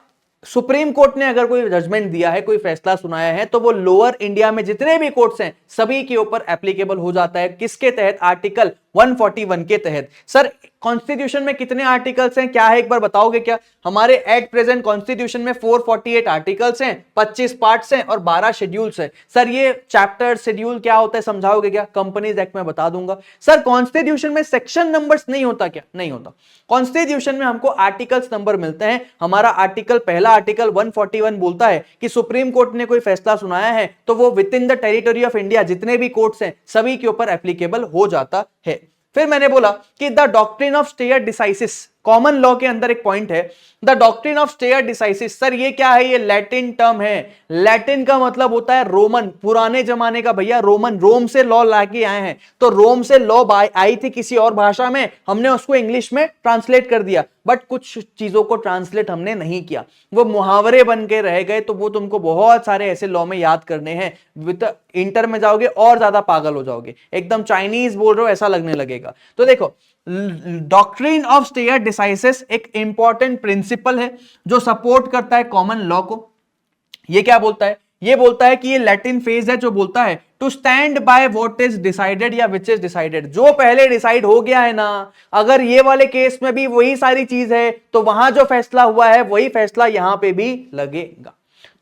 सुप्रीम कोर्ट ने अगर कोई जजमेंट दिया है, कोई फैसला सुनाया है तो वो लोअर इंडिया में जितने भी कोर्ट्स हैं सभी के ऊपर एप्लीकेबल हो जाता है। किसके तहत? आर्टिकल 141 के तहत। सर कॉन्स्टिट्यूशन में कितने आर्टिकल्स हैं, क्या है एक बार बताओगे क्या? हमारे एट प्रेजेंट कॉन्स्टिट्यूशन में 448 आर्टिकल्स हैं, 25 पार्ट्स हैं और 12 शेड्यूल्स हैं। सर ये चैप्टर शेड्यूल क्या होता है समझाओगे क्या? कंपनीज एक्ट में बता दूंगा। सर कॉन्स्टिट्यूशन में सेक्शन नंबर्स नहीं होता क्या? नहीं होता। कॉन्स्टिट्यूशन में हमको आर्टिकल्स नंबर मिलते हैं। हमारा आर्टिकल, पहला आर्टिकल 141 बोलता है कि सुप्रीम कोर्ट ने कोई फैसला सुनाया है तो वो with in the territory of India जितने भी कोर्ट्स हैं सभी के ऊपर एप्लीकेबल हो जाता है। फिर मैंने बोला कि the doctrine of stare decisis, common law के अंदर एक पॉइंट है the doctrine of stare decisis. Sir ये क्या है? ये लैटिन टर्म है। लैटिन का मतलब होता है रोमन, पुराने जमाने का भैया, रोमन, रोम से लॉ लाके आए हैं। तो रोम से लॉ आई थी किसी और भाषा में, हमने उसको इंग्लिश में ट्रांसलेट कर दिया, बट कुछ चीजों को ट्रांसलेट हमने नहीं किया, वो मुहावरे बन के रह गए। तो वो तुमको बहुत सारे ऐसे लॉ में याद करने हैं। विद इंटर में जाओगे और ज्यादा पागल हो जाओगे, एकदम चाइनीज बोल रहे हो ऐसा लगने लगेगा। तो देखो डॉक्ट्रिन ऑफ स्टेयर डिसाइसिस एक इंपॉर्टेंट प्रिंसिपल है जो सपोर्ट करता है कॉमन लॉ को। ये क्या बोलता है? ये बोलता है कि ये लैटिन फेज है जो बोलता है to stand by what is decided या विच इज डिसाइडेड। जो पहले डिसाइड हो गया है ना, अगर ये वाले केस में भी वही सारी चीज है तो वहां जो फैसला हुआ है वही फैसला यहां पे भी लगेगा।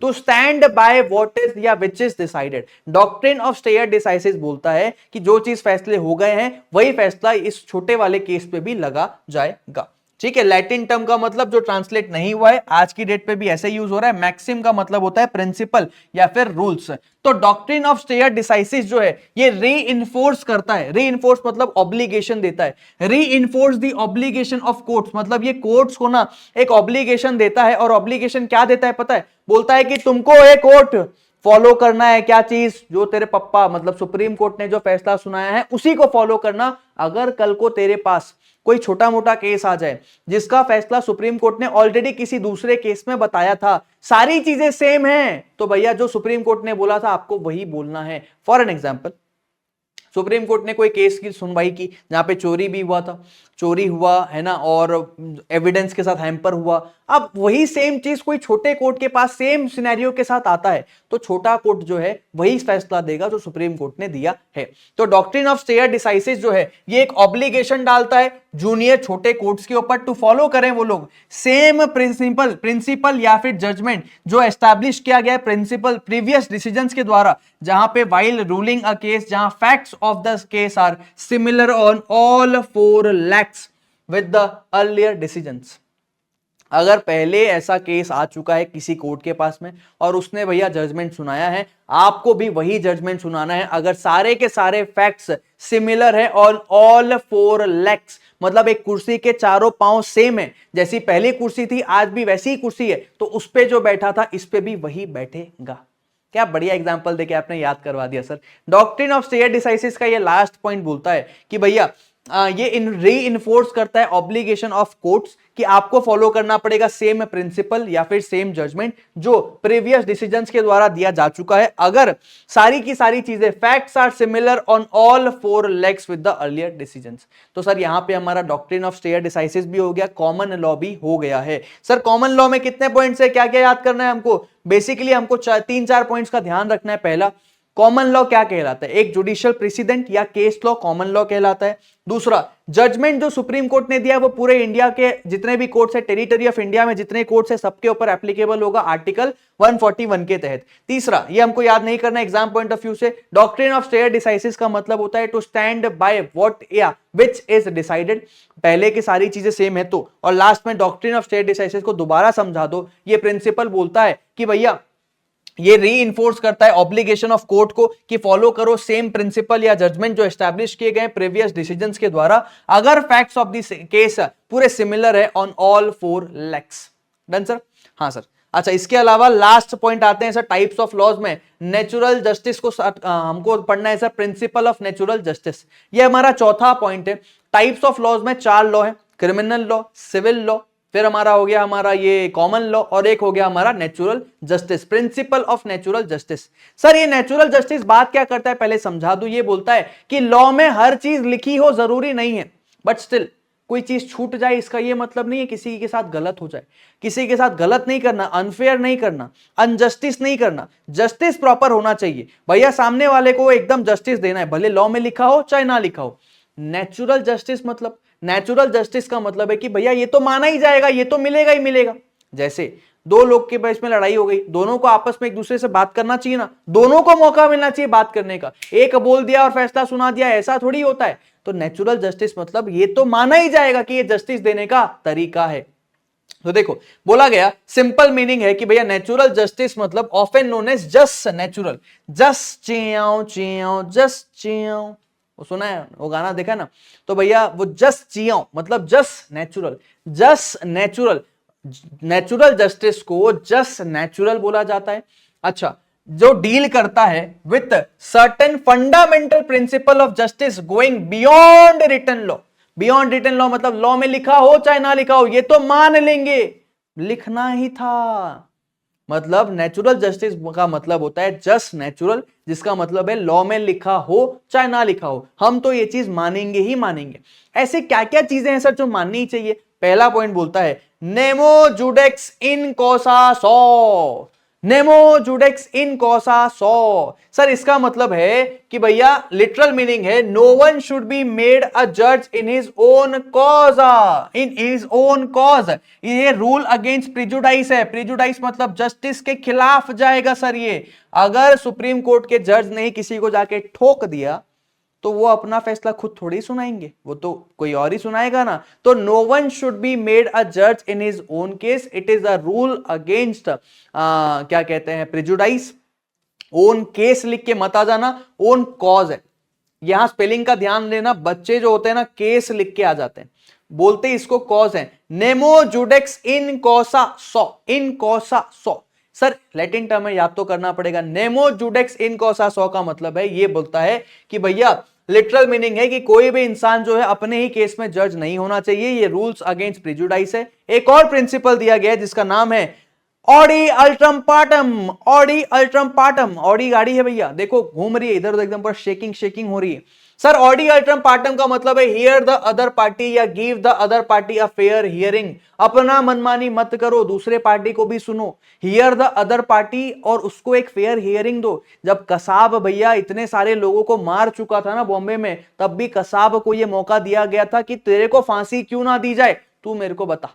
To stand by what is या which is decided. Doctrine of stare decisis बोलता है कि जो चीज फैसले हो गए हैं वही फैसला इस छोटे वाले केस पे भी लगा जाएगा। ठीक है, लैटिन टर्म का मतलब जो ट्रांसलेट नहीं हुआ है, आज की डेट पे भी ऐसे यूज हो रहा है। मैक्सिम का मतलब होता है प्रिंसिपल या फिर रूल्स। तो डॉक्ट्रिन ऑफ स्टेयर डिसाइसिस जो है ये री-इन्फोर्स करता है। री-इन्फोर्स मतलब ऑब्लिगेशन देता है। री-इन्फोर्स द ऑब्लिगेशन ऑफ कोर्ट्स, मतलब ये कोर्ट्स को ना एक ऑब्लिगेशन देता है। और ऑब्लिगेशन क्या देता है पता है? बोलता है कि तुमको एक कोर्ट फॉलो करना है। क्या चीज? जो तेरे पप्पा मतलब सुप्रीम कोर्ट ने जो फैसला सुनाया है उसी को फॉलो करना। अगर कल को तेरे पास कोई छोटा मोटा केस आ जाए जिसका फैसला सुप्रीम कोर्ट ने ऑलरेडी किसी दूसरे केस में बताया था, सारी चीजें सेम हैं, तो भैया जो सुप्रीम कोर्ट ने बोला था आपको वही बोलना है। For an example, supreme court ने कोई केस की सुनवाई की जहां पे चोरी भी हुआ था, चोरी हुआ है ना, और एविडेंस के साथ हैम्पर हुआ। अब वही सेम चीज कोई छोटे कोर्ट के पास सेम सिनेरियो के साथ आता है तो छोटा कोर्ट जो है वही फैसला देगा जो सुप्रीम कोर्ट ने दिया है। तो डॉक्ट्रिन ऑफ स्टेयर डिसाइसिस जो है ये एक ऑब्लिगेशन डालता है जूनियर छोटे कोर्ट्स के ऊपर टू फॉलो करें वो लोग सेम प्रिंसिपल या फिर जजमेंट जो एस्टैब्लिश किया गया है प्रिंसिपल प्रीवियस डिसीजंस के द्वारा, जहां पे वाइल रूलिंग अ केस, जहां facts of the case are similar on all 4 legs with the earlier decisions. अगर पहले ऐसा केस आ चुका है किसी कोर्ट के पास में और उसने भैया जजमेंट सुनाया है, आपको भी वही जजमेंट सुनाना है। अगर सारे के सारे फैक्ट्स सिमिलर है ऑन ऑल 4 लेग्स, मतलब एक कुर्सी के चारों पांव सेम है, जैसी पहली कुर्सी थी आज भी वैसी ही कुर्सी है, तो उस पे जो बैठा था इस पे भी वही बैठेगा। क्या बढ़िया एग्जांपल देके आपने याद करवा दिया sir. Doctrine of stare decisis का ये लास्ट पॉइंट बोलता है कि भैया ये री इन्फोर्स करता है ऑब्लिगेशन ऑफ कोर्ट्स कि आपको फॉलो करना पड़ेगा सेम प्रिंसिपल या फिर सेम जजमेंट जो प्रीवियस डिसीजंस के द्वारा दिया जा चुका है। अगर सारी की सारी चीजें facts are similar on all 4 legs with the earlier decisions, तो सर यहां पे हमारा डॉक्ट्रिन ऑफ स्टेयर डिसाइसिस भी हो गया, कॉमन लॉ भी हो गया है। सर कॉमन लॉ में कितने पॉइंट्स है, क्या क्या याद करना है हमको? बेसिकली हमको 3-4 पॉइंट्स का ध्यान रखना है। पहला, कॉमन लॉ क्या कहलाता है? एक जुडिशियल प्रेसिडेंट या केस लॉ कॉमन लॉ कहलाता है। दूसरा, जजमेंट जो सुप्रीम कोर्ट ने दिया वो पूरे इंडिया के जितने भी कोर्ट्स है, टेरिटरी ऑफ इंडिया में जितने कोर्ट्स है, सबके ऊपर एप्लीकेबल होगा आर्टिकल 141 के तहत। तीसरा, ये हमको याद नहीं करना एग्जाम पॉइंट ऑफ व्यू से, डॉक्ट्रिन ऑफ स्टेयर डिसाइसिस का मतलब होता है टू स्टैंड बाय व्हाट या विच इज डिसाइडेड। पहले की सारी चीजें सेम है तो, और लास्ट में डॉक्ट्रिन ऑफ स्टेयर डिसाइसिस को दोबारा समझा दो। ये प्रिंसिपल बोलता है कि भैया ये री इन्फोर्स करता है ऑब्लिगेशन ऑफ कोर्ट को कि फॉलो करो सेम प्रिंसिपल या जजमेंट जो एस्टैब्लिश किए गए प्रीवियस डिसीजंस के द्वारा, अगर फैक्ट्स ऑफ दिस केस पूरे सिमिलर है on all 4 legs. Done sir? हाँ सर। अच्छा, इसके अलावा लास्ट पॉइंट आते हैं सर टाइप्स ऑफ लॉज में। नेचुरल जस्टिस को हमको पढ़ना है sir, principal of natural justice, ये हमारा चौथा पॉइंट है। टाइप्स ऑफ लॉज में 4 लॉ है, क्रिमिनल लॉ, सिविल लॉ, फिर हमारा हो गया हमारा ये कॉमन लॉ, और एक हो गया हमारा natural justice, principal of natural justice. Sir ये नेचुरल जस्टिस बात क्या करता है पहले समझा दूं। ये बोलता है कि लॉ में हर चीज लिखी हो जरूरी नहीं है, बट स्टिल कोई चीज छूट जाए इसका ये मतलब नहीं है किसी के साथ गलत हो जाए। किसी के साथ गलत नहीं करना, अनफेयर नहीं करना, अनजस्टिस नहीं करना, जस्टिस प्रॉपर होना चाहिए। भैया सामने वाले को एकदम जस्टिस देना है, भले लॉ में लिखा हो चाहे ना लिखा हो। नेचुरल जस्टिस मतलब, नेचुरल जस्टिस का मतलब है कि भैया ये तो माना ही जाएगा, ये तो मिलेगा ही मिलेगा। जैसे दो लोग के बीच में लड़ाई हो गई, दोनों को आपस में एक दूसरे से बात करना चाहिए ना, दोनों को मौका मिलना चाहिए बात करने का। एक बोल दिया और फैसला सुना दिया, ऐसा थोड़ी होता है। तो नेचुरल जस्टिस मतलब ये तो माना ही जाएगा कि ये जस्टिस देने का तरीका है। तो देखो बोला गया, सिंपल मीनिंग है कि भैया नेचुरल जस्टिस मतलब often known as just natural, just चियाओ चियाओ जस्ट चियाओ, वो सुना है वो गाना देखा ना, तो भैया वो जस्ट चियाओ मतलब just natural, just natural, natural justice को जस्ट नेचुरल बोला जाता है। अच्छा, जो डील करता है with certain fundamental principle of justice going beyond written law. Beyond written law मतलब लॉ में लिखा हो चाहे ना लिखा हो, ये तो मान लेंगे लिखना ही था। मतलब नेचुरल जस्टिस का मतलब होता है जस्ट नेचुरल, जिसका मतलब है लॉ में लिखा हो चाहे ना लिखा हो, हम तो ये चीज मानेंगे ही मानेंगे। ऐसे क्या क्या चीजें हैं सर जो माननी चाहिए? पहला पॉइंट बोलता है नेमो जुडेक्स इन कॉसा सो, नेमो जुडेक्स इन कॉसा सो। सर इसका मतलब है कि भैया लिटरल मीनिंग है no one should be made a जज in his own cause, in his own cause. ये रूल अगेंस्ट प्रिजुडाइस है। प्रिजुडाइस मतलब जस्टिस के खिलाफ जाएगा सर। ये अगर सुप्रीम कोर्ट के जज ने किसी को जाके ठोक दिया तो वो अपना फैसला खुद थोड़ी सुनाएंगे, वो तो कोई और ही सुनाएगा ना। तो no one should be made a जज in his own case, it is a rule against क्या कहते हैं प्रिजुडाइस। ओन केस लिख के मत आ जाना, ओन कॉज है। यहां स्पेलिंग का ध्यान देना, बच्चे जो होते हैं ना केस लिख के आ जाते हैं, बोलते इसको कॉज है। नेमो जुडेक्स इन कॉसा सो, इन causa sua. Sir Latin term में याद तो करना पड़ेगा। नेमो जुडेक्स इन कॉसा सो का मतलब है, ये बोलता है कि भैया लिटरल मीनिंग है कि कोई भी इंसान जो है अपने ही केस में जज नहीं होना चाहिए, ये रूल्स अगेंस्ट प्रिजुडाइस है। एक और प्रिंसिपल दिया गया है जिसका नाम है audi alteram partem, audi alteram partem. Audi गाड़ी है भैया, देखो घूम रही है इधर उधर, एकदम पर शेकिंग शेकिंग हो रही है। सर ऑडी अल्ट्रम पार्टम का मतलब है हियर द अदर पार्टी या give the other party a fair hearing. अपना मनमानी मत करो, दूसरे पार्टी को भी सुनो। हियर द अदर पार्टी और उसको एक फेयर हियरिंग दो। जब कसाब भैया इतने सारे लोगों को मार चुका था ना बॉम्बे में, तब भी कसाब को यह मौका दिया गया था कि तेरे को फांसी क्यों ना दी जाए, तू मेरे को बता।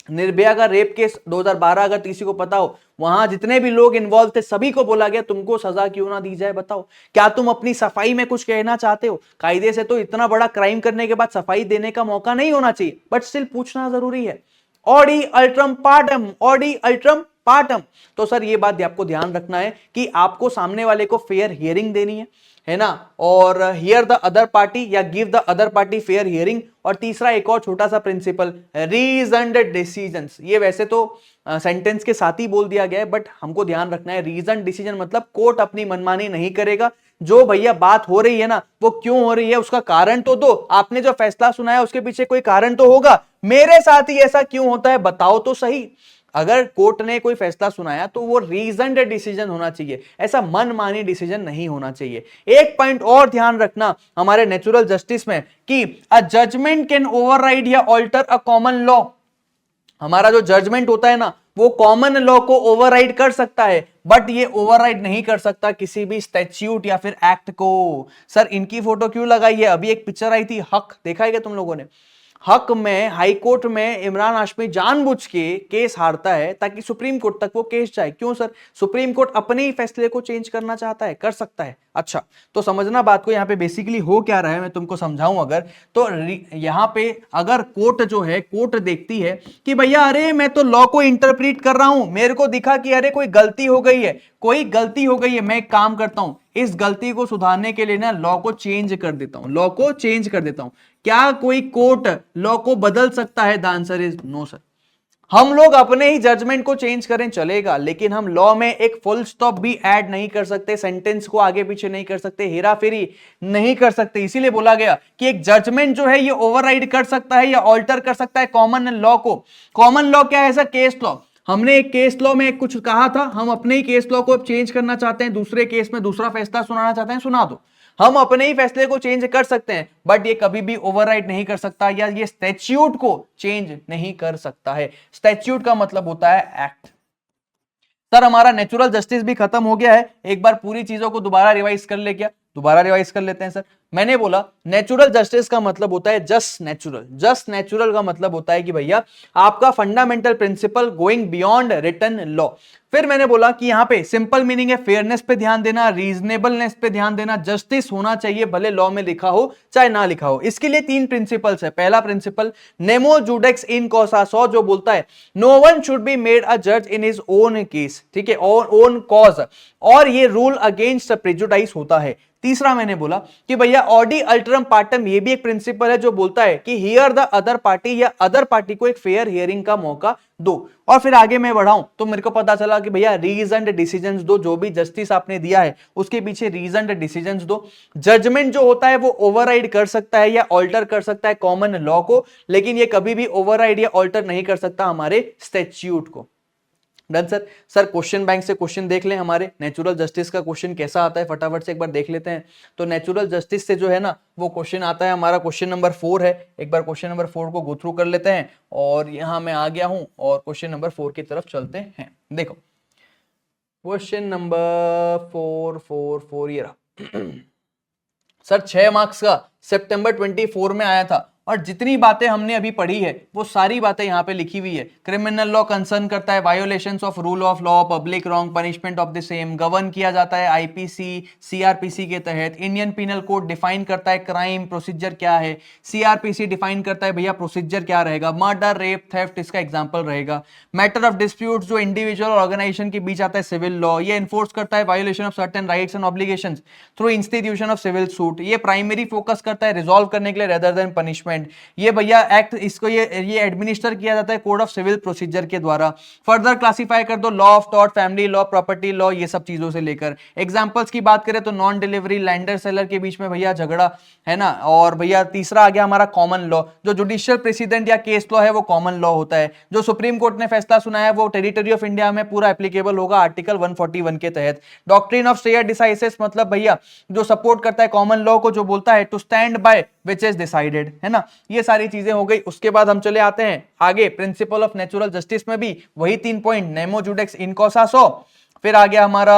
निर्भया का रेप केस 2012 अगर किसी को पता हो, वहां जितने भी लोग इन्वॉल्व थे सभी को बोला गया तुमको सजा क्यों ना दी जाए, बताओ। क्या तुम अपनी सफाई में कुछ कहना चाहते हो? कायदे से तो इतना बड़ा क्राइम करने के बाद सफाई देने का मौका नहीं होना चाहिए, बट स्टिल पूछना जरूरी है। Audi alteram partem, audi alteram partem. तो सर ये बात आपको ध्यान रखना है कि आपको सामने वाले को फेयर हियरिंग देनी है ना, और हियर द अदर पार्टी या give the other party fair hearing. और तीसरा एक और छोटा सा प्रिंसिपल, रीजन्ड डिसीजंस। ये वैसे तो सेंटेंस के साथ ही बोल दिया गया है, बट हमको ध्यान रखना है रीजन डिसीजन मतलब कोर्ट अपनी मनमानी नहीं करेगा। जो भैया बात हो रही है ना वो क्यों हो रही है उसका कारण तो दो। आपने जो फैसला सुनाया उसके पीछे कोई कारण तो होगा, मेरे साथ ही ऐसा क्यों होता है बताओ तो सही। अगर कोर्ट ने कोई फैसला सुनाया तो वो रीजन्ड डिसीजन होना चाहिए, ऐसा मनमानी डिसीजन नहीं होना चाहिए। एक पॉइंट और ध्यान रखना हमारे नेचुरल जस्टिस में कि अ जजमेंट कैन ओवरराइड या ऑल्टर अ कॉमन लॉ। हमारा जो जजमेंट होता है ना वो कॉमन लॉ को ओवरराइड कर सकता है, बट ये ओवरराइड नहीं कर सकता किसी भी स्टैट्यूट या फिर एक्ट को। सर इनकी फोटो क्यों लगाई है? अभी एक पिक्चर आई थी हक, देखा है क्या तुम लोगों ने? हक में हाई कोर्ट में इमरान हाशमी जानबूझ के केस हारता है ताकि सुप्रीम कोर्ट तक वो केस जाए। क्यों सर? सुप्रीम कोर्ट अपने ही फैसले को चेंज करना चाहता है, कर सकता है। अच्छा, तो समझना बात को, यहां पे बेसिकली हो क्या रहा है मैं तुमको समझाऊं अगर, तो यहां पे अगर कोर्ट जो है, कोर्ट देखती है कि भैया अरे मैं तो लॉ को इंटरप्रीट कर रहा हूं, मेरे को दिखा कि अरे कोई गलती हो गई है, कोई गलती हो गई है, मैं एक काम करता हूं, इस गलती को सुधारने के लिए ना लॉ को चेंज कर देता हूं, लॉ को चेंज कर देता हूं। क्या कोई कोर्ट लॉ को बदल सकता है? The answer is no sir. हम लोग अपने ही जजमेंट को चेंज करें चलेगा, लेकिन हम लॉ में एक फुल स्टॉप भी ऐड नहीं कर सकते, सेंटेंस को आगे पीछे नहीं कर सकते, हेराफेरी नहीं कर सकते। इसीलिए बोला गया कि एक जजमेंट जो है ये ओवरराइड कर सकता है या ऑल्टर कर सकता है कॉमन लॉ को। कॉमन लॉ क्या है सर? Case law. हमने एक केस लॉ में कुछ कहा था, हम अपने ही केस लॉ को चेंज करना चाहते हैं, दूसरे केस में दूसरा फैसला सुनाना चाहते हैं, सुना दो। हम अपने ही फैसले को चेंज कर सकते हैं, बट ये कभी भी ओवरराइड नहीं कर सकता, या ये स्टैट्यूट को चेंज नहीं कर सकता है। स्टैट्यूट का मतलब होता है एक्ट। सर हमारा नेचुरल जस्टिस भी खत्म हो गया है, एक बार पूरी चीजों को दोबारा रिवाइज कर ले क्या? दोबारा रिवाइज कर लेते हैं सर। मैंने बोला नेचुरल जस्टिस का मतलब होता है जस्ट नेचुरल। जस्ट नेचुरल का मतलब होता है कि भैया आपका fundamental principle going beyond written law. फिर मैंने बोला कि यहां पे सिंपल मीनिंग है फेयरनेस पे ध्यान देना, रीजनेबलनेस पे ध्यान देना, जस्टिस होना चाहिए भले लॉ में लिखा हो चाहे ना लिखा हो। इसके लिए 3 प्रिंसिपल्स है। पहला प्रिंसिपल नेमो जुडेक्स इन कॉसा सॉ, जो बोलता है no one should be made a जज इन हिज ओन केस, ठीक है, और ओन कॉज, और ये रूल अगेंस्ट प्रेजुडाइज होता है। तीसरा मैंने बोला कि भैया ऑडी अल्टरम पार्टम, ये भी एक प्रिंसिपल है जो बोलता है कि हियर द अदर पार्टी, या अदर पार्टी को एक फेयर हियरिंग का मौका दो। और फिर आगे मैं बढ़ाऊं तो मेरे को पता चला कि भैया रीजन्ड डिसीजंस दो, जो भी जस्टिस आपने दिया है उसके पीछे रीजन्ड डिसीजंस दो। जजमेंट जो होता है वो ओवरराइड कर सकता है या ऑल्टर कर सकता है कॉमन लॉ को, लेकिन ये कभी भी ओवरराइड या ऑल्टर नहीं कर सकता हमारे स्टैट्यूट को। Done sir. Sir question bank से क्वेश्चन देख लें, हमारे नेचुरल जस्टिस का क्वेश्चन कैसा आता है फटाफट से एक बार देख लेते हैं। तो नेचुरल जस्टिस से जो है ना वो क्वेश्चन आता है हमारा, क्वेश्चन नंबर 4 है। एक बार क्वेश्चन नंबर 4 को गो थ्रू कर लेते हैं, और यहां मैं आ गया हूं और क्वेश्चन नंबर 4 की तरफ चलते हैं। देखो क्वेश्चन नंबर 4 ये रहा। सर 6 मार्क्स का सितंबर 24 में आया था, और जितनी बातें हमने अभी पढ़ी है वो सारी बातें यहाँ पे लिखी हुई है। क्रिमिनल लॉ कंसर्न करता है violations of rule of law, public wrong, punishment of the same, govern किया जाता है आईपीसी सीआरपीसी के तहत। इंडियन पिनल कोड डिफाइन करता है क्राइम प्रोसीजर क्या है, सीआरपीसी डिफाइन करता है भैया प्रोसीजर क्या रहेगा, मर्डर रेप थेफ्ट इसका एग्जाम्पल रहेगा। मैटर ऑफ डिस्प्यूट जो इंडिविजुअल और ऑर्गेनाइजेशन के बीच आता है सिविल लॉ, ये एनफोर्स करता है violation of certain rights and obligations through institution of civil suit. ये प्राइमरी फोकस करता है रिजॉल्व करने के लिए रेदर देन पनिशमेंट। ये भैया एक्ट इसको ये एडमिनिस्टर किया जाता है कोड ऑफ सिविल प्रोसीजर के द्वारा। फर्दर क्लासिफाई कर दो law of tort, family law, property law, ये सब चीजों से लेकर। एग्जांपल्स की बात करें तो नॉन डिलीवरी, लैंडर सेलर के बीच में भैया झगड़ा है ना। और भैया तीसरा आ गया हमारा कॉमन लॉ, जो जुडिशियल प्रेसिडेंट या केस लॉ है वो कॉमन लॉ होता है। जो सुप्रीम कोर्ट ने फैसला सुनाया वो टेरिटरी ऑफ इंडिया में पूरा एप्लीकेबल होगा आर्टिकल 141 के तहत। डॉक्ट्रिन ऑफ शेयर डिसाइसिस मतलब भैया जो सपोर्ट करता है कॉमन लॉ को, जो बोलता है to stand by which is decided, है ना। ये सारी चीजें हो गई। उसके बाद हम चले आते हैं आगे प्रिंसिपल ऑफ नेचुरल जस्टिस में भी वही 3 पॉइंट, नेमो जुडेक्स इन कॉसा सो, फिर आ गया हमारा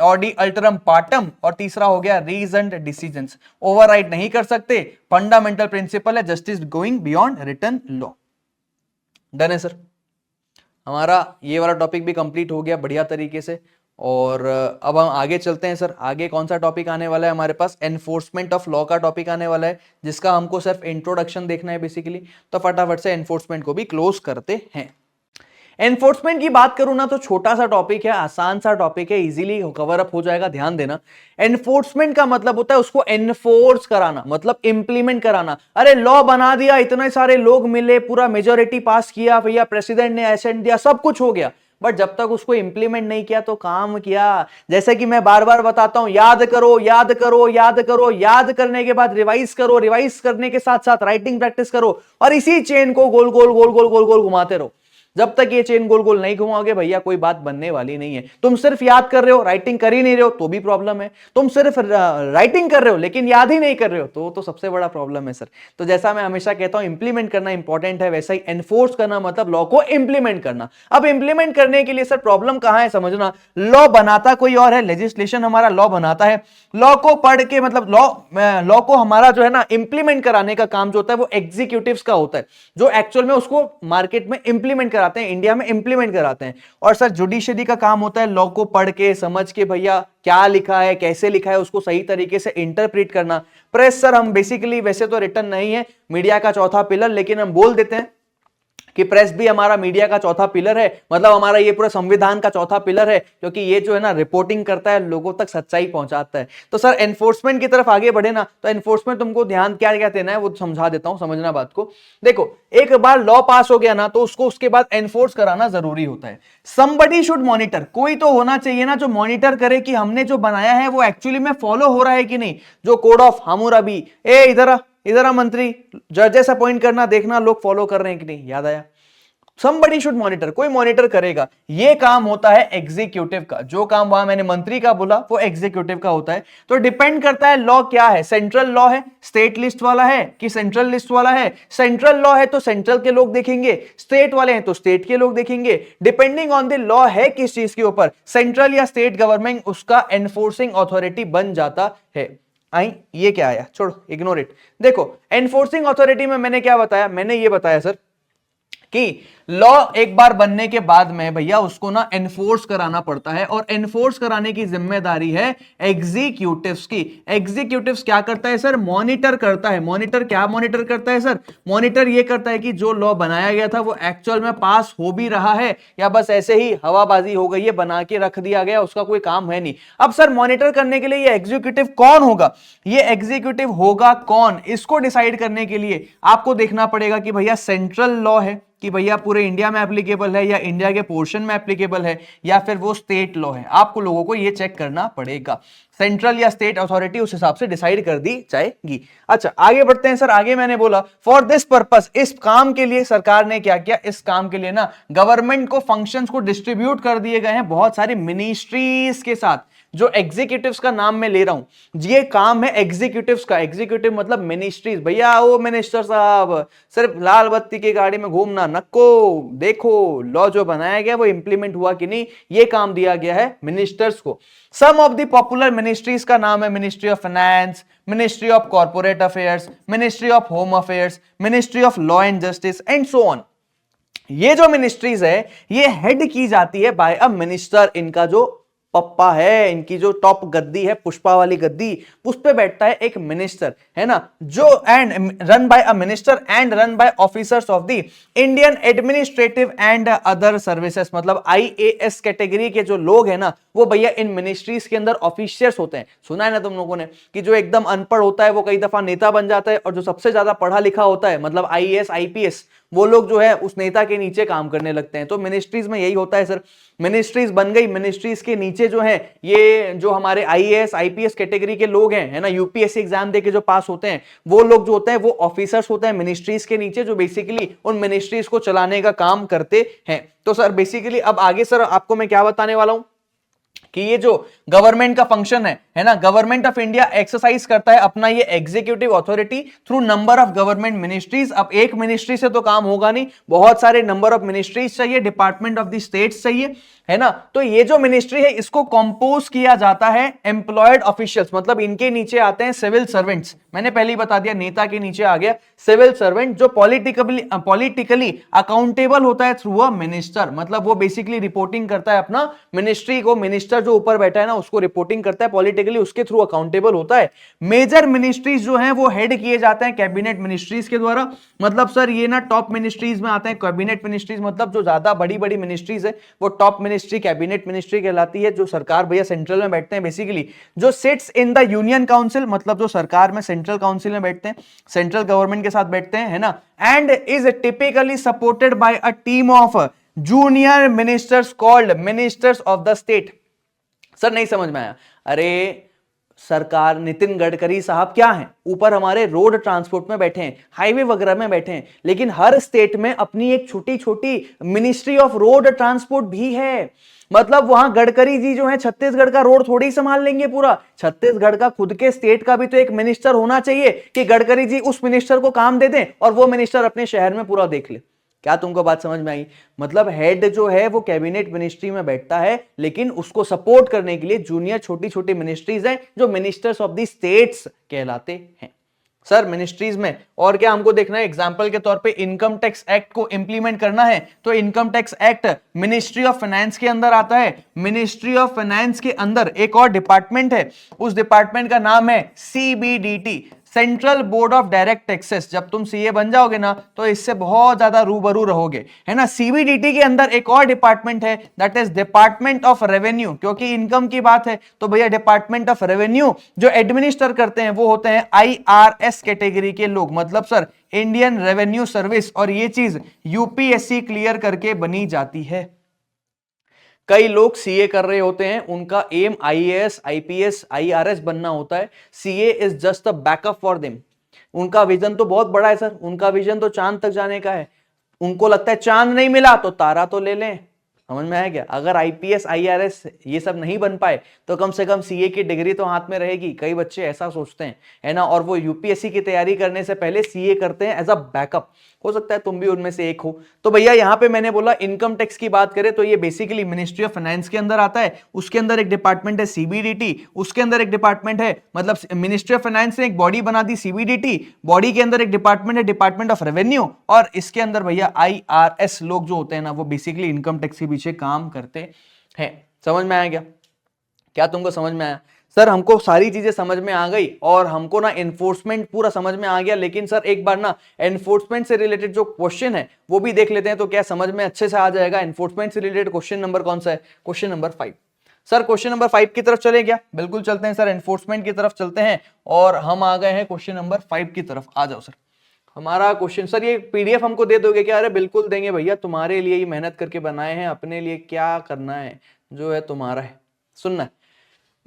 ऑडी अल्टरम पार्टम, और तीसरा हो गया रीजन्ड डिसीजंस। ओवरराइड नहीं कर सकते, फंडामेंटल प्रिंसिपल है justice going beyond written law. Done है सर। हमारा ये वाला टॉपिक भी कंप्लीट हो गया बढ़िया तरीके से। और अब हम आगे चलते हैं सर। आगे कौन सा टॉपिक आने वाला है हमारे पास? एनफोर्समेंट ऑफ लॉ का टॉपिक आने वाला है, जिसका हमको सिर्फ इंट्रोडक्शन देखना है बेसिकली। तो फटाफट से एनफोर्समेंट को भी क्लोज करते हैं। एनफोर्समेंट की बात करूं ना तो छोटा सा टॉपिक है, आसान सा टॉपिक है, इजीली कवर अप हो जाएगा, ध्यान देना। एनफोर्समेंट का मतलब होता है उसको एनफोर्स कराना, मतलब इंप्लीमेंट कराना। अरे लॉ बना दिया, इतने सारे लोग मिले, पूरा मेजोरिटी पास किया, भैया प्रेसिडेंट ने एसेंट दिया, सब कुछ हो गया, बट जब तक उसको इंप्लीमेंट नहीं किया तो काम किया। जैसे कि मैं बार बार बताता हूं, याद करो याद करो याद करो, याद करने के बाद रिवाइज करो, रिवाइज करने के साथ साथ राइटिंग प्रैक्टिस करो, और इसी चेन को गोल गोल गोल गोल गोल गोल घुमाते रहो। जब तक ये चेन गोल गोल नहीं घुमाओगे भैया कोई बात बनने वाली नहीं है। तुम सिर्फ याद कर रहे हो, राइटिंग कर ही नहीं रहे हो तो भी प्रॉब्लम है। तुम सिर्फ राइटिंग कर रहे हो लेकिन याद ही नहीं कर रहे हो तो सबसे बड़ा प्रॉब्लम है सर। तो जैसा मैं हमेशा कहता हूं इंप्लीमेंट करना इंपॉर्टेंट है, वैसा ही एनफोर्स करना मतलब लॉ को इंप्लीमेंट करना। अब इंप्लीमेंट करने के लिए सर प्रॉब्लम कहां है समझना, लॉ बनाता कोई और है, लेजिस्लेशन हमारा लॉ बनाता है, लॉ को पढ़ के मतलब लॉ को हमारा जो है ना इंप्लीमेंट कराने का काम जो होता है वो एग्जीक्यूटिव्स का होता है, जो एक्चुअल में उसको मार्केट में इंप्लीमेंट कराते हैं, इंडिया में इंप्लीमेंट कराते हैं। और सर जुडिशरी का काम होता है लॉ को पढ़ के समझ के भैया क्या लिखा है कैसे लिखा है उसको सही तरीके से इंटरप्रेट करना। प्रेस सर हम बेसिकली वैसे तो रिटर्न नहीं है, मीडिया का चौथा पिलर, लेकिन हम बोल देते हैं कि प्रेस भी हमारा मीडिया का चौथा पिलर है, मतलब हमारा ये पूरा संविधान का चौथा पिलर है, क्योंकि ये जो है ना रिपोर्टिंग करता है, लोगों तक सच्चाई पहुंचाता है। तो सर एनफोर्समेंट की तरफ आगे बढ़े ना, तो एनफोर्समेंट तुमको ध्यान क्या क्या देना है वो समझा देता हूं, समझना बात को। देखो एक बार लॉ पास हो गया ना तो उसको उसके बाद एनफोर्स कराना जरूरी होता है। समबडी शुड मॉनिटर, कोई तो होना चाहिए ना जो मॉनिटर करे कि हमने जो बनाया है वो एक्चुअली में फॉलो हो रहा है कि नहीं। जो कोड ऑफ हामुराबी, इधर मंत्री जजेस अपॉइंट करना, देखना लोग फॉलो कर रहे हैं कि नहीं, याद आया। somebody should monitor, कोई मॉनिटर करेगा। ये काम होता है एग्जीक्यूटिव का, जो काम वहां मैंने मंत्री का बोला वो एग्जीक्यूटिव का होता है। तो डिपेंड करता है लॉ क्या है, सेंट्रल लॉ है, स्टेट लिस्ट वाला है कि सेंट्रल लिस्ट वाला है। सेंट्रल लॉ है तो सेंट्रल के लोग देखेंगे, स्टेट वाले हैं तो स्टेट के लोग देखेंगे। डिपेंडिंग ऑन द लॉ है किस चीज के ऊपर, सेंट्रल या स्टेट गवर्नमेंट उसका एनफोर्सिंग अथॉरिटी बन जाता है। आई ये क्या आया, छोड़ो इग्नोर इट। देखो एनफोर्सिंग अथॉरिटी में मैंने क्या बताया, मैंने ये बताया सर कि लॉ एक बार बनने के बाद में भैया उसको ना एनफोर्स कराना पड़ता है, और एनफोर्स कराने की जिम्मेदारी है एग्जीक्यूटिव्स की। एग्जीक्यूटिव्स क्या करता है सर, मॉनिटर करता है। मॉनिटर क्या मॉनिटर करता है सर, मॉनिटर ये करता है कि जो लॉ बनाया गया था वो एक्चुअल में पास हो भी रहा है या बस ऐसे ही हवाबाजी हो गई है, बना के रख दिया गया, उसका कोई काम है नहीं। अब सर मॉनिटर करने के लिए ये एग्जीक्यूटिव कौन होगा, ये एग्जीक्यूटिव होगा कौन, इसको डिसाइड करने के लिए आपको देखना पड़ेगा कि भैया सेंट्रल लॉ है कि भैया पूरे इंडिया में एप्लीकेबल है या इंडिया के पोर्शन में एप्लीकेबल है, या फिर वो स्टेट लॉ है। आपको लोगों को ये चेक करना पड़ेगा, सेंट्रल या स्टेट अथॉरिटी उस हिसाब से डिसाइड कर दी जाएगी। अच्छा आगे बढ़ते हैं सर। आगे मैंने बोला फॉर दिस पर्पस, इस काम के लिए सरकार ने क्या किया, इस काम के लिए ना गवर्नमेंट को फंक्शंस को डिस्ट्रीब्यूट कर दिए गए हैं बहुत सारी मिनिस्ट्रीज के साथ। जो एग्जीक्यूटिव्स का नाम मैं ले रहा हूं ये काम है एग्जीक्यूटिव्स का, एग्जीक्यूटिव मतलब मिनिस्ट्रीज। भैया वो मिनिस्टर साहब सिर्फ लाल बत्ती की गाड़ी में घूमना नको, देखो लॉ जो बनाया गया वो इंप्लीमेंट हुआ कि नहीं, ये काम दिया गया है मिनिस्टर्स को। सम ऑफ द पॉपुलर मिनिस्ट्रीज का नाम है ministry of finance, ministry of corporate affairs, ministry of home affairs, ministry of law and justice and so on. ये जो मिनिस्ट्रीज है ये हेड की जाती है बाय अ मिनिस्टर। इनका जो पप्पा है, इनकी जो टॉप गद्दी है, पुष्पा वाली गद्दी, उस पे बैठता है एक मिनिस्टर, है ना, जो and run by a minister and run by officers of the Indian administrative and other services. मतलब आईएएस कैटेगरी के जो लोग हैं ना वो भैया इन मिनिस्ट्रीज के अंदर ऑफिशियर्स होते हैं। सुना है ना तुम लोगों ने कि जो एकदम अनपढ़ होता है वो कई दफा नेता बन जाता है, और जो सबसे ज्यादा पढ़ा लिखा होता है मतलब आईएएस आईपीएस वो लोग जो है उस नेता के नीचे काम करने लगते हैं। तो मिनिस्ट्रीज में यही होता है सर, मिनिस्ट्रीज बन गई, मिनिस्ट्रीज के नीचे जो है ये जो हमारे आईएएस आईपीएस कैटेगरी के लोग हैं, है ना, यूपीएससी एग्जाम देके जो पास होते हैं वो लोग जो होते हैं वो ऑफिसर्स होते हैं मिनिस्ट्रीज के नीचे, जो बेसिकली उन मिनिस्ट्रीज को चलाने का काम करते हैं। तो सर बेसिकली अब आगे सर आपको मैं क्या बताने वाला हूं कि ये जो गवर्नमेंट का फंक्शन है ना, गवर्नमेंट ऑफ इंडिया एक्सरसाइज करता है अपना ये executive authority through number of government ministries. अब एक मिनिस्ट्री से तो काम होगा नहीं, बहुत सारे नंबर ऑफ मिनिस्ट्रीज चाहिए, डिपार्टमेंट ऑफ द स्टेट्स चाहिए, है ना। तो ये जो मिनिस्ट्री है इसको कंपोज किया जाता है एम्प्लॉयड ऑफिशियल्स, मतलब इनके नीचे आते हैं सिविल सर्वेंट्स। मैंने पहले ही बता दिया नेता के नीचे आ गया सिविल सर्वेंट, जो पॉलिटिकली अकाउंटेबल होता है थ्रू अ मिनिस्टर। मतलब वो बेसिकली रिपोर्टिंग करता है अपना मिनिस्ट्री को, मिनिस्टर जो ऊपर बैठा है ना उसको रिपोर्टिंग करता है, पॉलिटिकली उसके थ्रू अकाउंटेबल होता है। मेजर मिनिस्ट्रीज जो हैं वो हेड किए जाते हैं कैबिनेट मिनिस्ट्रीज के द्वारा। मतलब सर ये ना टॉप मिनिस्ट्रीज में आते हैं कैबिनेट मिनिस्ट्रीज, मतलब जो ज्यादा बड़ी बड़ी मिनिस्ट्रीज है वो टॉप मिनिस्ट्री कैबिनेट मिनिस्ट्री कहलाती है। जो सरकार भैया सेंट्रल में बैठते हैं बेसिकली, जो sits in the union council, मतलब जो सरकार में सेंट्रल काउंसिल में बैठते हैं, सेंट्रल गवर्नमेंट के साथ बैठते हैं, है ना, and is typically supported by a team of junior ministers called ministers of the state. Sir नहीं समझ में आया, अरे सरकार, नितिन गडकरी साहब क्या हैं, ऊपर हमारे रोड ट्रांसपोर्ट में बैठे हैं, हाईवे वगैरह में बैठे हैं, लेकिन हर स्टेट में अपनी एक छोटी छोटी मिनिस्ट्री ऑफ रोड ट्रांसपोर्ट भी है। मतलब वहां गडकरी जी जो है छत्तीसगढ़ का रोड थोड़ी संभाल लेंगे पूरा, छत्तीसगढ़ का खुद के स्टेट का भी तो एक मिनिस्टर होना चाहिए कि गडकरी जी उस मिनिस्टर को काम दे दें और वो मिनिस्टर अपने शहर में पूरा देख ले। क्या तुमको बात समझ में आई? मतलब हेड जो है वो कैबिनेट मिनिस्ट्री में बैठता है, लेकिन उसको सपोर्ट करने के लिए जूनियर छोटी छोटी मिनिस्ट्रीज हैं जो मिनिस्टर्स ऑफ द स्टेट्स कहलाते हैं। सर मिनिस्ट्रीज में और क्या हमको देखना है? एग्जांपल के तौर पे इनकम टैक्स एक्ट को इंप्लीमेंट करना है तो income tax act ministry of finance के अंदर आता है। मिनिस्ट्री ऑफ फाइनेंस के अंदर एक और डिपार्टमेंट है, उस डिपार्टमेंट का नाम है CBDT, central board of direct taxes. जब तुम सीए बन जाओगे ना तो इससे बहुत ज्यादा रूबरू रहोगे, है ना। CBDT के अंदर एक और डिपार्टमेंट है, that is department of revenue. क्योंकि इनकम की बात है तो भैया डिपार्टमेंट ऑफ रेवेन्यू जो एडमिनिस्टर करते हैं वो होते हैं IRS कैटेगरी के लोग, मतलब सर इंडियन रेवेन्यू सर्विस। और ये चीज UPSC क्लियर करके बनी जाती है। कई लोग सीए कर रहे होते हैं, उनका एम IAS, IPS, IRS बनना होता है। CA is just a backup for them. उनका विजन तो बहुत बड़ा है सर, उनका विजन तो चांद तक जाने का है। उनको लगता है चांद नहीं मिला तो तारा तो ले लें। समझ में आया क्या? अगर IPS, IRS ये सब नहीं बन पाए तो कम से कम सीए की डिग्री तो हाथ में रहेगी। कई बच्चे ऐसा सोचते हैं, है ना, और वो UPSC की तैयारी करने से पहले सीए करते हैं एज अ बैकअप। हो सकता है तुम भी उनमें से एक हो। तो भैया यहाँ पे मैंने बोला इनकम टैक्स की बात करें तो ये बेसिकली मिनिस्ट्री ऑफ फाइनेंस के अंदर आता है। उसके अंदर एक डिपार्टमेंट है CBDT, उसके अंदर एक डिपार्टमेंट है, मतलब मिनिस्ट्री ऑफ फाइनेंस ने एक बॉडी बना दी CBDT, बॉडी के अंदर एक डिपार्टमेंट है डिपार्टमेंट ऑफ रेवेन्यू, और इसके अंदर भैया IRS लोग जो होते हैं ना वो बेसिकली इनकम टैक्स के पीछे काम करते हैं। समझ में आया क्या? क्या तुमको समझ में आया? सर हमको सारी चीजें समझ में आ गई और हमको ना एनफोर्समेंट पूरा समझ में आ गया, लेकिन सर एक बार ना एनफोर्समेंट से रिलेटेड जो क्वेश्चन है वो भी देख लेते हैं तो क्या समझ में अच्छे से आ जाएगा। एनफोर्समेंट से रिलेटेड क्वेश्चन नंबर कौन सा है? Question number 5। Sir question number 5 की तरफ चले क्या? बिल्कुल चलते हैं सर, एनफोर्समेंट की तरफ चलते हैं और हम आ गए हैं क्वेश्चन नंबर 5 की तरफ। आ जाओ सर। हमारा क्वेश्चन, सर ये PDF हमको दे दोगे क्या? अरे बिल्कुल देंगे भैया, तुम्हारे लिए ही मेहनत करके बनाए हैं, अपने लिए क्या करना है जो है तुम्हारा है। सुनना है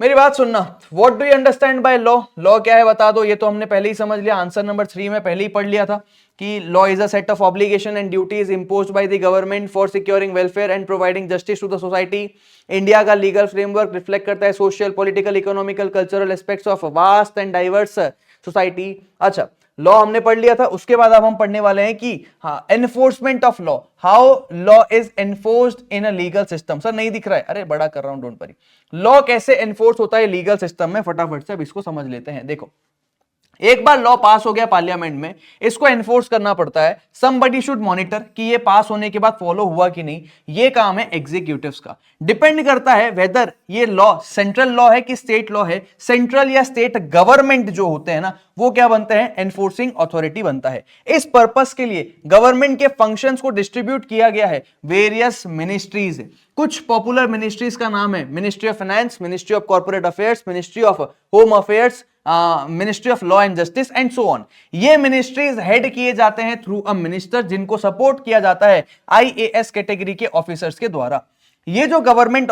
मेरी बात, सुनना। What do you understand by law? Law क्या है बता दो। ये तो हमने पहले ही समझ लिया, आंसर नंबर 3 में पहले ही पढ़ लिया था कि law is a set of obligation and duties imposed by the government for securing welfare and providing justice to the society. India का लीगल फ्रेमवर्क रिफ्लेक्ट करता है social, political, economical, cultural aspects of vast and diverse society. अच्छा, law हमने पढ़ लिया था। उसके बाद अब हम पढ़ने वाले हैं कि हाँ enforcement of law, how law is enforced in a legal system. Sir नहीं दिख रहा है, अरे बड़ा कर रहा हूं, डोंट वरी। लॉ कैसे एनफोर्स होता है लीगल सिस्टम में, फटाफट से अब इसको समझ लेते हैं। देखो, एक बार लॉ पास हो गया पार्लियामेंट में, इसको एनफोर्स करना पड़ता है। समबडी शुड मॉनिटर कि ये पास होने के बाद फॉलो हुआ कि नहीं। ये काम है एग्जीक्यूटिव्स का। डिपेंड करता है वेदर ये लॉ सेंट्रल लॉ है कि स्टेट लॉ है। सेंट्रल या स्टेट गवर्नमेंट जो होते हैं ना वो क्या बनते हैं? एनफोर्सिंग अथॉरिटी बनता है। इस पर्पस के लिए गवर्नमेंट के फंक्शंस को डिस्ट्रीब्यूट किया गया है वेरियस मिनिस्ट्रीज। कुछ पॉपुलर मिनिस्ट्रीज का नाम है ministry of finance, ministry of corporate affairs, ministry of home affairs, ministry of law and justice and so on. ये मिनिस्ट्रीज हेड किए जाते हैं थ्रू अ मिनिस्टर, जिनको सपोर्ट किया जाता है IAS कैटेगरी के ऑफिसर्स के द्वारा। ये जो गवर्नमेंट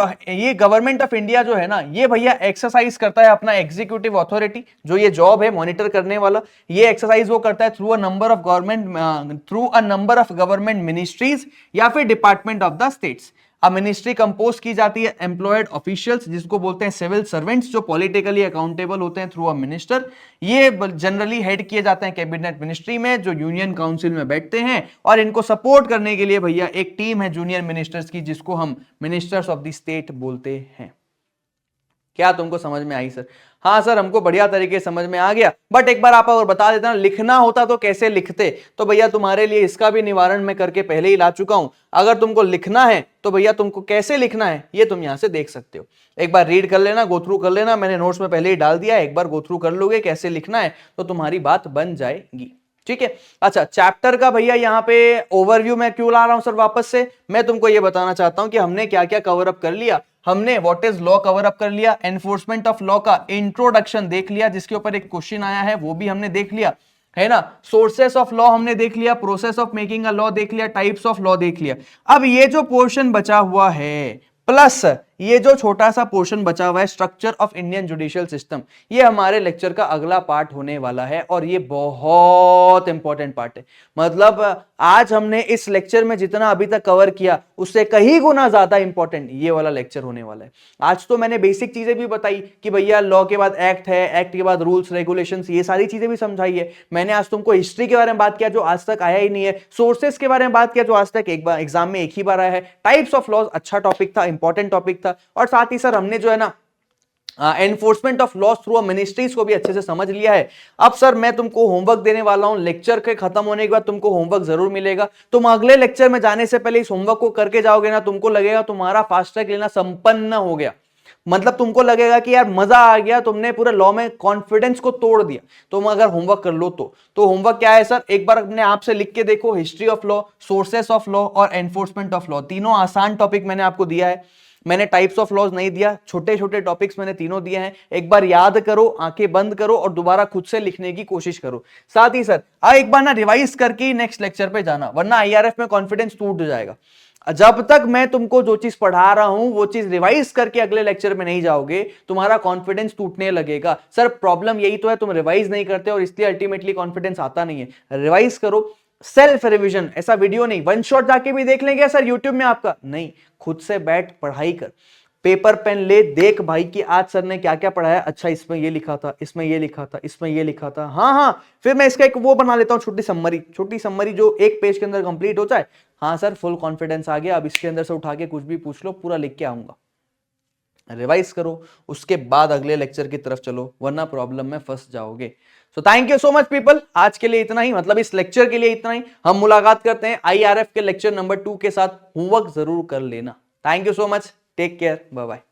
ऑफ इंडिया जो है ना, ये भैया एक्सरसाइज करता है अपना एग्जीक्यूटिव अथॉरिटी, जो ये जॉब है मॉनिटर करने वाला, ये एक्सरसाइज वो करता है through a number of government ministries या फिर डिपार्टमेंट ऑफ द स्टेट्स। अब मिनिस्ट्री कंपोज की जाती है एम्प्लॉयड ऑफिशियल्स, जिसको बोलते हैं सिविल सर्वेंट्स, जो पॉलिटिकली अकाउंटेबल होते हैं थ्रू अ मिनिस्टर। ये जनरली हेड किए जाते हैं कैबिनेट मिनिस्ट्री में, जो यूनियन काउंसिल में बैठते हैं, और इनको सपोर्ट करने के लिए भैया एक टीम है जूनियर मिनिस्टर्स की, जिसको हम मिनिस्टर्स ऑफ द स्टेट बोलते हैं। क्या तुमको समझ में आई सर? हाँ सर हमको बढ़िया तरीके से समझ में आ गया, बट एक बार आप और बता देता, लिखना होता तो कैसे लिखते? तो भैया तुम्हारे लिए इसका भी निवारण मैं करके पहले ही ला चुका हूं। अगर तुमको लिखना है तो भैया तुमको कैसे लिखना है ये तुम यहां से देख सकते हो। एक बार रीड कर लेना, गो थ्रू कर लेना, मैंने नोट्स में पहले ही डाल दिया, एक बार गो थ्रू कर लोगे कैसे लिखना है तो तुम्हारी बात बन जाएगी। ठीक है। अच्छा, चैप्टर का भैया यहाँ पे ओवरव्यू मैं क्यों ला रहा हूं सर वापस से? मैं तुमको ये बताना चाहता हूं कि हमने क्या क्या कवर अप कर लिया। हमने what is law cover up कर लिया, एनफोर्समेंट ऑफ लॉ का इंट्रोडक्शन देख लिया, जिसके ऊपर एक क्वेश्चन आया है वो भी हमने देख लिया, है ना। सोर्सेस ऑफ लॉ हमने देख लिया, process of making a law देख लिया, टाइप्स ऑफ लॉ देख लिया। अब ये जो पोर्शन बचा हुआ है प्लस ये जो छोटा सा पोर्शन बचा हुआ है structure of Indian judicial system, ये हमारे लेक्चर का अगला पार्ट होने वाला है और ये बहुत इंपॉर्टेंट पार्ट है। मतलब आज हमने इस लेक्चर में जितना अभी तक कवर किया उससे कहीं गुना ज्यादा इंपॉर्टेंट ये वाला लेक्चर होने वाला है। आज तो मैंने बेसिक चीजें भी बताई कि भैया लॉ के बाद एक्ट है, एक्ट के बाद रूल्स रेगुलेशंस, ये सारी चीजें भी समझाई है। मैंने आज तुमको हिस्ट्री के बारे में बात किया जो आज तक आया ही नहीं है, सोर्सेस के बारे में बात किया जो आज तक एक बार एग्जाम में एक ही बार आया है, टाइप्स ऑफ लॉज अच्छा टॉपिक था, इंपॉर्टेंट टॉपिक था, और साथ ही सर हमने जो है ना enforcement of loss through ministries को भी अच्छे से समझ लिया है। अब सर मैं तुमको होमवर्क देने वाला हूं, लेक्चर के खत्म होने के बाद तुमको होमवर्क जरूर मिलेगा। तुम अगले लेक्चर में जाने से पहले इस होमवर्क को करके जाओगे ना, तुमको लगेगा तुम्हारा फास्ट ट्रैक लेना संपन्न हो गया। मतलब तुमको लगेगा कि यार मजा आ गया, तुमने पूरे लॉ में कॉन्फिडेंस को तोड़ दिया तुम अगर होमवर्क कर लो तो होमवर्क क्या है सर, एक बार अपने आप से लिख के देखो, history of law, sources of law और एनफोर्समेंट ऑफ लॉ, तीनों आसान टॉपिक मैंने आपको दिया है। मैंने टाइप्स ऑफ लॉज नहीं दिया, छोटे छोटे टॉपिक्स मैंने तीनों दिए हैं। एक बार याद करो, आंखें बंद करो और दोबारा खुद से लिखने की कोशिश करो। साथ ही सर एक बार ना रिवाइज करके नेक्स्ट लेक्चर पे जाना, वरना आईआरएफ में कॉन्फिडेंस टूट जाएगा। जब तक मैं तुमको जो चीज पढ़ा रहा हूं वो चीज रिवाइज करके अगले लेक्चर में नहीं जाओगे, तुम्हारा कॉन्फिडेंस टूटने लगेगा। सर प्रॉब्लम यही तो है, तुम रिवाइज नहीं करते और इसलिए अल्टीमेटली कॉन्फिडेंस आता नहीं है। रिवाइज करो, सेल्फ रिवीजन, ऐसा वीडियो नहीं वन शॉट जाके भी देख लेंगे सर यूट्यूब में आपका नहीं, खुद से बैठ पढ़ाई कर, पेपर पेन ले, देख भाई कि आज सर ने क्या क्या पढ़ाया, अच्छा इसमें ये लिखा था, इसमें ये लिखा था, इसमें ये लिखा था, हाँ हाँ, फिर मैं इसका एक वो बना लेता हूँ छोटी समरी जो एक पेज के अंदर कंप्लीट हो जाए। हाँ सर फुल कॉन्फिडेंस आ गया, अब इसके अंदर से उठा के कुछ भी पूछ लो पूरा लिख के आऊंगा। रिवाइज करो, उसके बाद अगले लेक्चर की तरफ चलो, वरना प्रॉब्लम में फंस जाओगे। So thank you so much people, आज के लिए इतना ही, मतलब इस लेक्चर के लिए इतना ही। हम मुलाकात करते हैं आईआरएफ के लेक्चर नंबर 2 के साथ, होमवर्क जरूर कर लेना। Thank you so much, take care, bye bye.